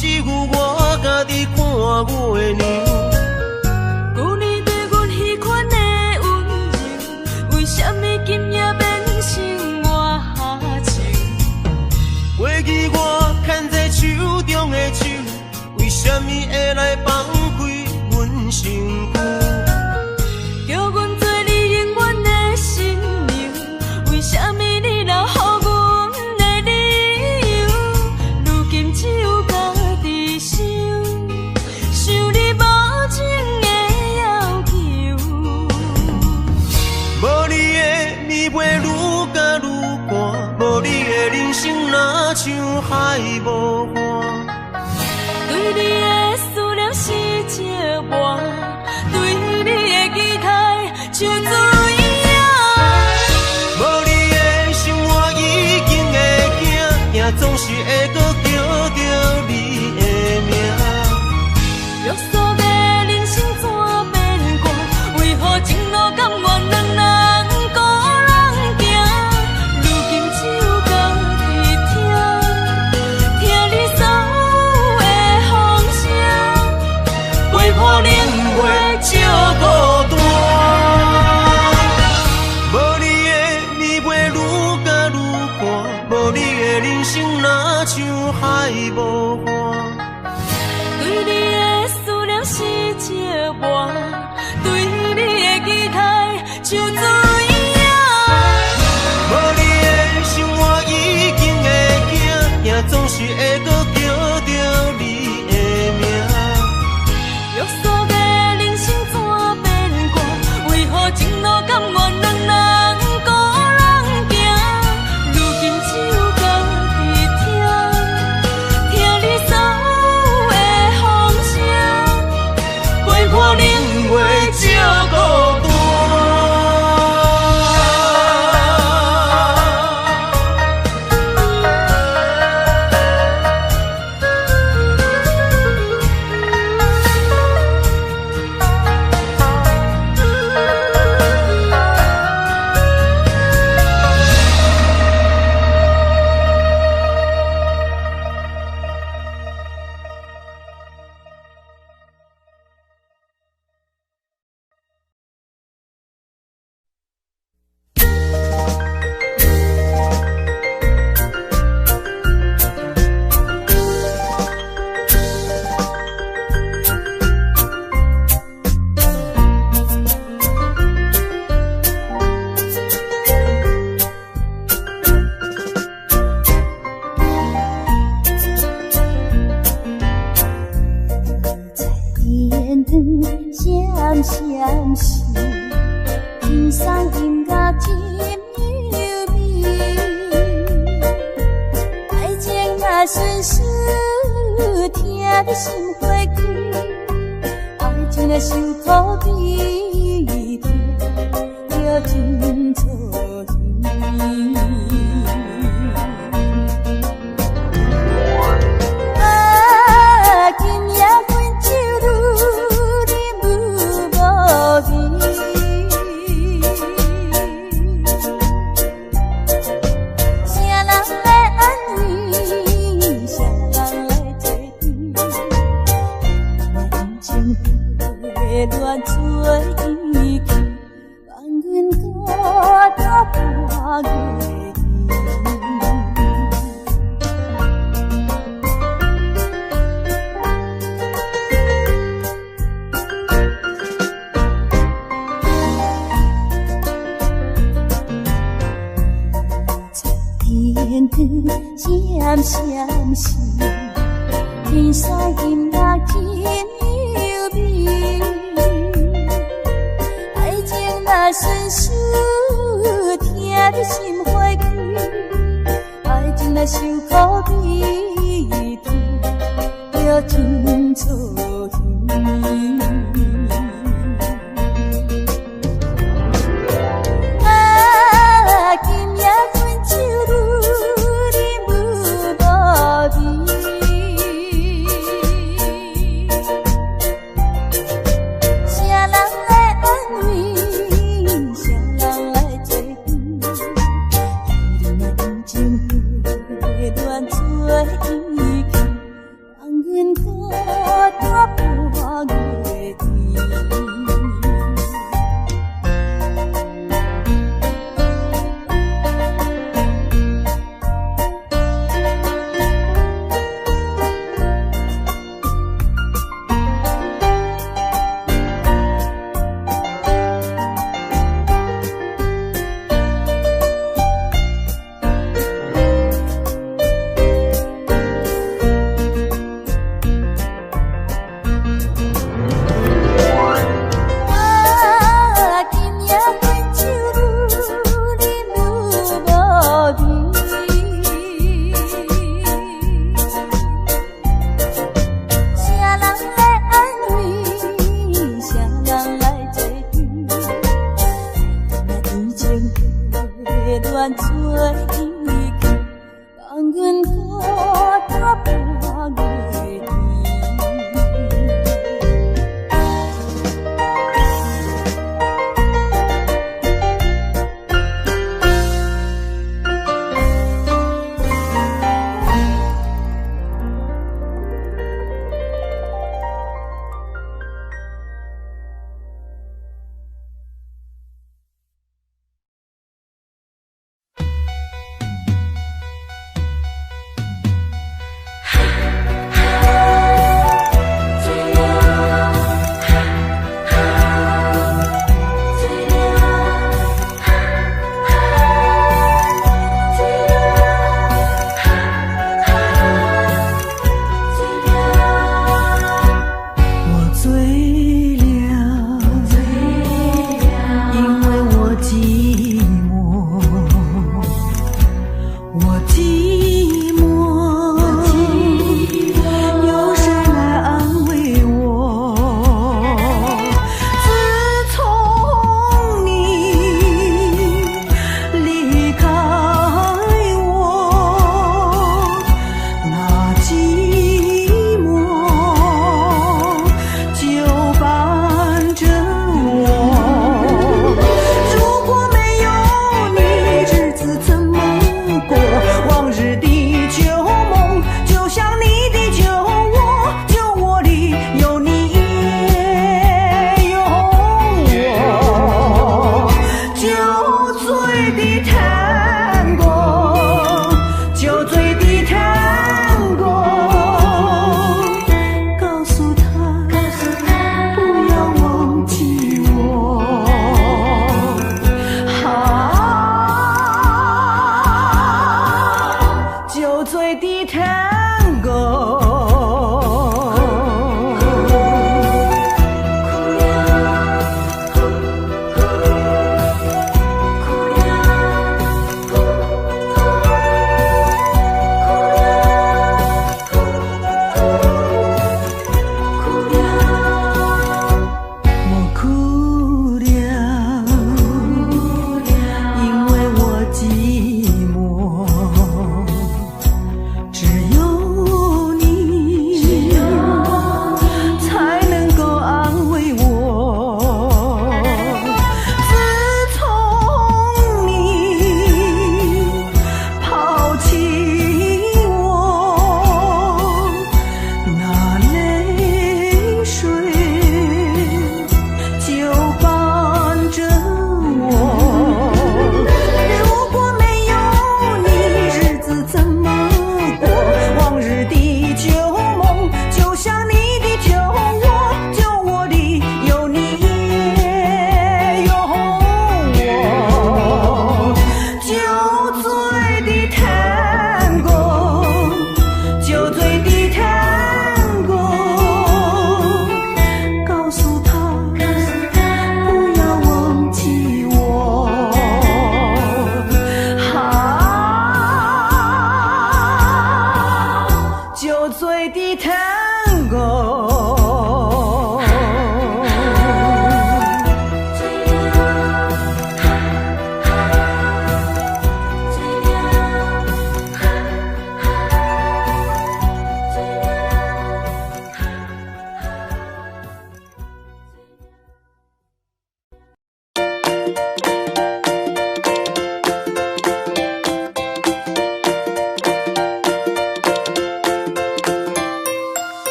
只有我家己看月亮。旧年对阮彼款的温柔，为什么今夜变成我下情？过去我牵在手中的手，为什么会来放开阮身躯？叫阮做你永远的新娘，为什么你留予阮的理由？如今只有家己想，想你无情的要求。无你的暝袂愈加愈寒，无你的人生若像海无岸。对你的思念是一碗，对你的期待像水影。无你的生活已经会惊，惊总是会搁叫着你的名。约束的人生怎变卦？为何情路甘愿两人孤人行？如今只有家己听，听你所有的风声，陪破冷月照孤单。无你的暝袂愈加愈寒，无你的人生若像海无岸。对你的思念是一碗，对你的期待像水影。无你的生活已经会惊，惊总是会搁叫着你的名。约束的人生怎变卦？为何情路甘愿两人孤人行？如今只有家己听，听你所有的风声，陪破冷月照孤单。闪闪时，天上音乐真优美，爱情若顺顺，听你心花开，爱情若伤苦悲痛，就真错意。乱做意气，望阮孤单半月天光闪闪时，天上音乐真优美。顺顺听你心花开，爱情若伤苦悲痛，就真错意。啊，今夜阮酒愈啉愈无味，谁人来安慰？乱做意气，望阮月甜。最低